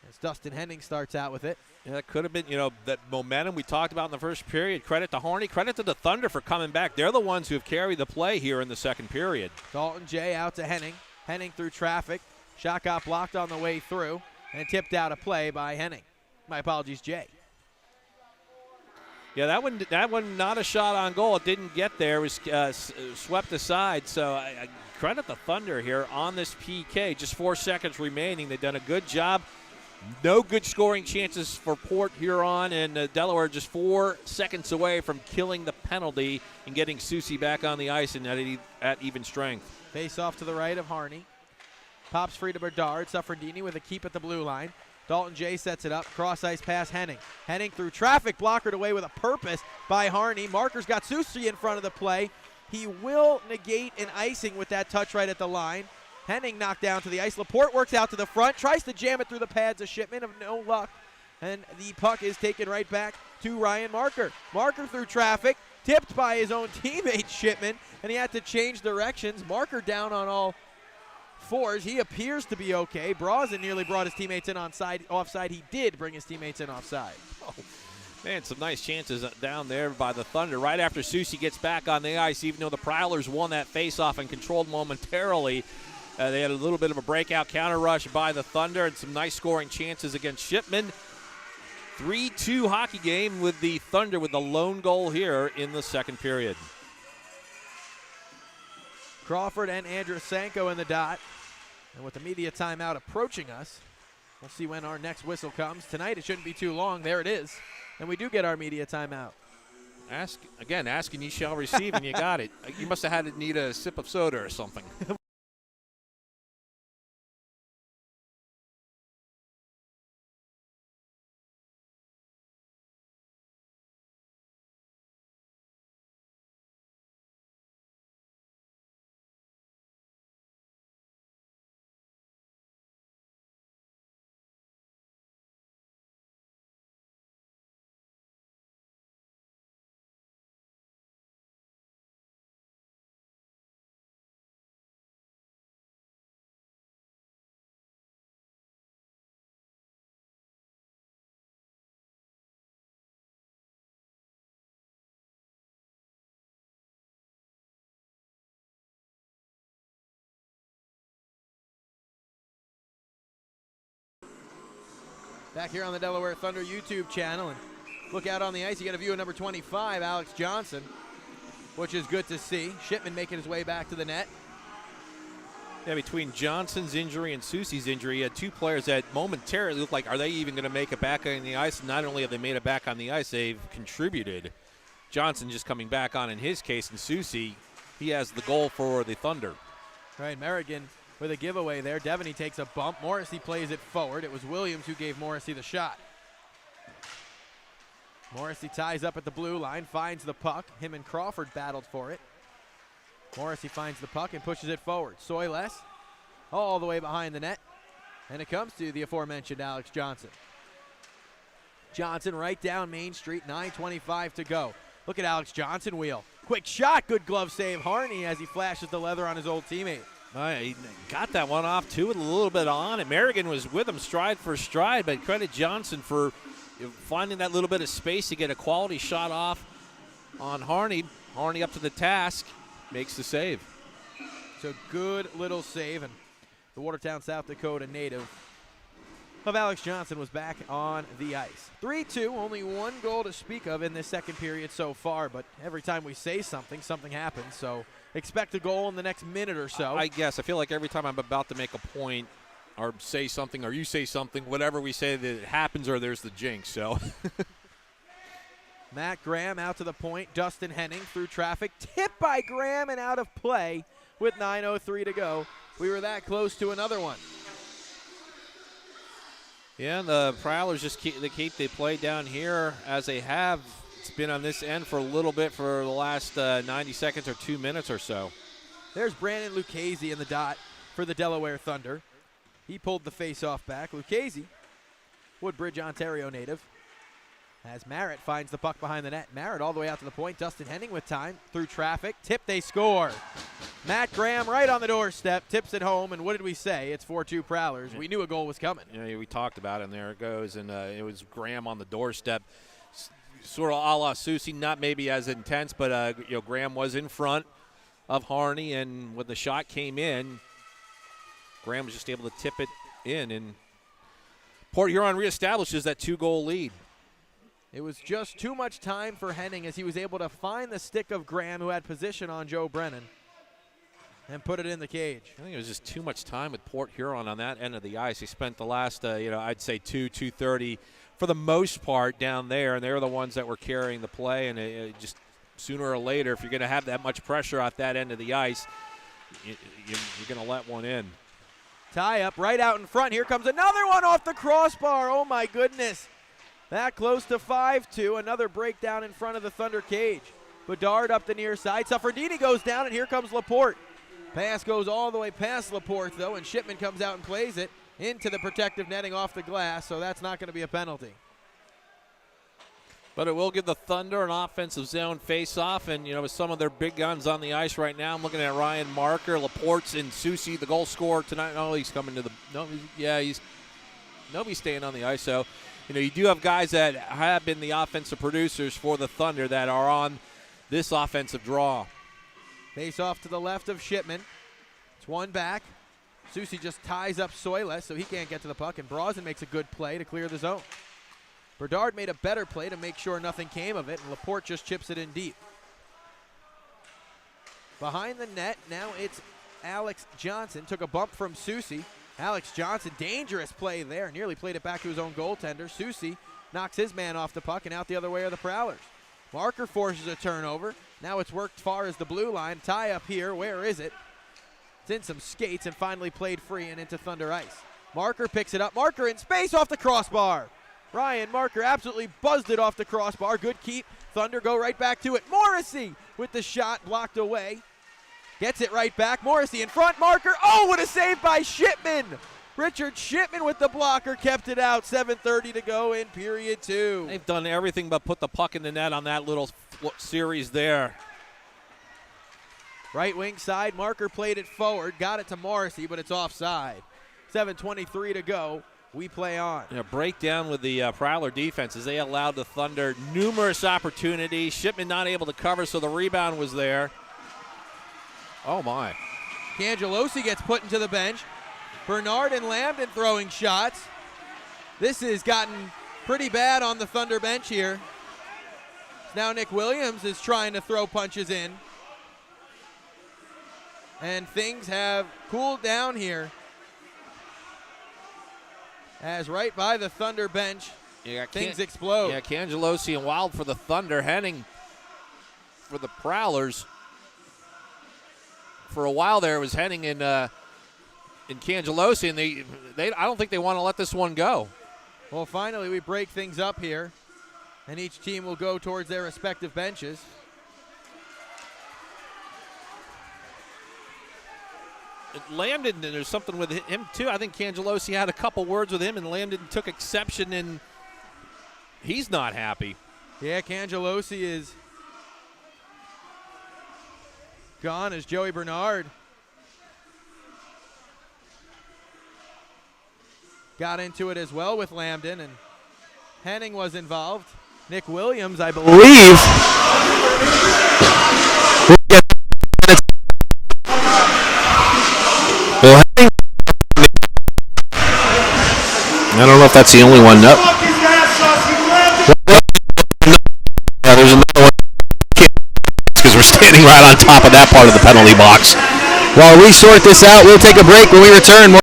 As Dustin Henning starts out with it. Yeah, that could have been, that momentum we talked about in the first period. Credit to Harney, credit to the Thunder for coming back. They're the ones who have carried the play here in the second period. Dalton Jay out to Henning. Henning through traffic. Shot got blocked on the way through and tipped out a play by Henning. My apologies, Jay. Yeah, that one not a shot on goal. It didn't get there. It was swept aside. So I credit the Thunder here on this PK. Just 4 seconds remaining. They've done a good job. No good scoring chances for Port Huron, and Delaware just 4 seconds away from killing the penalty and getting Soucy back on the ice and at even strength. Face off to the right of Harney. Pops free to Berdard. Suffrandini with a keep at the blue line. Dalton Jay sets it up. Cross ice pass Henning. Henning through traffic, blockered away with a purpose by Harney. Marker's got Soucy in front of the play. He will negate an icing with that touch right at the line. Henning knocked down to the ice. Laporte works out to the front, tries to jam it through the pads of Shipman, of no luck. And the puck is taken right back to Ryan Marker. Marker through traffic, tipped by his own teammate Shipman, and he had to change directions. Marker down on all fours. He appears to be okay. Brazen nearly brought his teammates in offside. He did bring his teammates in offside. Man, some nice chances down there by the Thunder. Right after Susie gets back on the ice, even though the Prowlers won that faceoff and controlled momentarily, they had a little bit of a breakout counter rush by the Thunder and some nice scoring chances against Shipman. 3-2 hockey game with the Thunder with the lone goal here in the second period. Crawford and Andrusenko in the dot. And with the media timeout approaching us, we'll see when our next whistle comes. Tonight it shouldn't be too long. There it is. And we do get our media timeout. Ask again, ask and you shall receive, and you got it. You must have had to need a sip of soda or something. Back here on the Delaware Thunder YouTube channel, and look out on the ice. You get a view of number 25, Alex Johnson, which is good to see. Shipman making his way back to the net. Yeah, between Johnson's injury and Susie's injury, you had two players that momentarily looked like, are they even going to make it back on the ice? And not only have they made it back on the ice, they've contributed. Johnson just coming back on in his case, and Susie, he has the goal for the Thunder. Right, Merrigan with a giveaway there. Devin, he takes a bump. Morrissey plays it forward. It was Williams who gave Morrissey the shot. Morrissey ties up at the blue line, finds the puck. Him and Crawford battled for it. Morrissey finds the puck and pushes it forward. Soiles all the way behind the net. And it comes to the aforementioned Alex Johnson. Johnson right down Main Street, 9:25 to go. Look at Alex Johnson wheel. Quick shot, good glove save. Harney as he flashes the leather on his old teammate. He got that one off, too, with a little bit on it. Merrigan was with him stride for stride, but credit Johnson for finding that little bit of space to get a quality shot off on Harney. Harney up to the task, makes the save. So good little save, and the Watertown, South Dakota native of Alex Johnson was back on the ice. 3-2, only one goal to speak of in this second period so far, but every time we say something, something happens, so expect a goal in the next minute or so. I guess. I feel like every time I'm about to make a point or say something or you say something, whatever we say that it happens or there's the jinx, so. Matt Graham out to the point. Dustin Henning through traffic. Tipped by Graham and out of play with 9:03 to go. We were that close to another one. Yeah, the Prowlers just keep the play down here as they have. It's been on this end for a little bit for the last 90 seconds or 2 minutes or so. There's Brandon Lucchese in the dot for the Delaware Thunder. He pulled the face-off back. Lucchese, Woodbridge, Ontario native. As Merritt finds the puck behind the net. Merritt all the way out to the point. Dustin Henning with time through traffic. Tip, they score. Matt Graham right on the doorstep. Tips it home, and what did we say? It's 4-2 Prowlers. We knew a goal was coming. Yeah, we talked about it, and there it goes. And it was Graham on the doorstep. Sort of a la Susie, not maybe as intense, but Graham was in front of Harney, and when the shot came in, Graham was just able to tip it in, and Port Huron reestablishes that 2-goal lead. It was just too much time for Henning as he was able to find the stick of Graham, who had position on Joe Brennan, and put it in the cage. I think it was just too much time with Port Huron on that end of the ice. He spent the last, I'd say 2:30 for the most part down there, and they're the ones that were carrying the play, and it just sooner or later, if you're going to have that much pressure off that end of the ice, you're going to let one in. Tie up right out in front. Here comes another one off the crossbar. Oh, my goodness. That close to 5-2. Another breakdown in front of the Thunder cage. Bedard up the near side. Suffredini goes down, and here comes Laporte. Pass goes all the way past Laporte, though, and Shipman comes out and plays it into the protective netting off the glass, so that's not going to be a penalty. But it will give the Thunder an offensive zone face-off, and, with some of their big guns on the ice right now, I'm looking at Ryan Marker, Laporte's and Susie, the goal scorer tonight. Oh, he's coming to the – no, yeah, he's Nobody's staying on the ice. So, you do have guys that have been the offensive producers for the Thunder that are on this offensive draw. Face off to the left of Shipman. It's one back. Susie just ties up Soiles so he can't get to the puck, and Brosnan makes a good play to clear the zone. Berdard made a better play to make sure nothing came of it, and Laporte just chips it in deep. Behind the net, now it's Alex Johnson. Took a bump from Susie. Alex Johnson, dangerous play there. Nearly played it back to his own goaltender. Susie knocks his man off the puck, and out the other way are the Prowlers. Marker forces a turnover. Now it's worked far as the blue line. Tie up here. Where is it? It's in some skates and finally played free and into Thunder ice. Marker picks it up. Marker in space off the crossbar. Ryan Marker absolutely buzzed it off the crossbar. Good keep. Thunder go right back to it. Morrissey with the shot blocked away. Gets it right back. Morrissey in front. Marker. Oh, what a save by Shipman. Richard Shipman with the blocker kept it out. 7:30 to go in period 2. They've done everything but put the puck in the net on that little series there. Right wing side. Marker played it forward. Got it to Morrissey, but it's offside. 7:23 to go. We play on. Breakdown with the Prowler defense as they allowed the Thunder numerous opportunities. Shipman not able to cover, so the rebound was there. Oh, my. Cangelosi gets put into the bench. Bernard and Lambden throwing shots. This has gotten pretty bad on the Thunder bench here. Now Nick Williams is trying to throw punches in. And things have cooled down here. As right by the Thunder bench, things explode. Yeah, Cangelosi and Wild for the Thunder. Henning for the Prowlers. For a while there, it was Henning and Cangelosi, and they I don't think they want to let this one go. Well, finally we break things up here, and each team will go towards their respective benches. Lambden, there's something with him too. I think Cangelosi had a couple words with him, and Lambden took exception, and he's not happy. Yeah, Cangelosi is gone as Joey Bernard got into it as well with Lambden, and Henning was involved. Nick Williams, I believe. I don't know if that's the only one. Nope. Yeah, there's another one because we're standing right on top of that part of the penalty box. While we sort this out, we'll take a break. When we return,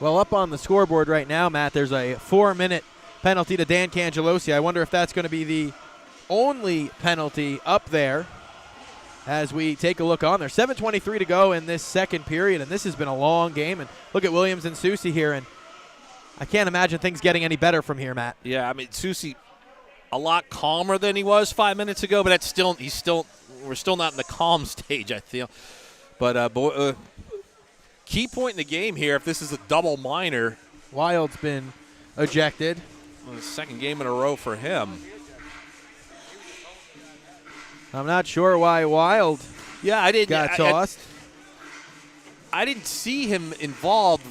Well, up on the scoreboard right now, Matt, there's a 4-minute penalty to Dan Cangelosi. I wonder if that's going to be the only penalty up there as we take a look on there. 7:23 to go in this second period, and this has been a long game. And look at Williams and Susie here, and I can't imagine things getting any better from here, Matt. Yeah, I mean, Susie a lot calmer than he was 5 minutes ago, but we're still not in the calm stage, I feel. But key point in the game here, if this is a double minor. Wild's been ejected. Well, the second game in a row for him. I'm not sure why Wild got tossed. I didn't see him involved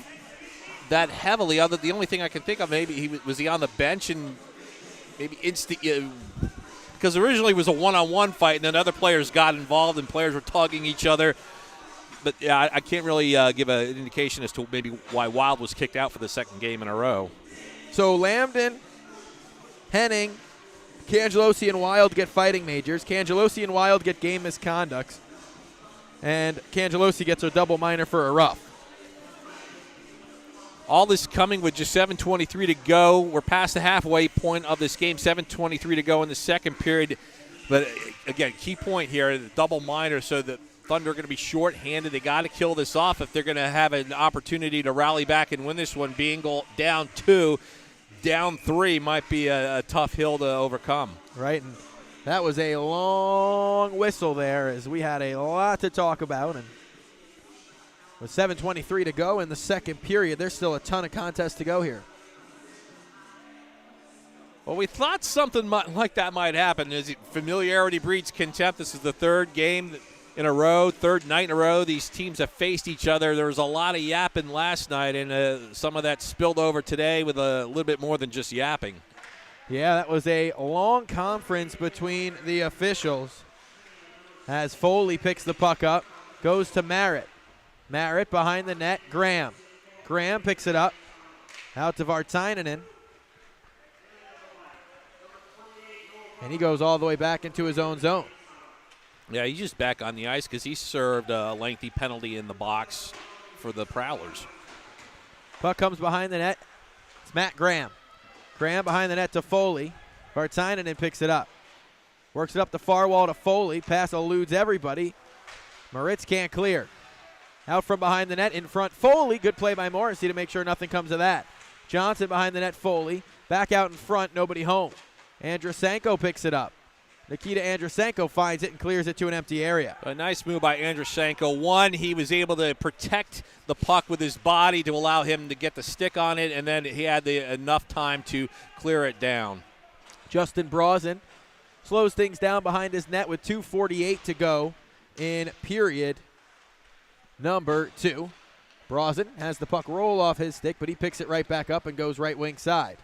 that heavily. The only thing I can think of, maybe was he on the bench and maybe because originally it was a one-on-one fight and then other players got involved and players were tugging each other. But yeah, I can't really give an indication as to maybe why Wild was kicked out for the second game in a row. So Lambden, Henning, Cangelosi, and Wild get fighting majors. Cangelosi and Wild get game misconducts. And Cangelosi gets a double minor for a rough. All this coming with just 7:23 to go. We're past the halfway point of this game, 7:23 to go in the second period. But, again, key point here, the double minor, so the Thunder are going to be short-handed. They got to kill this off if they're going to have an opportunity to rally back and win this one. Being down 2, down 3 might be a tough hill to overcome. Right, and that was a long whistle there as we had a lot to talk about. And with 7:23 to go in the second period, there's still a ton of contest to go here. Well, we thought something like that might happen. As familiarity breeds contempt. This is the third game in a row, third night in a row. These teams have faced each other. There was a lot of yapping last night, and some of that spilled over today with a little bit more than just yapping. Yeah, that was a long conference between the officials as Foley picks the puck up, goes to Merritt. Merritt behind the net, Graham. Graham picks it up, out to Vartinanen. And he goes all the way back into his own zone. Yeah, he's just back on the ice because he served a lengthy penalty in the box for the Prowlers. Puck comes behind the net. It's Matt Graham. Graham behind the net to Foley. Vartinanen picks it up. Works it up the far wall to Foley. Pass eludes everybody. Moritz can't clear. Out from behind the net, in front, Foley. Good play by Morrissey to make sure nothing comes of that. Johnson behind the net, Foley. Back out in front, nobody home. Andrusenko picks it up. Nikita Andrusenko finds it and clears it to an empty area. A nice move by Andrusenko. One, he was able to protect the puck with his body to allow him to get the stick on it, and then he had enough time to clear it down. Justin Brausen slows things down behind his net with 2:48 to go in period number 2. Brausen has the puck roll off his stick, but he picks it right back up and goes right wing side.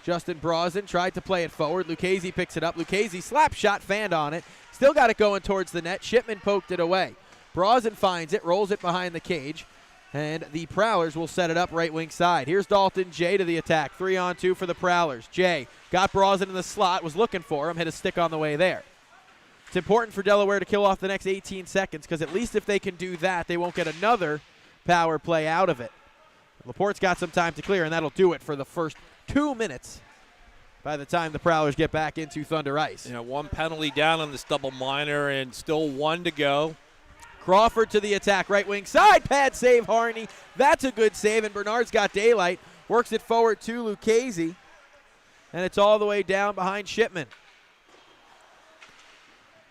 Justin Brausen tried to play it forward. Lucchese picks it up. Lucchese slap shot, fanned on it. Still got it going towards the net. Shipman poked it away. Brausen finds it, rolls it behind the cage, and the Prowlers will set it up right wing side. Here's Dalton Jay to the attack. 3-on-2 for the Prowlers. Jay got Brausen in the slot, was looking for him, hit a stick on the way there. It's important for Delaware to kill off the next 18 seconds because at least if they can do that, they won't get another power play out of it. Laporte's got some time to clear, and that'll do it for the first 2 minutes by the time the Prowlers get back into Thunder Ice. You know, one penalty down on this double minor and still 1 to go. Crawford to the attack, right wing side, pad save, Harney. That's a good save, and Bernard's got daylight. Works it forward to Lucchese, and it's all the way down behind Shipman.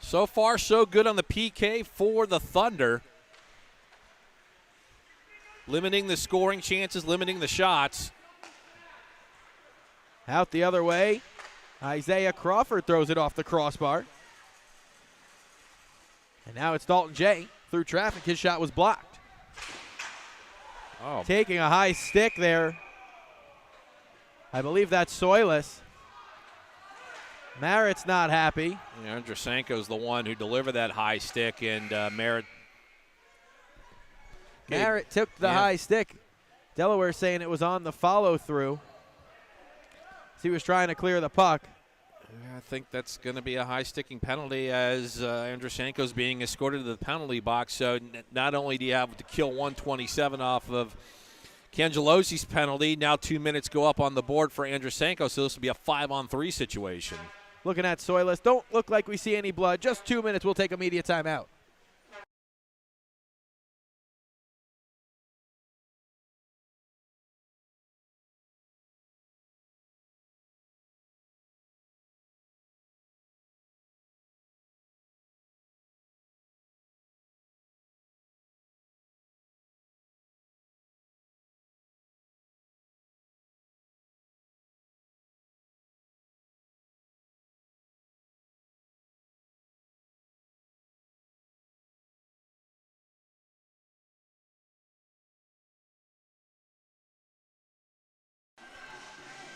So far, so good on the PK for the Thunder. Limiting the scoring chances, limiting the shots. Out the other way, Isaiah Crawford throws it off the crossbar. And now it's Dalton Jay. Through traffic, his shot was blocked. Oh. Taking a high stick there. I believe that's Soilus. Merritt's not happy. Yeah, Andrusenko's the one who delivered that high stick, and Merritt took the high stick. Delaware saying it was on the follow-through. He was trying to clear the puck. I think that's going to be a high-sticking penalty as Andrusenko's being escorted to the penalty box. So not only do you have to kill 127 off of Cangelosi's penalty. Now 2 minutes go up on the board for Andrusenko, so this will be a 5-on-3 situation. Looking at Soilus, don't look like we see any blood. Just 2 minutes. We'll take a media timeout.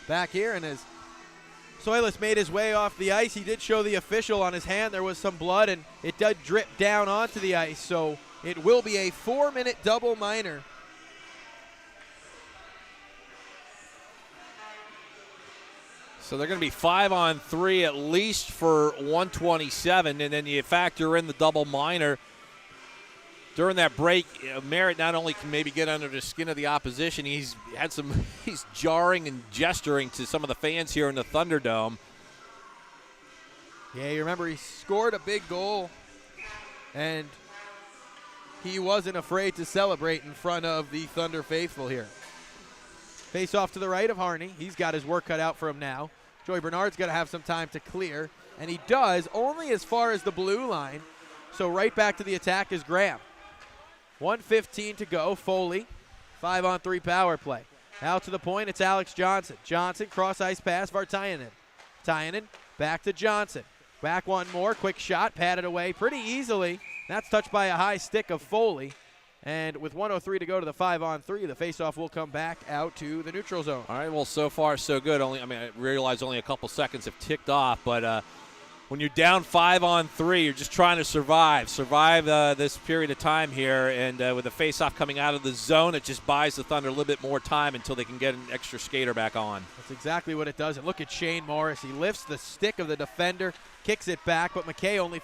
Back here, and as Soilus made his way off the ice, he did show the official on his hand there was some blood, and it did drip down onto the ice, so it will be a 4-minute double minor. So they're going to be 5-on-3 at least for 127, and then you factor in the double minor. During that break, Merritt not only can maybe get under the skin of the opposition, he's jarring and gesturing to some of the fans here in the Thunderdome. Yeah, you remember he scored a big goal, and he wasn't afraid to celebrate in front of the Thunder faithful here. Face off to the right of Harney. He's got his work cut out for him now. Joey Bernard's got to have some time to clear, and he does, only as far as the blue line. So right back to the attack is Graham. 1:15 to go. Foley, 5-on-3 power play. Out to the point, it's Alex Johnson. Johnson, cross-ice pass, Vartayanen. Vartayanen, back to Johnson. Back one more, quick shot, patted away pretty easily. That's touched by a high stick of Foley. And with 1:03 to go to the 5-on-3, the faceoff will come back out to the neutral zone. All right, well, so far so good. I realize only a couple seconds have ticked off, but when you're down 5-on-3, you're just trying to survive this period of time here. And with the faceoff coming out of the zone, it just buys the Thunder a little bit more time until they can get an extra skater back on. That's exactly what it does. And look at Shane Morris. He lifts the stick of the defender, kicks it back, but McKay only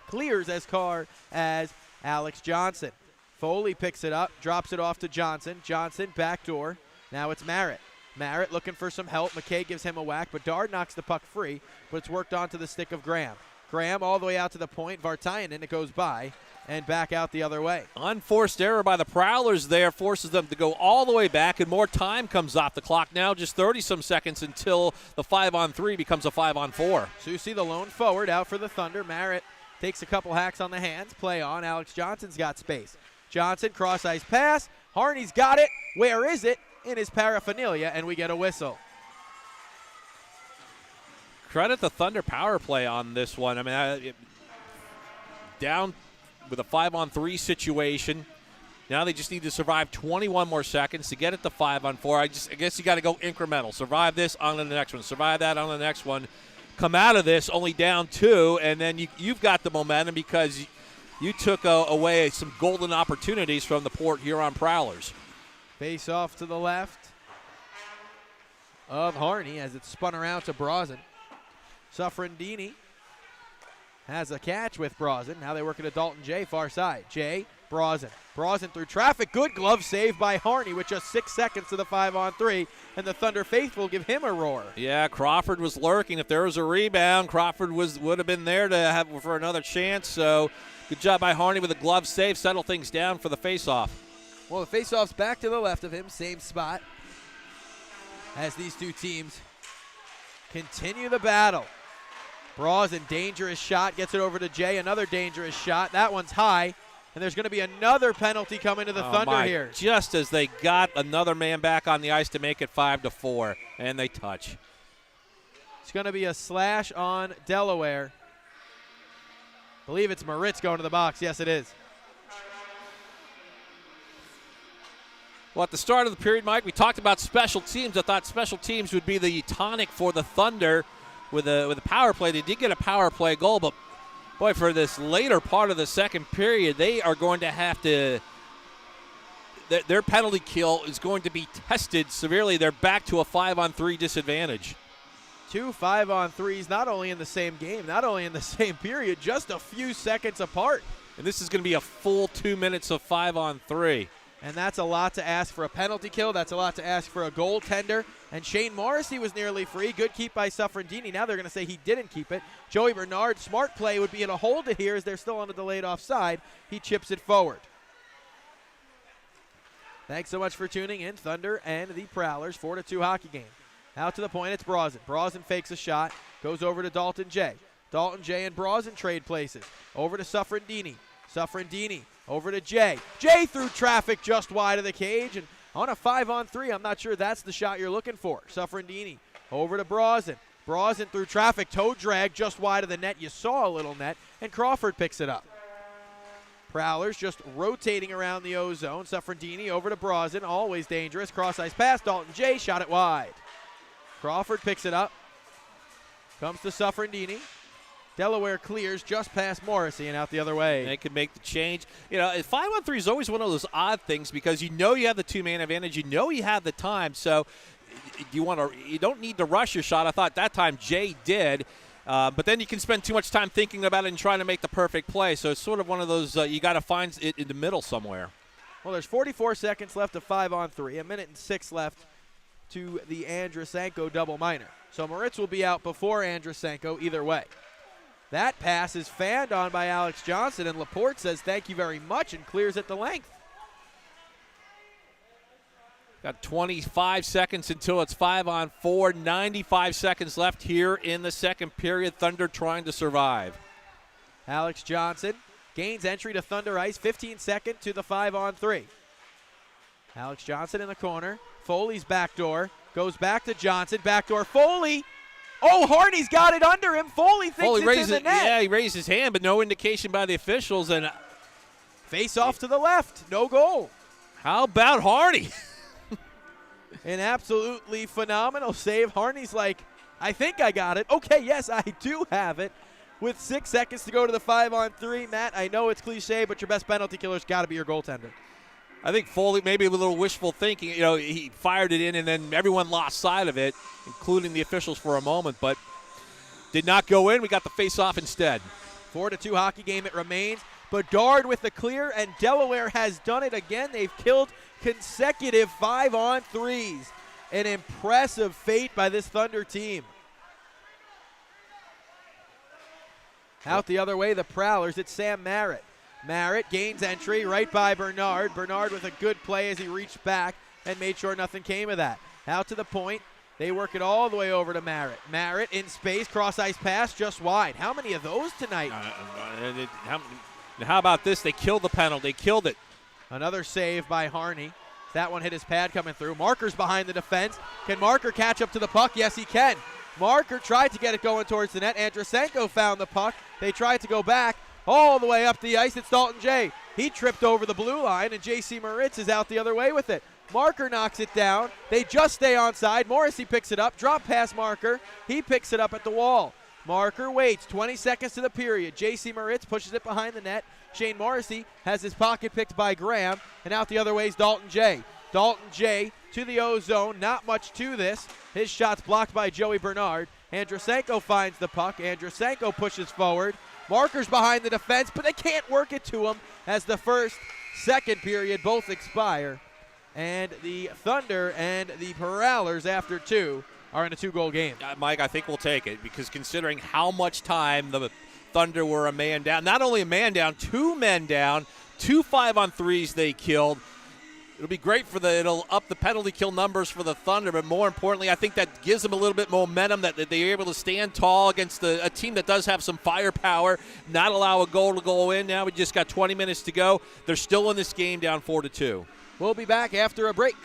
clears as far as Alex Johnson. Foley picks it up, drops it off to Johnson. Johnson, backdoor. Now it's Merritt. Merritt looking for some help. McKay gives him a whack, but Bedard knocks the puck free, but it's worked onto the stick of Graham. Graham all the way out to the point. Vartayanen, it goes by, and back out the other way. Unforced error by the Prowlers there forces them to go all the way back, and more time comes off the clock now, just 30-some seconds until the 5-on-3 becomes a 5-on-4. So you see the lone forward out for the Thunder. Merritt takes a couple hacks on the hands. Play on. Alex Johnson's got space. Johnson, cross-ice pass. Harney's got it. Where is it? In his paraphernalia, and we get a whistle. Credit the Thunder power play on this one. Down with a 5-on-3 situation. Now they just need to survive 21 more seconds to get it to 5-on-4. I guess you got to go incremental. Survive this, on to the next one. Survive that, on to the next one. Come out of this only down 2, and then you've got the momentum because you took away some golden opportunities from the Port Huron Prowlers. Face off to the left of Harney as it's spun around to Brozin. Sufrandini has a catch with Brozin. Now they work it to Dalton J, far side. J, Brozin. Brozin through traffic. Good glove save by Harney with just 6 seconds to the 5-on-3, and the Thunder faithful give him a roar. Yeah, Crawford was lurking. If there was a rebound, Crawford would have been there to have for another chance. So good job by Harney with a glove save. Settle things down for the faceoff. Well, the faceoff's back to the left of him, same spot, as these two teams continue the battle. Brozin, dangerous shot, gets it over to Jay, another dangerous shot. That one's high, and there's going to be another penalty coming to the Thunder here. Just as they got another man back on the ice to make it 5-4, and they touch. It's going to be a slash on Delaware. I believe it's Moritz going to the box. Yes, it is. Well, at the start of the period, Mike, we talked about special teams. I thought special teams would be the tonic for the Thunder with a power play. They did get a power play goal, but, boy, for this later part of the second period, they are going to have to – their penalty kill is going to be tested severely. They're back to a 5-on-3 disadvantage. 2 5-on-3s, not only in the same game, not only in the same period, just a few seconds apart. And this is going to be a full 2 minutes of 5-on-3. And that's a lot to ask for a penalty kill. That's a lot to ask for a goaltender. And Shane Morrissey was nearly free. Good keep by Suffrandini. Now they're going to say he didn't keep it. Joey Bernard, smart play, would be in a hold it here as they're still on a delayed offside. He chips it forward. Thanks so much for tuning in. Thunder and the Prowlers, 4-2 hockey game. Out to the point, it's Brausen. Brausen fakes a shot, goes over to Dalton J. Dalton J and Brausen trade places. Over to Suffrandini. Suffrandini over to Jay. Jay through traffic just wide of the cage, and on a 5-on-3, I'm not sure that's the shot you're looking for. Suffrandini over to Brausen. Brausen through traffic, toe drag just wide of the net. You saw a little net, and Crawford picks it up. Prowlers just rotating around the O-zone. Suffrandini over to Brausen, always dangerous. Cross-ice pass, Dalton J shot it wide. Crawford picks it up. Comes to Suffrandini. Delaware clears just past Morrissey and out the other way. And it could make the change. You know, 5-on-3 is always one of those odd things because you know you have the two-man advantage. You know you have the time, so you don't need to rush your shot. I thought that time Jay did. But then you can spend too much time thinking about it and trying to make the perfect play. So it's sort of one of those you got to find it in the middle somewhere. Well, there's 44 seconds left of 5-on-3. 1:06 left to the Andrusenko double minor. So Moritz will be out before Andrusenko either way. That pass is fanned on by Alex Johnson, and Laporte says thank you very much and clears it the length. Got 25 seconds until it's 5-on-4. 95 seconds left here in the second period. Thunder trying to survive. Alex Johnson gains entry to Thunder Ice. 15-second to the 5-on-3. Alex Johnson in the corner. Foley's backdoor. Goes back to Johnson. Backdoor Foley. Oh, Harney's got it under him. Foley thinks it's in the net. Yeah, he raised his hand, but no indication by the officials. And face off to the left. No goal. How about Harney? An absolutely phenomenal save. Harney's like, I think I got it. Okay, yes, I do have it. With 6 seconds to go to the 5-on-3. Matt, I know it's cliche, but your best penalty killer's got to be your goaltender. I think Foley, maybe a little wishful thinking. You know, he fired it in, and then everyone lost sight of it, including the officials for a moment, but did not go in. We got the face-off instead. 4-2 hockey game it remains. Bedard with the clear, and Delaware has done it again. They've killed consecutive 5-on-3s. An impressive feat by this Thunder team. Out the other way, the Prowlers. It's Sam Merritt. Merritt gains entry right by Bernard. Bernard with a good play as he reached back and made sure nothing came of that. Out to the point. They work it all the way over to Merritt. Merritt in space, cross-ice pass just wide. How many of those tonight? How about this? They killed the penalty. They killed it. Another save by Harney. That one hit his pad coming through. Marker's behind the defense. Can Marker catch up to the puck? Yes, he can. Marker tried to get it going towards the net. Andrusenko found the puck. They tried to go back. All the way up the ice, it's Dalton J. He tripped over the blue line, and J.C. Moritz is out the other way with it. Marker knocks it down. They just stay onside. Morrissey picks it up. Drop pass Marker. He picks it up at the wall. Marker waits. 20 seconds to the period. J.C. Moritz pushes it behind the net. Shane Morrissey has his pocket picked by Graham, and out the other way is Dalton J. Dalton J to the O-zone. Not much to this. His shot's blocked by Joey Bernard. Andrusenko finds the puck. Andrusenko pushes forward. Marker's behind the defense, but they can't work it to him as the first, second period both expire. And the Thunder and the Prowlers, after two, are in a two-goal game. Mike, I think we'll take it because considering how much time the Thunder were a man down, not only a man down, two men down, 2 5-on-3s they killed. It'll be great it'll up the penalty kill numbers for the Thunder, but more importantly, I think that gives them a little bit momentum that they're able to stand tall against a team that does have some firepower, not allow a goal to go in. Now we just got 20 minutes to go. They're still in this game down 4-2. We'll be back after a break.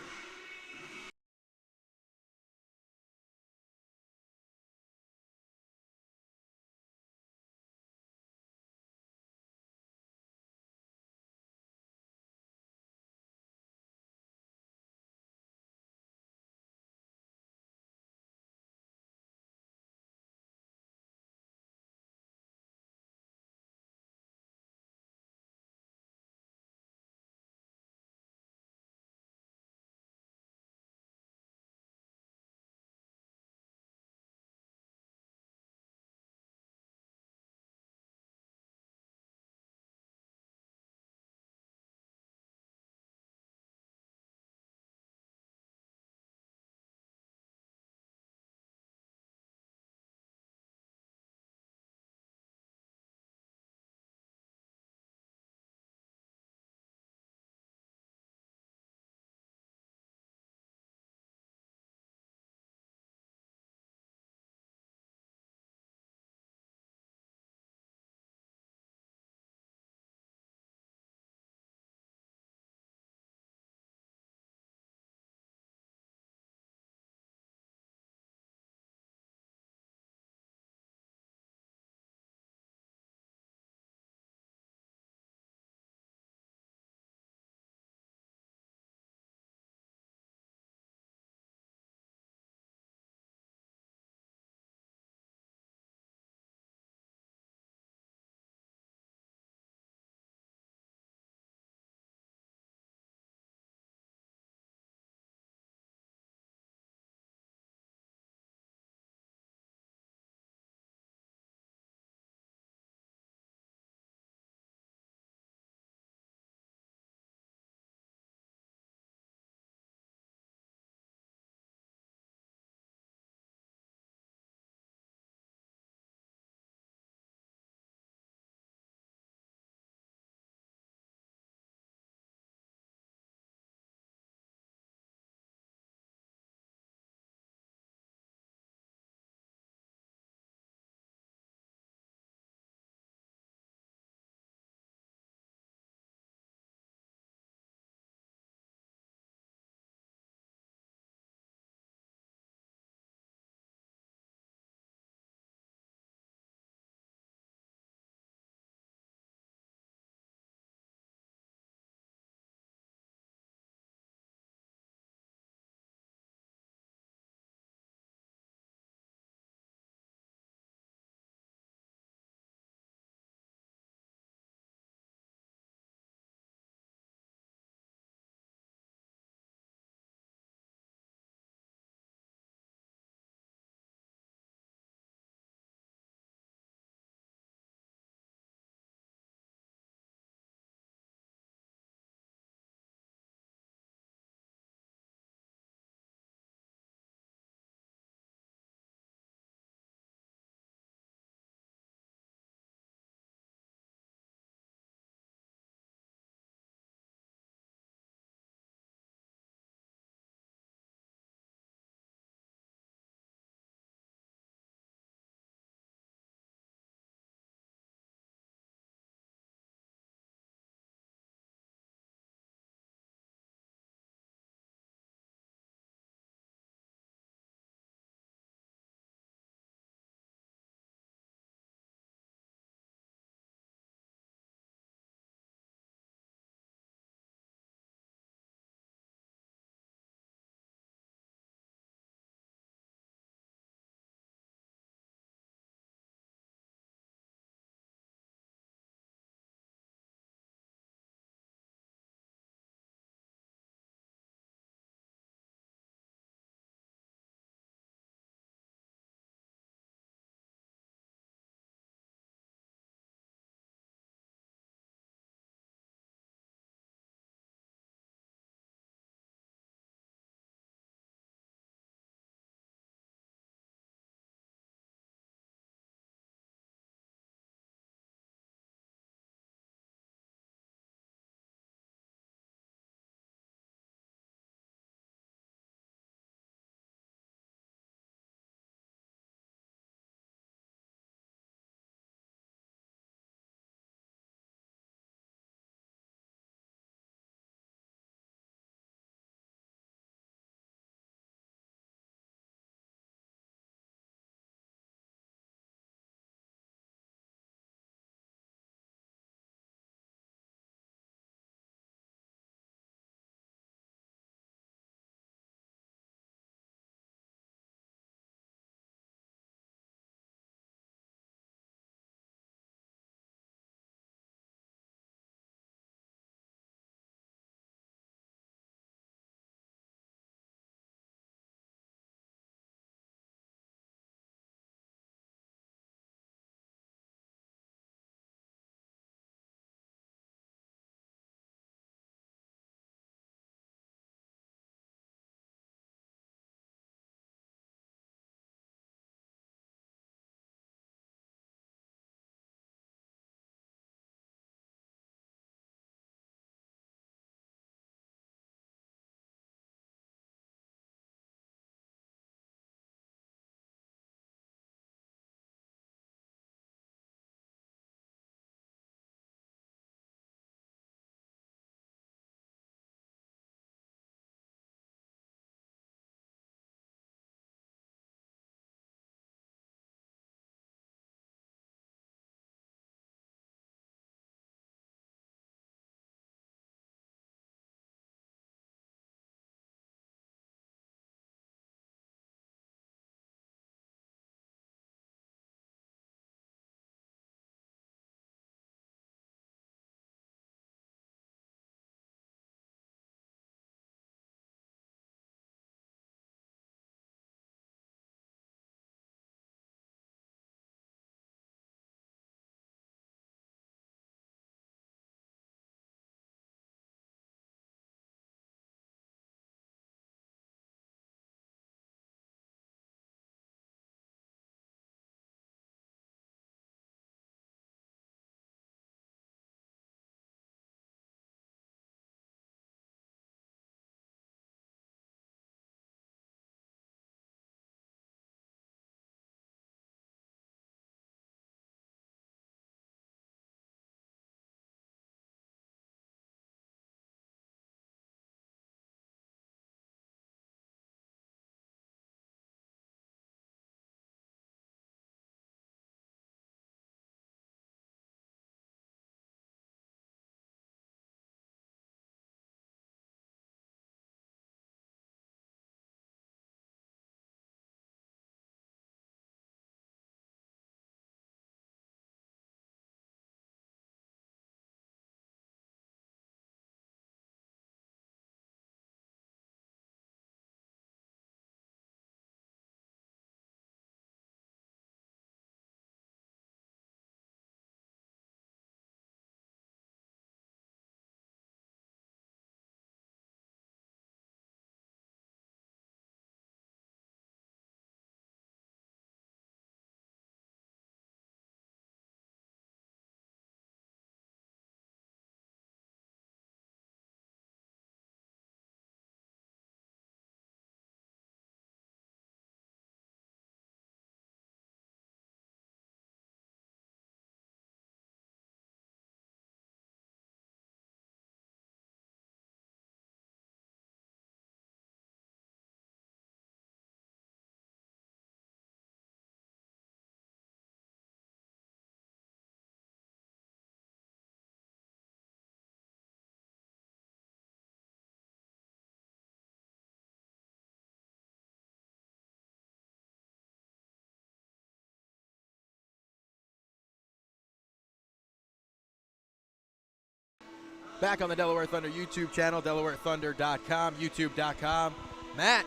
back on the Delaware Thunder YouTube channel, DelawareThunder.com, YouTube.com. Matt,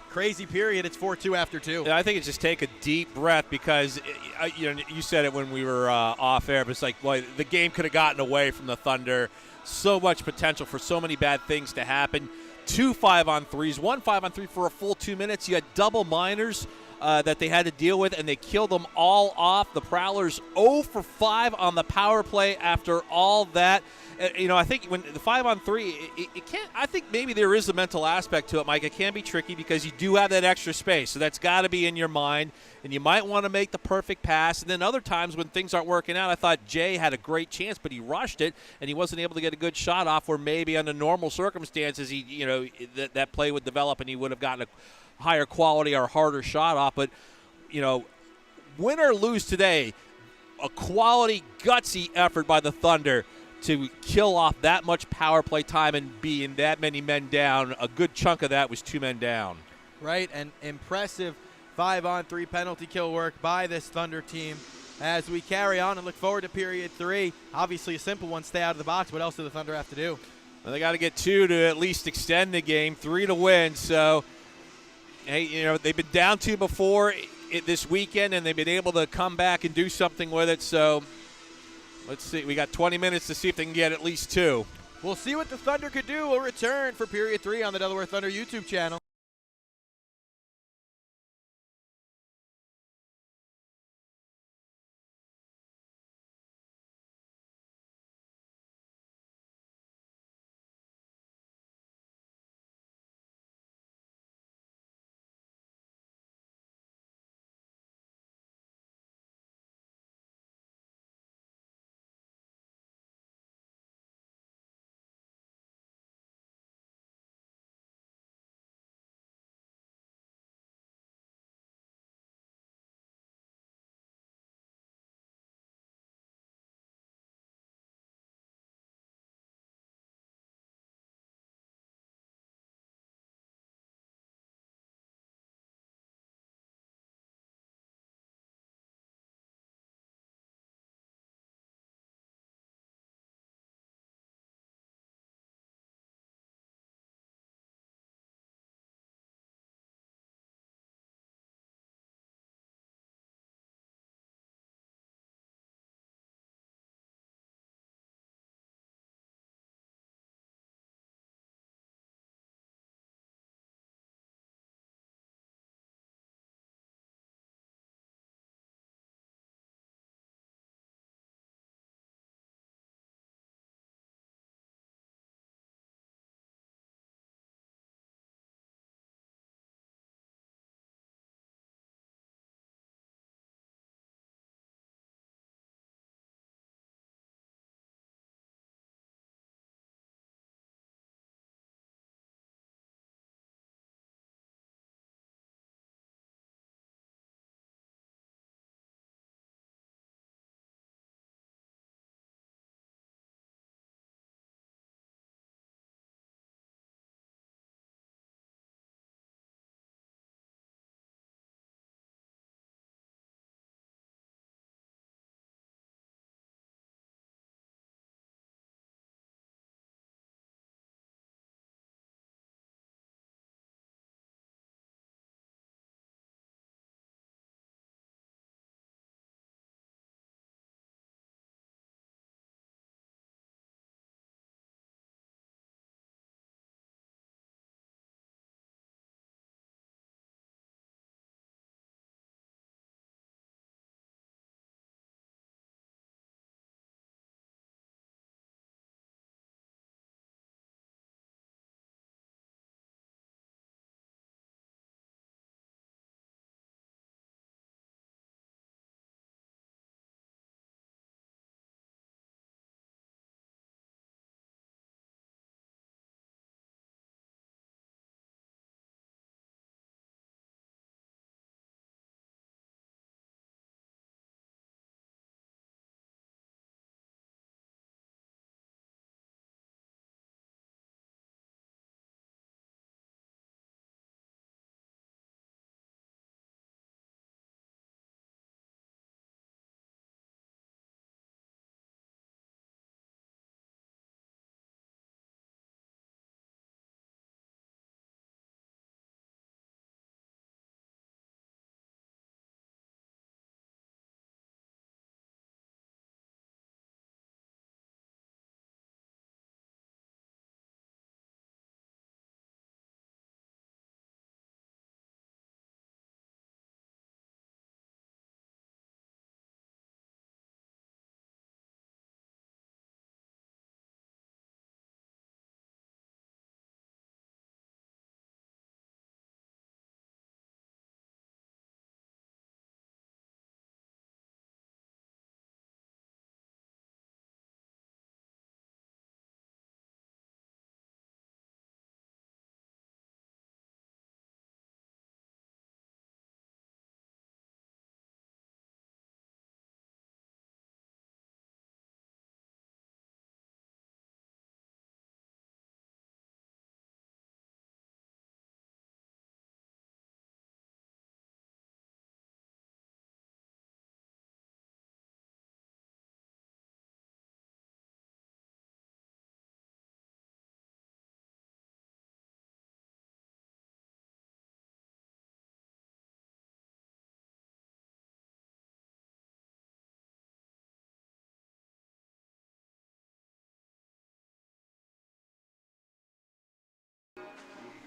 crazy period. It's 4-2 after 2. I think it's just take a deep breath because, you said it when we were off air, but it's like, boy, the game could have gotten away from the Thunder. So much potential for so many bad things to happen. 2 5-on-3s, 1 5-on-3 for a full 2 minutes. You had double minors that they had to deal with, and they killed them all off. The Prowlers 0 for 5 on the power play after all that. I think when the 5-on-3, it can't. I think maybe there is a mental aspect to it, Mike. It can be tricky because you do have that extra space, so that's got to be in your mind. And you might want to make the perfect pass. And then other times when things aren't working out, I thought Jay had a great chance, but he rushed it, and he wasn't able to get a good shot off. Where maybe under normal circumstances, that play would develop, and he would have gotten a higher quality or harder shot off. But win or lose today, a quality, gutsy effort by the Thunder to kill off that much power play time and being that many men down. A good chunk of that was 2 men down. Right, and impressive 5-on-3 penalty kill work by this Thunder team as we carry on and look forward to period 3. Obviously a simple one, stay out of the box. What else do the Thunder have to do? Well, they got to get 2 to at least extend the game, 3 to win. So, hey, they've been down 2 before this weekend, and they've been able to come back and do something with it. So let's see. We got 20 minutes to see if they can get at least 2. We'll see what the Thunder could do. We'll return for period 3 on the Delaware Thunder YouTube channel.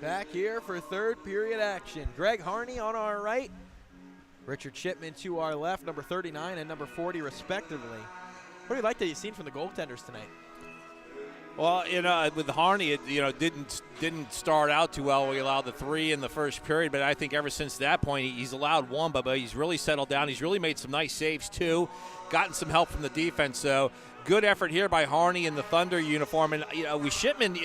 Back here for third period action. Greg Harney on our right. Richard Shipman to our left, number 39 and number 40 respectively. What do you like that you've seen from the goaltenders tonight? Well, with Harney, it didn't start out too well. We allowed the 3 in the first period, but I think ever since that point, he's allowed 1, but he's really settled down. He's really made some nice saves too, gotten some help from the defense. So good effort here by Harney in the Thunder uniform, and with Shipman,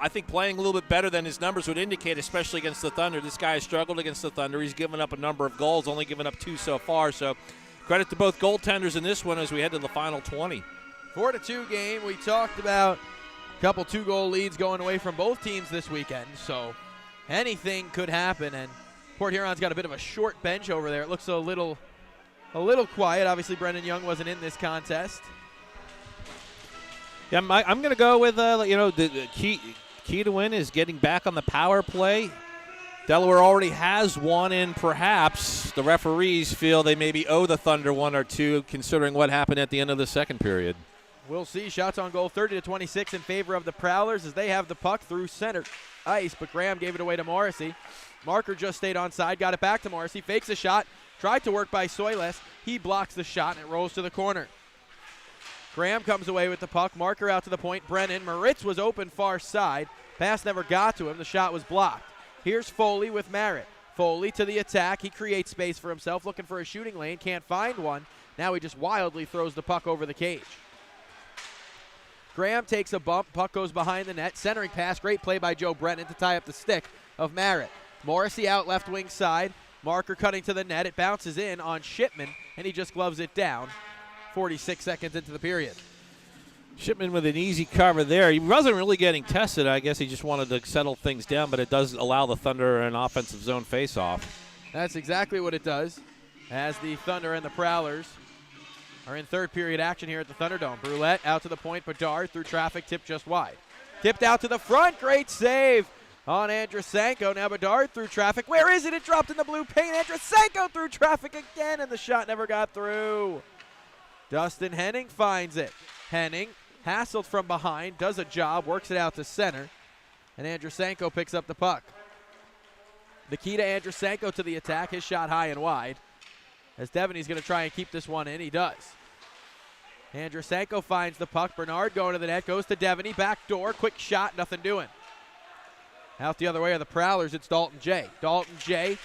I think playing a little bit better than his numbers would indicate, especially against the Thunder. This guy has struggled against the Thunder. He's given up a number of goals, only given up 2 so far. So credit to both goaltenders in this one as we head to the final 20. 4-2 game. We talked about a couple 2-goal leads going away from both teams this weekend, so anything could happen. And Port Huron's got a bit of a short bench over there. It looks a little quiet. Obviously, Brendan Young wasn't in this contest. Yeah, I'm going to go with the key to win is getting back on the power play. Delaware already has one, and perhaps the referees feel they maybe owe the Thunder 1 or 2, considering what happened at the end of the second period. We'll see. Shots on goal 30-26 in favor of the Prowlers as they have the puck through center ice, but Graham gave it away to Morrissey. Marker just stayed onside, got it back to Morrissey, fakes a shot, tried to work by Soiles. He blocks the shot, and it rolls to the corner. Graham comes away with the puck. Marker out to the point. Brennan. Moritz was open far side. Pass never got to him. The shot was blocked. Here's Foley with Merritt. Foley to the attack. He creates space for himself, looking for a shooting lane. Can't find one. Now he just wildly throws the puck over the cage. Graham takes a bump. Puck goes behind the net. Centering pass. Great play by Joe Brennan to tie up the stick of Merritt. Morrissey out left wing side. Marker cutting to the net. It bounces in on Shipman, and he just gloves it down. 46 seconds into the period. Shipman with an easy cover there. He wasn't really getting tested. I guess he just wanted to settle things down, but it does allow the Thunder an offensive zone face-off. That's exactly what it does, as the Thunder and the Prowlers are in third period action here at the Thunderdome. Brulette out to the point. Bedard through traffic, tipped just wide. Tipped out to the front. Great save on Andrusenko. Now Bedard through traffic. Where is it? It dropped in the blue paint. Andrusenko through traffic again, and the shot never got through. Dustin Henning finds it. Henning, hassled from behind, does a job, works it out to center, and Andrusenko picks up the puck. The key to Andrusenko to the attack, his shot high and wide. As Devin, he's going to try and keep this one in. He does. Andrusenko finds the puck. Bernard going to the net, goes to Devin. Back door, quick shot, nothing doing. Out the other way are the Prowlers. It's Dalton J. Dalton J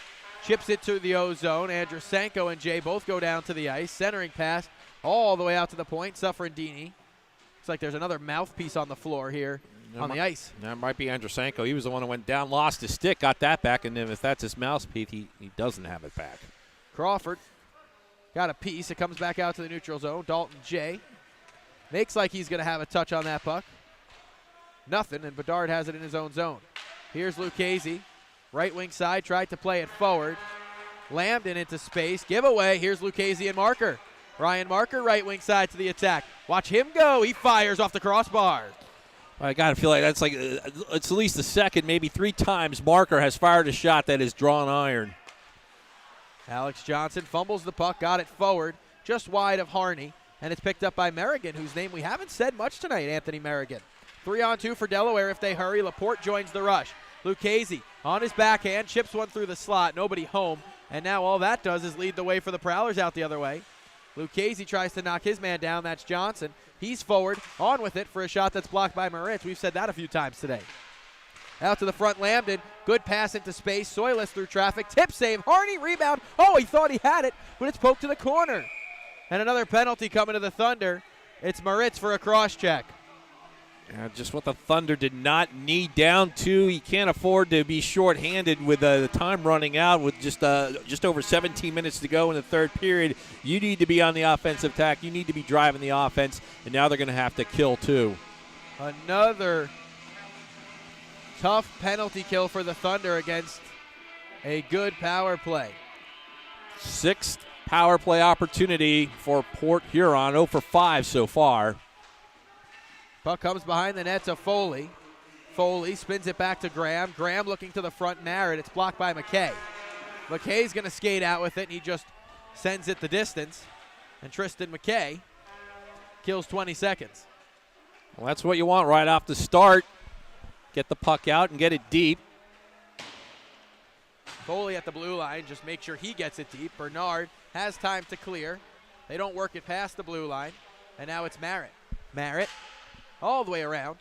chips it to the O-zone. Andrusenko and J both go down to the ice. Centering pass all the way out to the point. Sufferandini. Looks like there's another mouthpiece on the floor here on the ice. That might be Andrusenko. He was the one who went down, lost his stick, got that back, and then if that's his mouthpiece, he doesn't have it back. Crawford got a piece. It comes back out to the neutral zone. Dalton J makes like he's going to have a touch on that puck. Nothing, and Bedard has it in his own zone. Here's Lucchese. Right wing side, tried to play it forward. Lambden into space. Giveaway. Here's Lucchese and Marker. Ryan Marker, right wing side to the attack. Watch him go. He fires off the crossbar. I got to feel like that's it's at least the second, maybe 3 times Marker has fired a shot that is drawn iron. Alex Johnson fumbles the puck, got it forward, just wide of Harney, and it's picked up by Merrigan, whose name we haven't said much tonight, Anthony Merrigan. 3-on-2 for Delaware if they hurry. Laporte joins the rush. Lucchese on his backhand, chips one through the slot, nobody home, and now all that does is lead the way for the Prowlers out the other way. Lucchese tries to knock his man down. That's Johnson. He's forward, on with it for a shot that's blocked by Moritz. We've said that a few times today. Out to the front, Lambden. Good pass into space. Soiles through traffic. Tip save. Harney rebound. Oh, he thought he had it, but it's poked to the corner. And another penalty coming to the Thunder. It's Moritz for a cross-check. Yeah, just what the Thunder did not need down to. You can't afford to be shorthanded with the time running out with just over 17 minutes to go in the third period. You need to be on the offensive attack. You need to be driving the offense, and now they're going to have to kill too. Another tough penalty kill for the Thunder against a good power play. 6th power play opportunity for Port Huron, 0 for 5 so far. Puck comes behind the net to Foley. Foley spins it back to Graham. Graham looking to the front, Merritt. It's blocked by McKay. McKay's going to skate out with it, and he just sends it the distance. And Tristan McKay kills 20 seconds. Well, that's what you want right off the start. Get the puck out and get it deep. Foley at the blue line, just make sure he gets it deep. Bernard has time to clear. They don't work it past the blue line. And now it's Merritt. Merritt all the way around.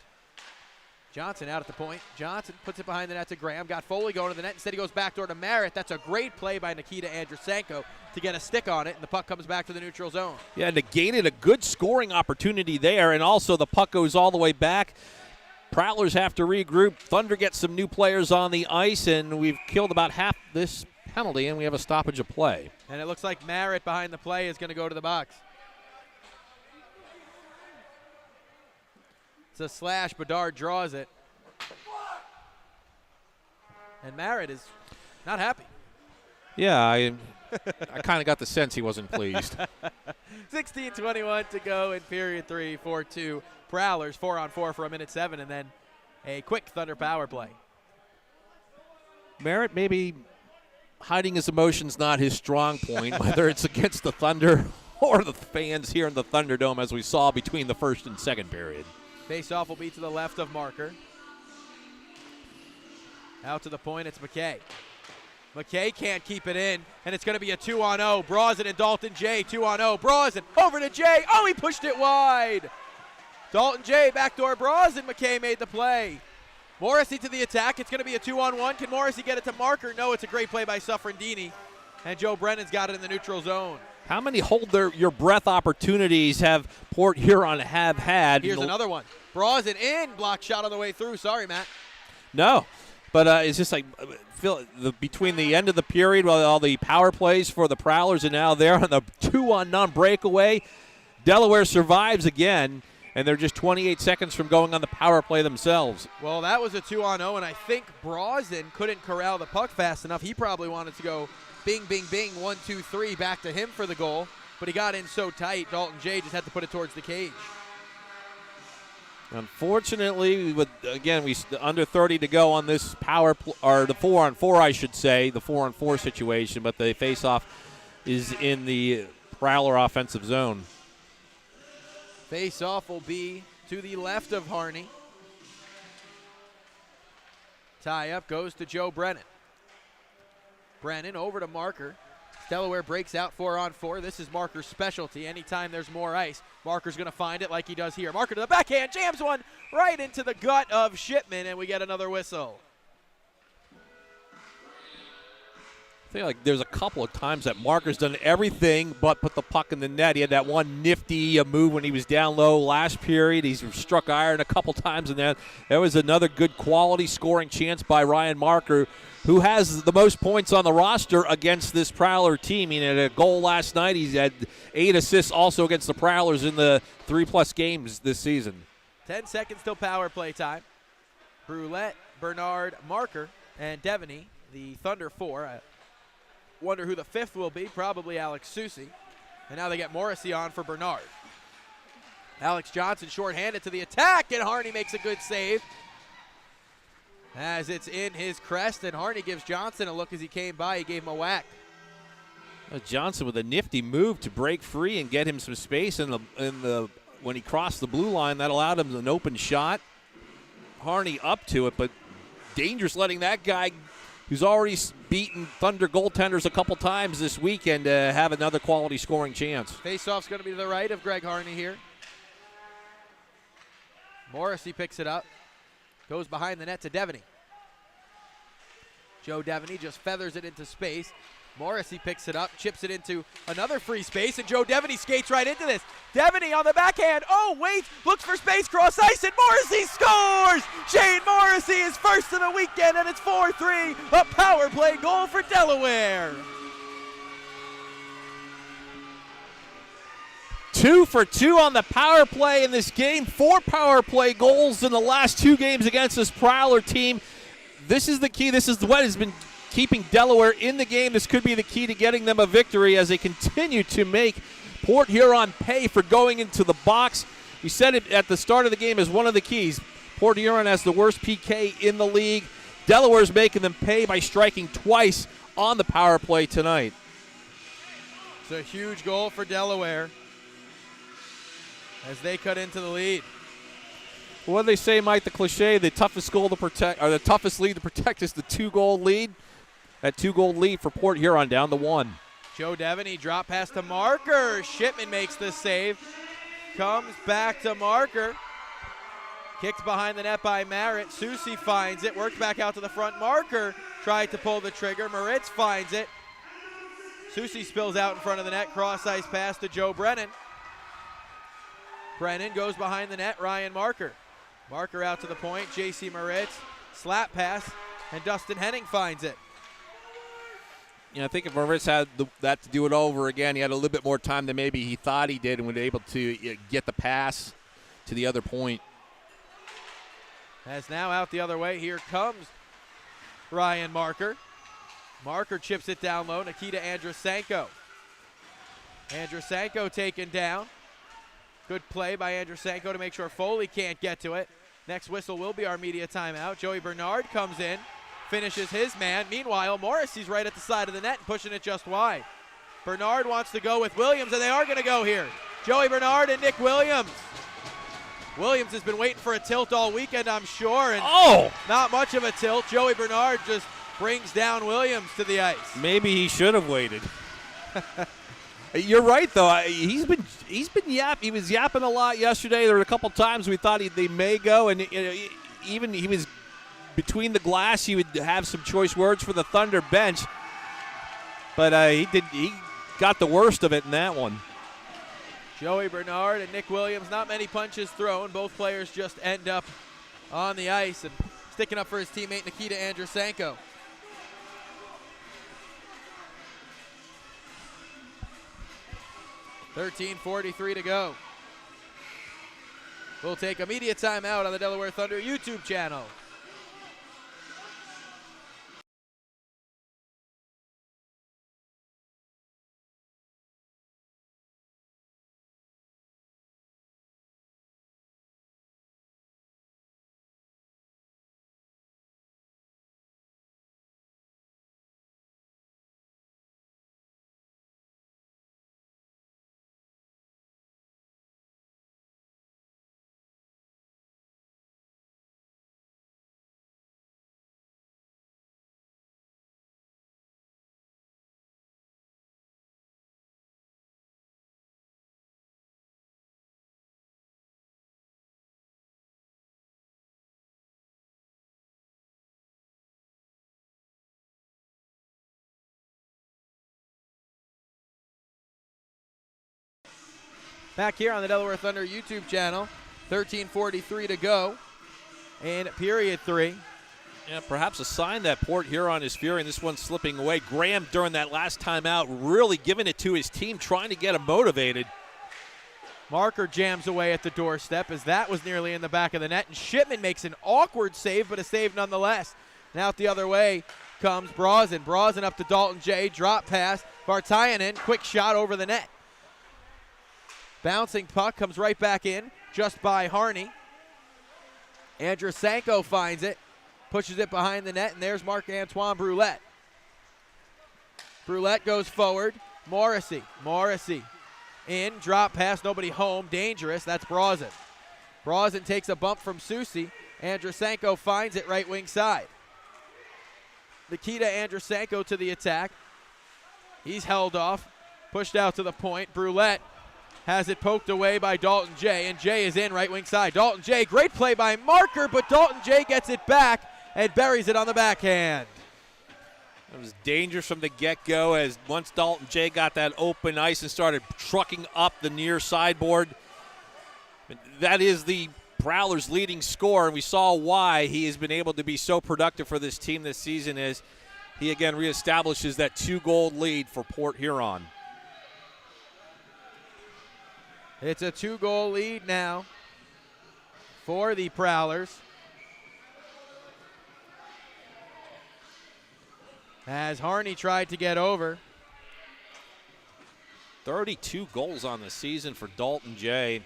Johnson out at the point. Johnson puts it behind the net to Graham. Got Foley going to the net. Instead he goes backdoor to Merritt. That's a great play by Nikita Andrusenko to get a stick on it, and the puck comes back to the neutral zone. Yeah, negated a good scoring opportunity there, and also the puck goes all the way back. Prowlers have to regroup. Thunder gets some new players on the ice, and we've killed about half this penalty, and we have a stoppage of play. And it looks like Merritt behind the play is going to go to the box. It's a slash. Bedard draws it. And Merritt is not happy. Yeah, I kind of got the sense he wasn't pleased. 16:21 to go in period 3, 4-2. Prowlers 4-on-4 for a minute 7, and then a quick Thunder power play. Merritt maybe hiding his emotions not his strong point, whether it's against the Thunder or the fans here in the Thunderdome, as we saw between the first and second period. Face-off will be to the left of Marker. Out to the point, it's McKay. McKay can't keep it in, and it's going to be a 2-on-0. Brosnan and Dalton J, 2-on-0. Brosnan over to Jay. Oh, he pushed it wide. Dalton J, backdoor Brosnan. McKay made the play. Morrissey to the attack. It's going to be a 2-on-1. Can Morrissey get it to Marker? No, it's a great play by Suffrandini. And Joe Brennan's got it in the neutral zone. How many your breath opportunities have Port Huron have had? Here's another one. Brosnan in. Block shot on the way through. Sorry, Matt. No. But it's just like between the end of the period, with all the power plays for the Prowlers, and now they're on the 2-on-none breakaway. Delaware survives again, and they're just 28 seconds from going on the power play themselves. Well, that was a 2-on-0, and I think Brosnan couldn't corral the puck fast enough. He probably wanted to go bing, bing, bing, 1, 2, 3, back to him for the goal. But he got in so tight, Dalton J just had to put it towards the cage. Unfortunately, with we under 30 to go on this or the 4-on-4, I should say, the 4-on-4 situation, but the face-off is in the Prowler offensive zone. Face-off will be to the left of Harney. Tie-up goes to Joe Brennan. Brennan over to Marker. Delaware breaks out 4-on-4. This is Marker's specialty. Anytime there's more ice, Marker's going to find it like he does here. Marker to the backhand, jams one right into the gut of Shipman, and we get another whistle. I feel like there's a couple of times that Marker's done everything but put the puck in the net. He had that one nifty move when he was down low last period. He's struck iron a couple times, and there was another good quality scoring chance by Ryan Marker, who has the most points on the roster against this Prowler team. He had a goal last night. He's had 8 assists also against the Prowlers in the 3+ games this season. 10 seconds till power play time. Brulette, Bernard, Marker, and Devin, the Thunder 4. I wonder who the 5th will be. Probably Alex Susi. And now they get Morrissey on for Bernard. Alex Johnson shorthanded to the attack, and Harney makes a good save as it's in his crest, and Harney gives Johnson a look as he came by. He gave him a whack. Johnson with a nifty move to break free and get him some space in the when he crossed the blue line. That allowed him an open shot. Harney up to it, but dangerous letting that guy who's already beaten Thunder goaltenders a couple times this weekend have another quality scoring chance. Faceoff's going to be to the right of Greg Harney here. Morrissey picks it up. Goes behind the net to Devin. Joe Devin just feathers it into space. Morrissey picks it up, chips it into another free space, and Joe Devin skates right into this. Devin on the backhand. Oh, wait, looks for space, cross ice, and Morrissey scores! Shane Morrissey is first of the weekend, and it's 4-3, a power play goal for Delaware. 2 for 2 on the power play in this game. 4 power play goals in the last 2 games against this Prowler team. This is the key. This is what has been keeping Delaware in the game. This could be the key to getting them a victory as they continue to make Port Huron pay for going into the box. We said it at the start of the game as one of the keys. Port Huron has the worst PK in the league. Delaware's making them pay by striking twice on the power play tonight. It's a huge goal for Delaware as they cut into the lead. What do they say, Mike? The cliche: the toughest goal to protect, or the toughest lead to protect, is the 2-goal lead. That 2-goal lead for Port Huron down to 1. Joe Devin, he drop pass to Marker. Shipman makes the save. Comes back to Marker. Kicked behind the net by Merritt. Susie finds it. Works back out to the front. Marker tried to pull the trigger. Moritz finds it. Susie spills out in front of the net. Cross-ice pass to Joe Brennan. Brennan goes behind the net. Ryan Marker. Marker out to the point. J.C. Moritz. Slap pass. And Dustin Henning finds it. You know, I think if Moritz had that to do it over again, he had a little bit more time than maybe he thought he did and was able to get the pass to the other point. As now out the other way, here comes Ryan Marker. Marker chips it down low. Nikita Andrusenko. Andrusenko taken down. Good play by Andrusenko to make sure Foley can't get to it. Next whistle will be our media timeout. Joey Bernard comes in, finishes his man. Meanwhile, Morrissey's right at the side of the net and pushing it just wide. Bernard wants to go with Williams, and they are going to go here. Joey Bernard and Nick Williams. Williams has been waiting for a tilt all weekend, I'm sure, and not much of a tilt. Joey Bernard just brings down Williams to the ice. Maybe he should have waited. You're right, though. He was yapping a lot yesterday. There were a couple times we thought they may go, and even he was between the glass. He would have some choice words for the Thunder bench, but he got the worst of it in that one. Joey Bernard and Nick Williams, not many punches thrown. Both players just end up on the ice and sticking up for his teammate Nikita Andrusenko. .43 to go. We'll take a media timeout on the Delaware Thunder YouTube channel. Back here on the Delaware Thunder YouTube channel, 13:43 to go in period 3. Yeah, perhaps a sign that Port Huron is fearing this one slipping away. Graham, during that last timeout, really giving it to his team, trying to get him motivated. Marker jams away at the doorstep as that was nearly in the back of the net, and Shipman makes an awkward save, but a save nonetheless. Now out the other way comes Brazen. Brazen up to Dalton J. Drop pass. Vartayanen, quick shot over the net. Bouncing puck comes right back in, just by Harney. Andrusenko finds it, pushes it behind the net, and there's Marc-Antoine Brulette. Brulette goes forward. Morrissey in, drop pass, nobody home, dangerous, that's Brazen. Brazen takes a bump from Susie. Andrusenko finds it right wing side. Nikita Andrusenko to the attack. He's held off, pushed out to the point. Brulette has it poked away by Dalton J, and J is in right wing side. Dalton J, great play by Marker, but Dalton J gets it back and buries it on the backhand. It was dangerous from the get-go as once Dalton J got that open ice and started trucking up the near sideboard. That is the Prowlers' leading scorer, and we saw why he has been able to be so productive for this team this season as he again reestablishes that 2-goal lead for Port Huron. It's a 2-goal lead now for the Prowlers. As Harney tried to get over. 32 goals on the season for Dalton J.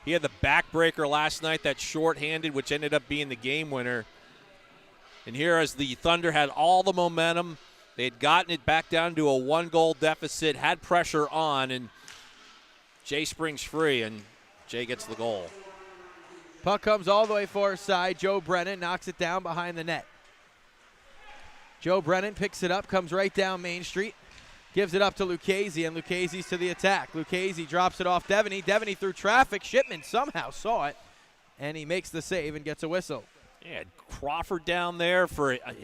He had the backbreaker last night, that shorthanded, which ended up being the game winner. And here as the Thunder had all the momentum, they had gotten it back down to a 1-goal deficit, had pressure on, and Jay springs free, and Jay gets the goal. Puck comes all the way far side. Joe Brennan knocks it down behind the net. Joe Brennan picks it up, comes right down Main Street, gives it up to Lucchese, and Lucchese's to the attack. Lucchese drops it off Devin. Devin through traffic. Shipman somehow saw it, and he makes the save and gets a whistle. Yeah, Crawford down there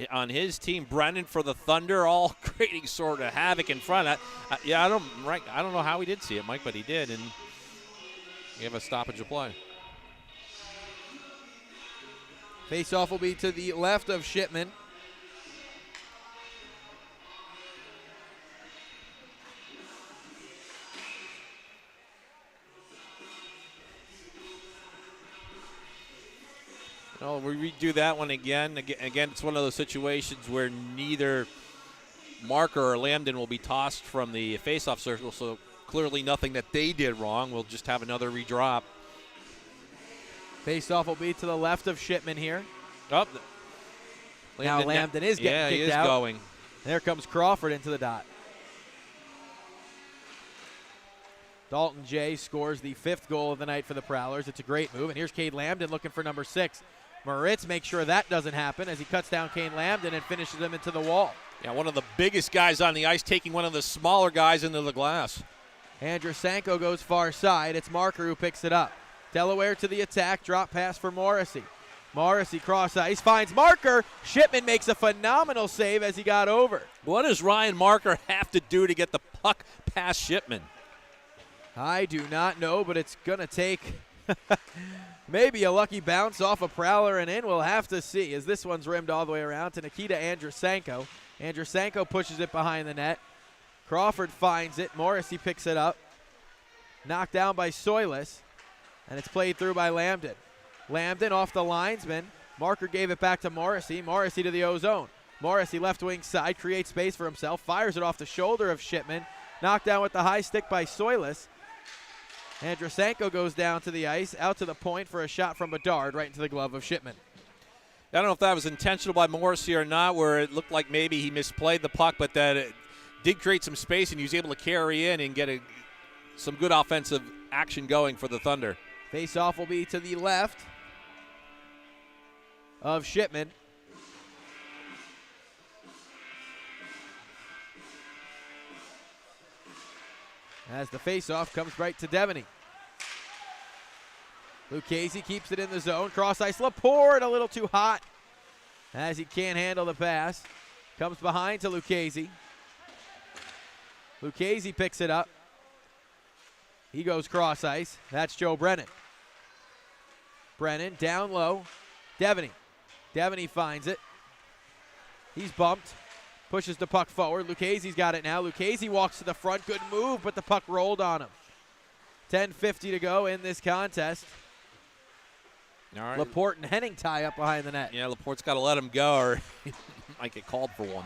on his team, Brennan for the Thunder, all creating sort of havoc in front. I don't know how he did see it, Mike, but he did, and gave a stoppage of play. Face-off will be to the left of Shipman. No, we redo that one again. Again, it's one of those situations where neither Marker or Lambden will be tossed from the face-off circle, so clearly nothing that they did wrong. We'll just have another redrop. Face-off will be to the left of Shipman here. Oh, Now Lambden is getting kicked out. Yeah, he is going. There comes Crawford into the dot. Dalton Jay scores the 5th goal of the night for the Prowlers. It's a great move, and here's Cade Lambden looking for number 6. Moritz makes sure that doesn't happen as he cuts down Cade Lambden and finishes him into the wall. Yeah, one of the biggest guys on the ice taking one of the smaller guys into the glass. Andrusenko goes far side. It's Marker who picks it up. Delaware to the attack. Drop pass for Morrissey. Morrissey cross ice, finds Marker. Shipman makes a phenomenal save as he got over. What does Ryan Marker have to do to get the puck past Shipman? I do not know, but it's going to take maybe a lucky bounce off a Prowler and in. We'll have to see as this one's rimmed all the way around to Nikita Andrusenko. Andrusenko pushes it behind the net. Crawford finds it. Morrissey picks it up. Knocked down by Soilis, and it's played through by Lambden. Lambden off the linesman. Marker gave it back to Morrissey. Morrissey to the O-zone. Morrissey left wing side, creates space for himself, fires it off the shoulder of Shipman. Knocked down with the high stick by Soilis. Andrusenko goes down to the ice, out to the point for a shot from Bedard right into the glove of Shipman. I don't know if that was intentional by Morrissey or not, where it looked like maybe he misplayed the puck, but that it did create some space and he was able to carry in and get some good offensive action going for the Thunder. Face-off will be to the left of Shipman. As the face-off comes right to Devin. Lucchese keeps it in the zone. Cross ice. Laporte a little too hot as he can't handle the pass. Comes behind to Lucchese. Lucchese picks it up. He goes cross ice. That's Joe Brennan. Brennan down low. Devin finds it. He's bumped. Pushes the puck forward. Lucchese's got it now. Lucchese walks to the front. Good move, but the puck rolled on him. 10:50 to go in this contest. All right. Laporte and Henning tie up behind the net. Yeah, Laporte's got to let him go or he might get called for one.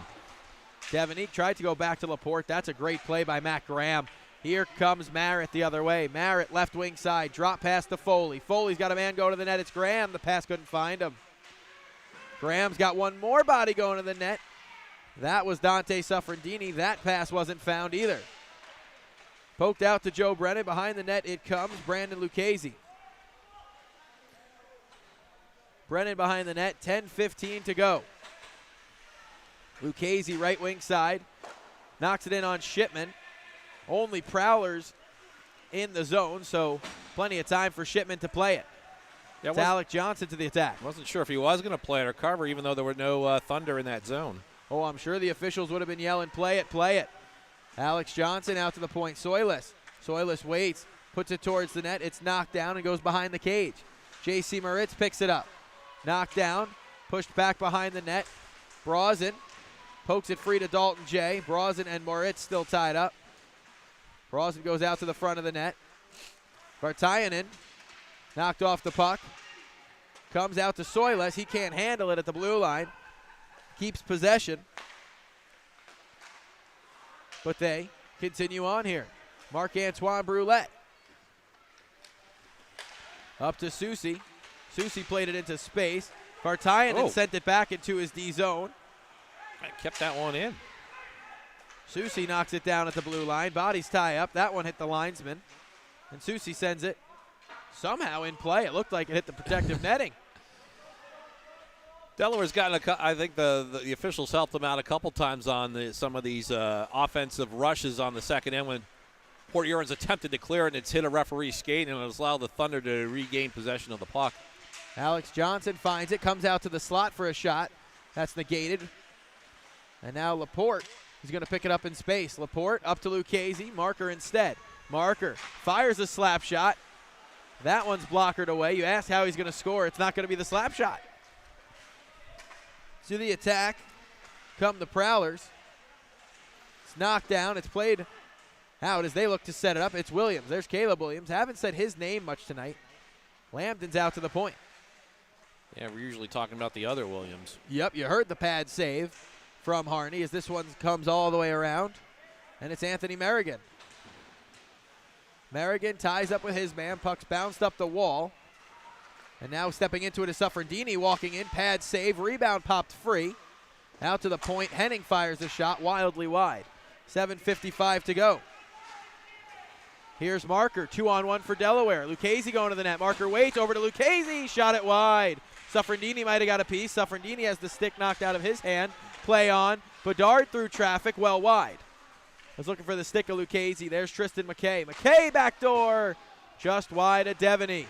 Devin tried to go back to Laporte. That's a great play by Matt Graham. Here comes Merritt the other way. Merritt left wing side. Drop pass to Foley. Foley's got a man go to the net. It's Graham. The pass couldn't find him. Graham's got one more body going to the net. That was Dante Suffrandini. That pass wasn't found either. Poked out to Joe Brennan. Behind the net it comes. Brandon Lucchese. Brennan behind the net. 10:15 to go. Lucchese right wing side. Knocks it in on Shipman. Only Prowlers in the zone, so plenty of time for Shipman to play it. It's Alec Johnson to the attack. Wasn't sure if he was going to play it or cover, even though there were no Thunder in that zone. Oh, I'm sure the officials would have been yelling, play it, play it. Alex Johnson out to the point. Soilis waits, puts it towards the net. It's knocked down and goes behind the cage. J.C. Moritz picks it up. Knocked down, pushed back behind the net. Brazen pokes it free to Dalton J. Brazen and Moritz still tied up. Brazen goes out to the front of the net. Vartayanen knocked off the puck. Comes out to Soilis. He can't handle it at the blue line. Keeps possession. But they continue on here. Marc-Antoine Brulette. Up to Soucy. Soucy played it into space. Vartayanen sent it back into his D zone. I kept that one in. Soucy knocks it down at the blue line. Bodies tie up. That one hit the linesman. And Soucy sends it somehow in play. It looked like it hit the protective netting. Delaware's gotten I think the officials helped them out a couple times on some of these offensive rushes on the second end when Port Huron's attempted to clear it, and it's hit a referee's skate, and it's allowed the Thunder to regain possession of the puck. Alex Johnson finds it, comes out to the slot for a shot. That's negated. And now Laporte is going to pick it up in space. Laporte up to Lucchese, Marker instead. Marker fires a slap shot. That one's blockered away. You ask how he's going to score. It's not going to be the slap shot. To the attack come the Prowlers. It's knocked down. It's played out as they look to set it up. It's Williams. There's Caleb Williams. Haven't said his name much tonight. Lambton's out to the point. Yeah, we're usually talking about the other Williams. Yep, you heard the pad save from Harney as this one comes all the way around. And it's Anthony Merrigan. Merrigan ties up with his man. Puck's bounced up the wall. And now stepping into it is Suffrandini walking in. Pad save. Rebound popped free. Out to the point. Henning fires a shot wildly wide. 7:55 to go. Here's Marker. 2-on-1 for Delaware. Lucchese going to the net. Marker waits over to Lucchese. Shot it wide. Suffrandini might have got a piece. Suffrandini has the stick knocked out of his hand. Play on. Bedard through traffic well wide. Was looking for the stick of Lucchese. There's Tristan McKay. McKay backdoor. Just wide of Devin.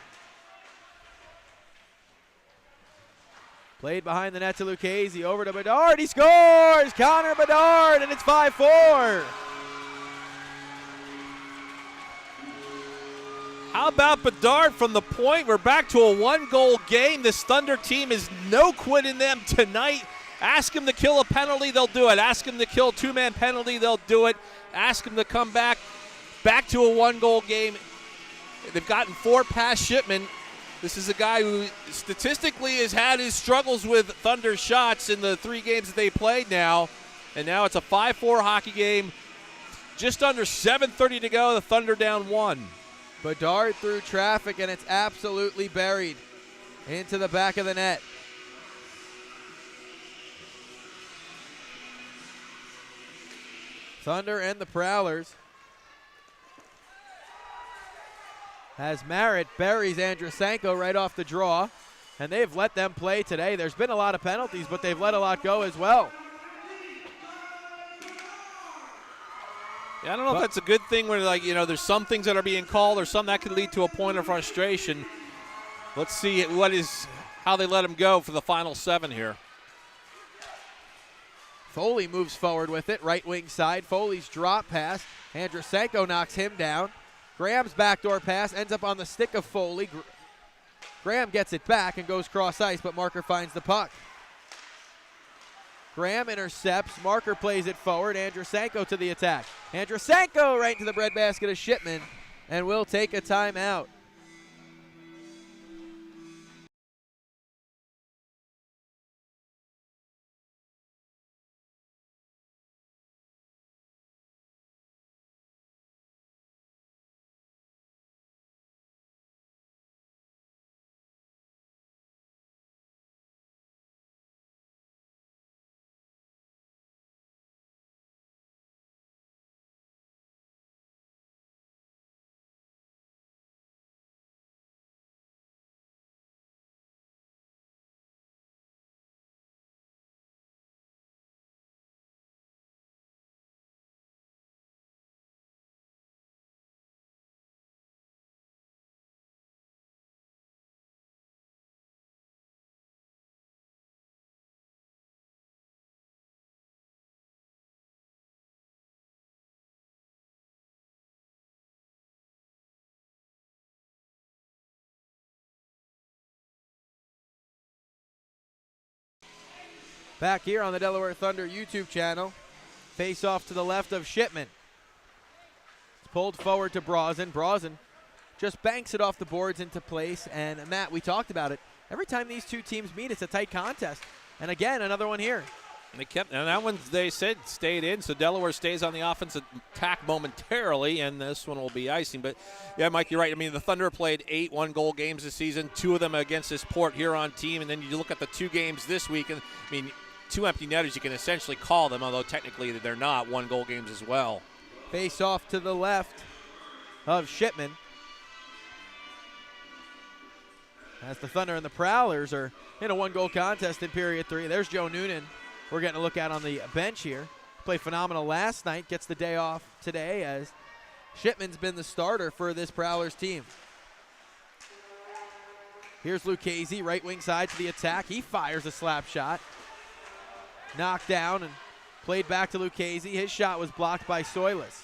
Played behind the net to Lucchese. Over to Bedard. He scores! Connor Bedard, and it's 5-4. How about Bedard from the point? We're back to a one-goal game. This Thunder team is no quitting them tonight. Ask them to kill a penalty, they'll do it. Ask them to kill a two-man penalty, they'll do it. Ask them to come back to a one-goal game. They've gotten 4 past Shipman. This is a guy who statistically has had his struggles with Thunder shots in the 3 games that they played now. And now it's a 5-4 hockey game. Just under 7:30 to go, the Thunder down 1. Bedard through traffic, and it's absolutely buried into the back of the net. Thunder and the Prowlers. As Merritt buries Andrusenko right off the draw, and they've let them play today. There's been a lot of penalties, but they've let a lot go as well. Yeah, I don't know if that's a good thing where, like, you know, there's some things that are being called or some that could lead to a point of frustration. Let's see how they let him go for the final 7 here. Foley moves forward with it, right wing side. Foley's drop pass. Andrusenko knocks him down. Graham's backdoor pass ends up on the stick of Foley. Graham gets it back and goes cross ice, but Marker finds the puck. Graham intercepts. Marker plays it forward. Andrusenko to the attack. Andrusenko right into the breadbasket of Shipman, and will take a timeout. Back here on the Delaware Thunder YouTube channel. Face off to the left of Shipman. It's pulled forward to Brazen. Brazen just banks it off the boards into place. And Matt, we talked about it. Every time these two teams meet, it's a tight contest. And again, another one here. And that one, they said, stayed in, so Delaware stays on the offensive attack momentarily, and this one will be icing. But, yeah, Mike, you're right. I mean, the Thunder played 8 one-goal games this season, 2 of them against this Port Huron team, and then you look at the 2 games this week, and, I mean, 2 empty netters you can essentially call them, although technically they're not one-goal games as well. Face off to the left of Shipman. as the Thunder and the Prowlers are in a one-goal contest in period 3. There's Joe Noonan we're getting a look at on the bench here. Played phenomenal last night, gets the day off today as Shipman's been the starter for this Prowlers team. Here's Lucchese, right wing side to the attack. He fires a slap shot. Knocked down and played back to Lucchese. His shot was blocked by Soilis.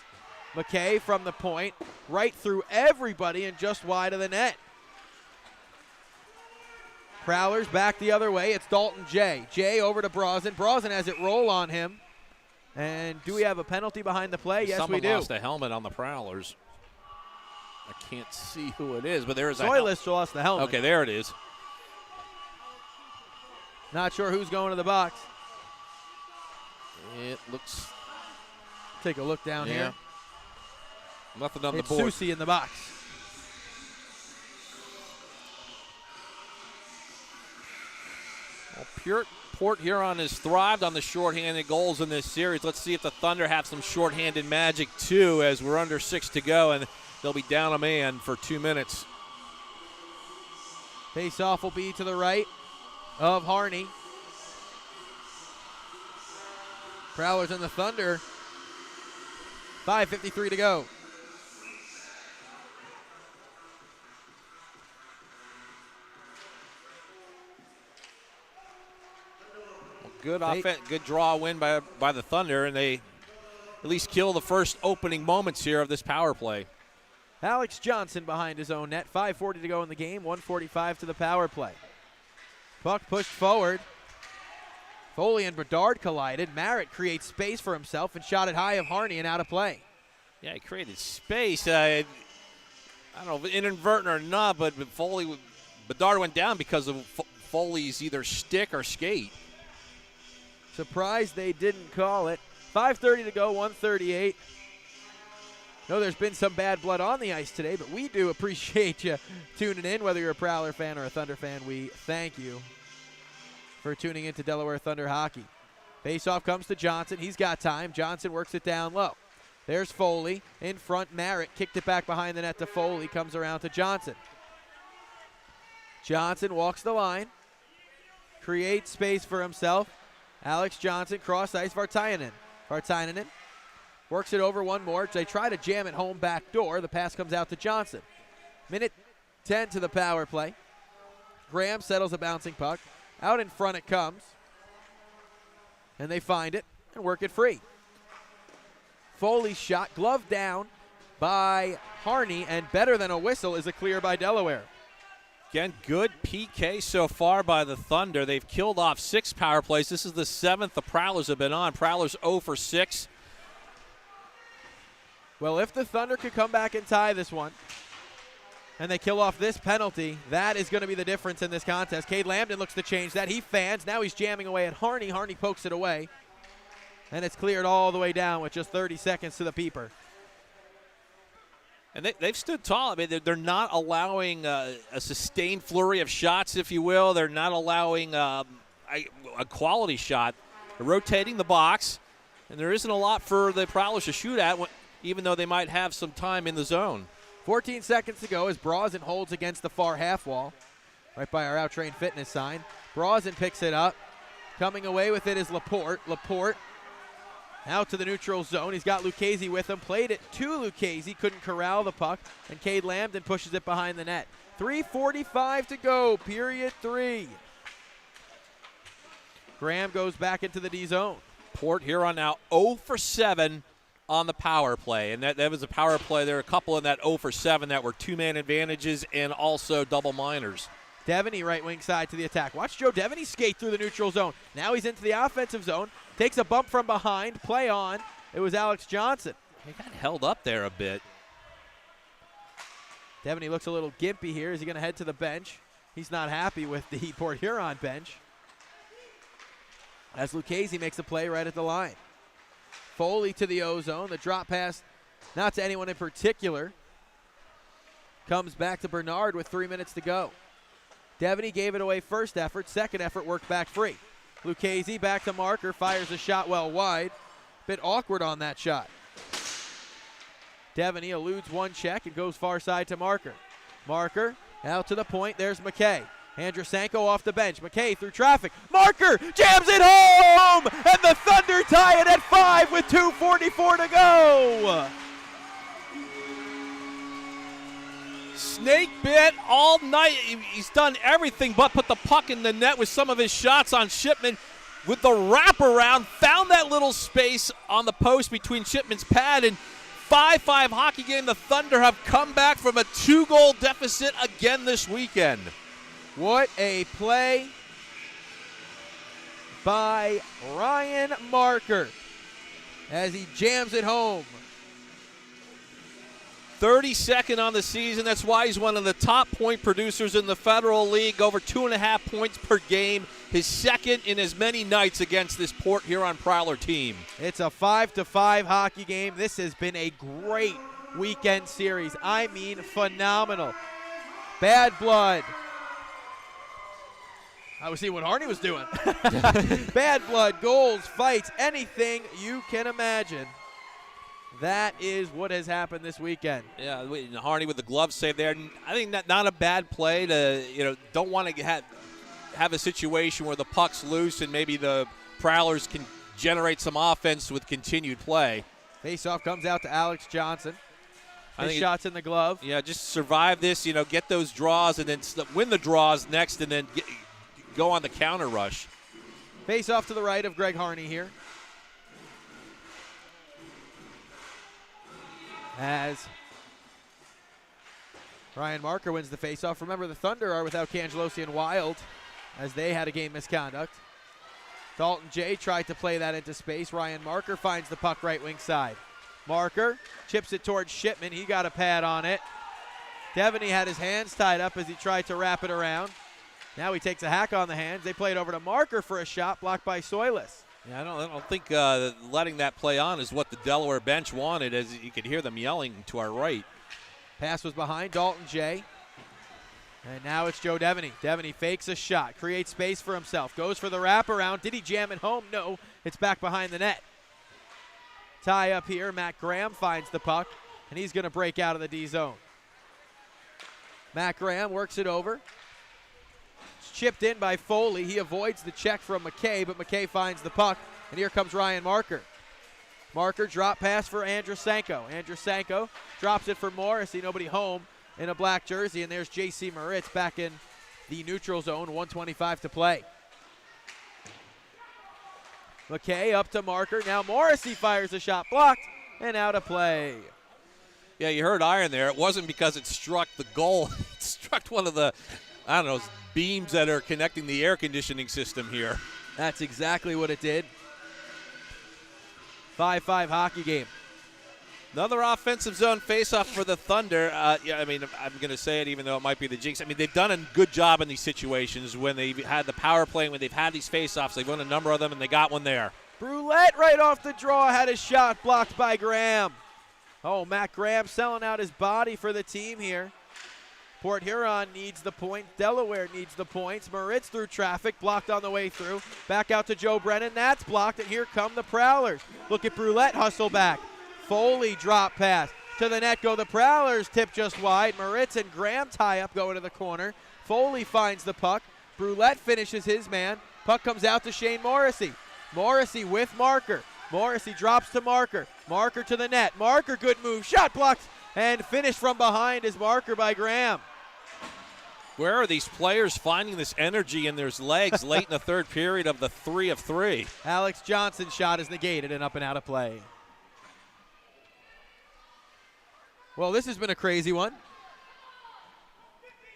McKay from the point, right through everybody and just wide of the net. Prowlers back the other way. It's Dalton J. J over to Brosnan. Brosnan has it roll on him. And do we have a penalty behind the play? Yes, we do. Someone lost a helmet on the Prowlers. I can't see who it is, but there is a Soilis lost the helmet. Okay, there it is. Not sure who's going to the box. It looks. Take a look down here. Nothing on It's the board. Susie in the box. Well, Port Huron has thrived on the shorthanded goals in this series. Let's see if the Thunder have some shorthanded magic too, as we're under 6 to go, and they'll be down a man for 2 minutes. Face-off will be to the right of Harney. Prowlers and the Thunder. 5:53 to go. Good offense, good draw win by the Thunder, and they at least kill the first opening moments here of this power play. Alex Johnson behind his own net. 5:40 to go in the game. 1:45 to the power play. Puck pushed forward. Foley and Bedard collided. Merritt creates space for himself and shot it high of Harney and out of play. Yeah, he created space. I don't know if inadvertent or not, but Bedard went down because of Foley's either stick or skate. Surprised they didn't call it. 5:30 to go, 1:38. No, there's been some bad blood on the ice today, but we do appreciate you tuning in. Whether you're a Prowler fan or a Thunder fan, we thank you for tuning into Delaware Thunder hockey. Faceoff comes to Johnson. He's got time. Johnson works it down low. There's Foley. In front, Merritt kicked it back behind the net to Foley. Comes around to Johnson. Johnson walks the line. Creates space for himself. Alex Johnson, cross ice, Vartainen. Vartainen works it over one more. They try to jam it home back door. The pass comes out to Johnson. Minute 10 to the power play. Graham settles a bouncing puck. Out in front it comes. And they find it and work it free. Foley's shot, glove down by Harney, and better than a whistle is a clear by Delaware. Again, good PK so far by the Thunder. They've killed off 6 power plays. This is the 7th the Prowlers have been on. Prowlers 0 for 6. Well, if the Thunder could come back and tie this one, and they kill off this penalty, that is going to be the difference in this contest. Cade Lambden looks to change that. He fans. Now he's jamming away at Harney. Harney pokes it away. And it's cleared all the way down with just 30 seconds to the peeper. And they've stood tall. I mean, they're not allowing a sustained flurry of shots, if you will. They're not allowing a quality shot. They're rotating the box, and there isn't a lot for the Prowlers to shoot at, even though they might have some time in the zone. 14 seconds to go as Brosnan holds against the far half wall, right by our Outtrain Fitness sign. Brosnan picks it up. Coming away with it is Laporte. Laporte out to the neutral zone. He's got Lucchese with him. Played it to Lucchese. Couldn't corral the puck. And Cade Lambden pushes it behind the net. 3:45 to go. Period 3. Graham goes back into the D zone. Port Huron now 0 for 7 on the power play. And that was a power play. There are a couple in that 0 for 7 that were 2-man advantages and also double minors. Devin, right wing side to the attack. Watch Joe Devin skate through the neutral zone. Now he's into the offensive zone. Takes a bump from behind. Play on. It was Alex Johnson. He got held up there a bit. Devin looks a little gimpy here. Is he going to head to the bench? He's not happy with the Port Huron bench. As Lucchese makes a play right at the line. Foley to the O-zone. The drop pass, not to anyone in particular. Comes back to Bernard with 3 minutes to go. Devin gave it away first effort. Second effort worked back free. Lucchese back to Marker. Fires a shot well wide. Bit awkward on that shot. Devin eludes one check and goes far side to Marker. Marker Out to the point, there's McKay. Andrusenko off the bench. McKay through traffic. Marker jams it home! And the Thunder tie it at 5 with 2:44 to go. Snake bit all night. He's done everything but put the puck in the net with some of his shots on Shipman. With the wraparound, found that little space on the post between Shipman's pad, and 5-5 hockey game. The Thunder have come back from a 2-goal deficit again this weekend. What a play by Ryan Marker as he jams it home. 32nd on the season. That's why he's one of the top point producers in the Federal League, over 2.5 points per game. His second in as many nights against this Port Huron Prowler team. It's a 5-5 hockey game. This has been a great weekend series. I mean, phenomenal. Bad blood. I was seeing what Harney was doing. Bad blood, goals, fights, anything you can imagine. That is what has happened this weekend. Yeah, Harney with the glove save there. I think not a bad play to, don't want to have a situation where the puck's loose and maybe the Prowlers can generate some offense with continued play. Faceoff comes out to Alex Johnson. His shot's in the glove. Yeah, just survive this, get those draws and then win the draws next and then go on the counter rush. Faceoff to the right of Greg Harney here. As Ryan Marker wins the faceoff. Remember, the Thunder are without Cangelosi and Wild as they had a game misconduct. Dalton J tried to play that into space. Ryan Marker finds the puck right wing side. Marker chips it towards Shipman. He got a pad on it. Devin had his hands tied up as he tried to wrap it around. Now he takes a hack on the hands. They play it over to Marker for a shot blocked by Soilis. Yeah, I don't think letting that play on is what the Delaware bench wanted, as you could hear them yelling to our right. Pass was behind Dalton J. And now it's Joe Devin. Devin fakes a shot, creates space for himself, goes for the wraparound. Did he jam it home? No, it's back behind the net. Tie up here. Matt Graham finds the puck, and he's going to break out of the D zone. Matt Graham works it over. It's chipped in by Foley. He avoids the check from McKay, but McKay finds the puck, and here comes Ryan Marker. Marker drop pass for Andrusenko. Andrusenko drops it for Morrissey. Nobody home in a black jersey, and there's J.C. Moritz back in the neutral zone. 1:25 to play. McKay up to Marker. Now Morrissey fires a shot, blocked, and out of play. Yeah, you heard iron there. It wasn't because it struck the goal. It struck one of the, beams that are connecting the air conditioning system here. That's exactly what it did. 5-5 hockey game. Another offensive zone faceoff for the Thunder. I'm going to say it even though it might be the jinx. They've done a good job in these situations when they've had the power play, when they've had these faceoffs. They've won a number of them, and they got one there. Brulette right off the draw had a shot blocked by Graham. Oh, Matt Graham selling out his body for the team here. Port Huron needs the point. Delaware needs the points. Moritz through traffic, blocked on the way through. Back out to Joe Brennan. That's blocked, and here come the Prowlers. Look at Brulette hustle back. Foley drop pass. To the net go the Prowlers. Tip just wide. Moritz and Graham tie up, go into the corner. Foley finds the puck. Brulette finishes his man. Puck comes out to Shane Morrissey. Morrissey with Marker. Morrissey drops to Marker. Marker to the net. Marker, good move. Shot blocked. And finished from behind is Marker by Graham. Where are these players finding this energy in their legs late in the third period of the 3 of 3? Alex Johnson's shot is negated and up and out of play. Well, this has been a crazy one.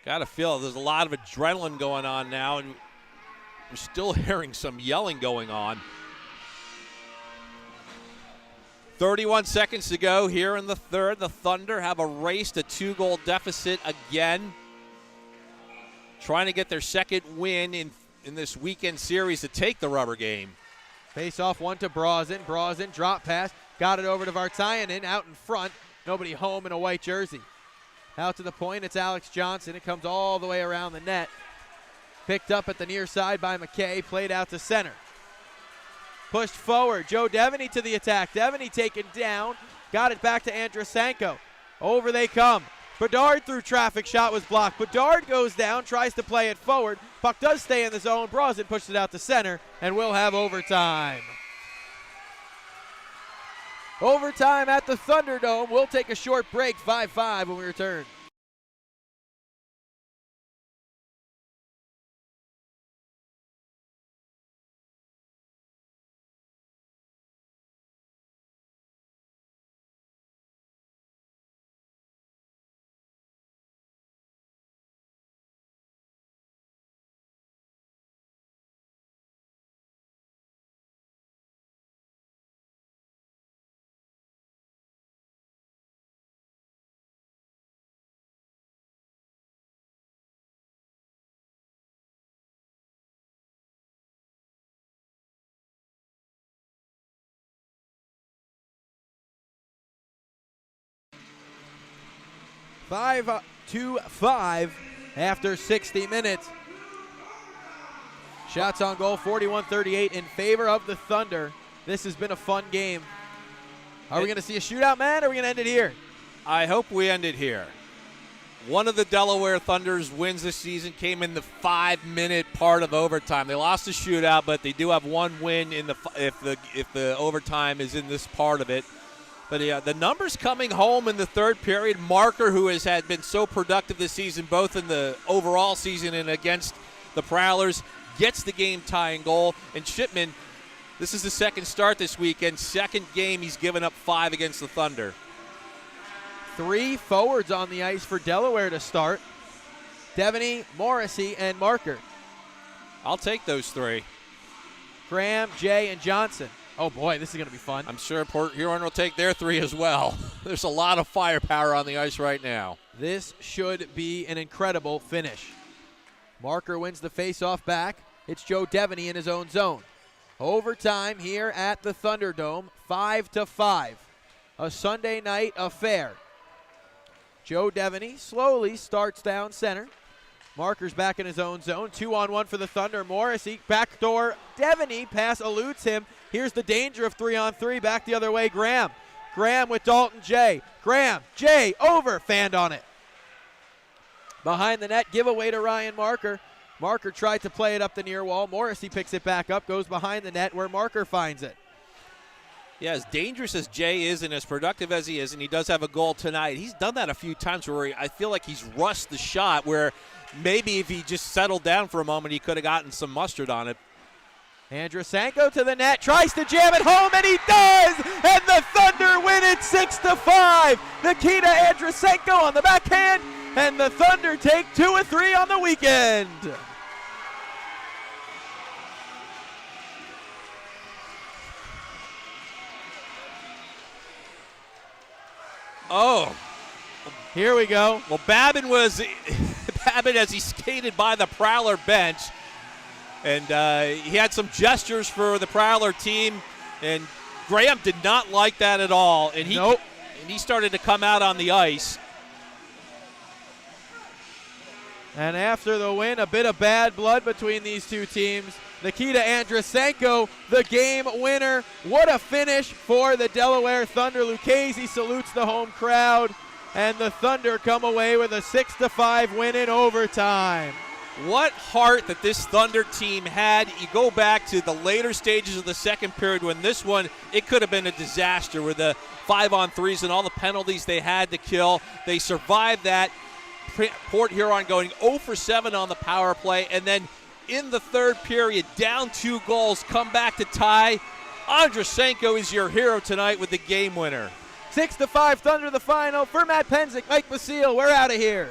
Got to feel there's a lot of adrenaline going on now, and we're still hearing some yelling going on. 31 seconds to go here in the third. The Thunder have erased a 2-goal deficit again. Trying to get their second win in this weekend series to take the rubber game. Face off one to Brazen. Brazen drop pass. Got it over to Vartayanen out in front. Nobody home in a white jersey. Out to the point, it's Alex Johnson. It comes all the way around the net. Picked up at the near side by McKay. Played out to center. Pushed forward. Joe Devin to the attack. Devin taken down. Got it back to Andrusenko. Over they come. Bedard through traffic, shot was blocked. Bedard goes down, tries to play it forward. Puck does stay in the zone. Brosnan pushes it out to center, and we'll have overtime. Overtime at the Thunderdome. We'll take a short break, 5-5 when we return. Five to 5 after 60 minutes. Shots on goal, 41-38 in favor of the Thunder. This has been a fun game. Are we going to see a shootout, Matt, or are we going to end it here? I hope we end it here. One of the Delaware Thunder's wins this season came in the 5-minute part of overtime. They lost the shootout, but they do have one win in if the overtime is in this part of it. But the numbers coming home in the third period. Marker, who has been so productive this season, both in the overall season and against the Prowlers, gets the game-tying goal. And Shipman, this is the second start this weekend. Second game he's given up 5 against the Thunder. 3 forwards on the ice for Delaware to start. Devin, Morrissey, and Marker. I'll take those 3. Graham, Jay, and Johnson. Oh, boy, this is going to be fun. I'm sure Port Huron will take their 3 as well. There's a lot of firepower on the ice right now. This should be an incredible finish. Marker wins the face-off back. It's Joe Devin in his own zone. Overtime here at the Thunderdome, 5-5. A Sunday night affair. Joe Devin slowly starts down center. Marker's back in his own zone. 2-on-1 for the Thunder. Morrissey, backdoor. Devin, pass eludes him. Here's the danger of 3-on-3. Back the other way, Graham. Graham with Dalton Jay. Graham, Jay, over. Fanned on it. Behind the net, giveaway to Ryan Marker. Marker tried to play it up the near wall. Morrissey picks it back up, goes behind the net where Marker finds it. Yeah, as dangerous as Jay is and as productive as he is, and he does have a goal tonight, he's done that a few times where I feel like he's rushed the shot, where maybe if he just settled down for a moment, he could have gotten some mustard on it. Andrusenko to the net, tries to jam it home, and he does! And the Thunder win it 6-5. Nikita Andrusenko on the backhand, and the Thunder take 2 of 3 on the weekend. Oh, here we go. Well, Babin as he skated by the Prowler bench, and he had some gestures for the Prowler team, and Graham did not like that at all, and he started to come out on the ice. And after the win, a bit of bad blood between these two teams. Nikita Andrusenko, the game winner. What a finish for the Delaware Thunder. Lucchese salutes the home crowd, and the Thunder come away with a 6-5 win in overtime. What heart that this Thunder team had. You go back to the later stages of the second period when this one, it could have been a disaster with the 5-on-3s and all the penalties they had to kill. They survived that. Port Huron going 0 for 7 on the power play, and then in the third period, down 2 goals, come back to tie. Andrusenko is your hero tonight with the game winner. 6-5 Thunder the final. For Matt Penzick, Mike Basile, we're out of here.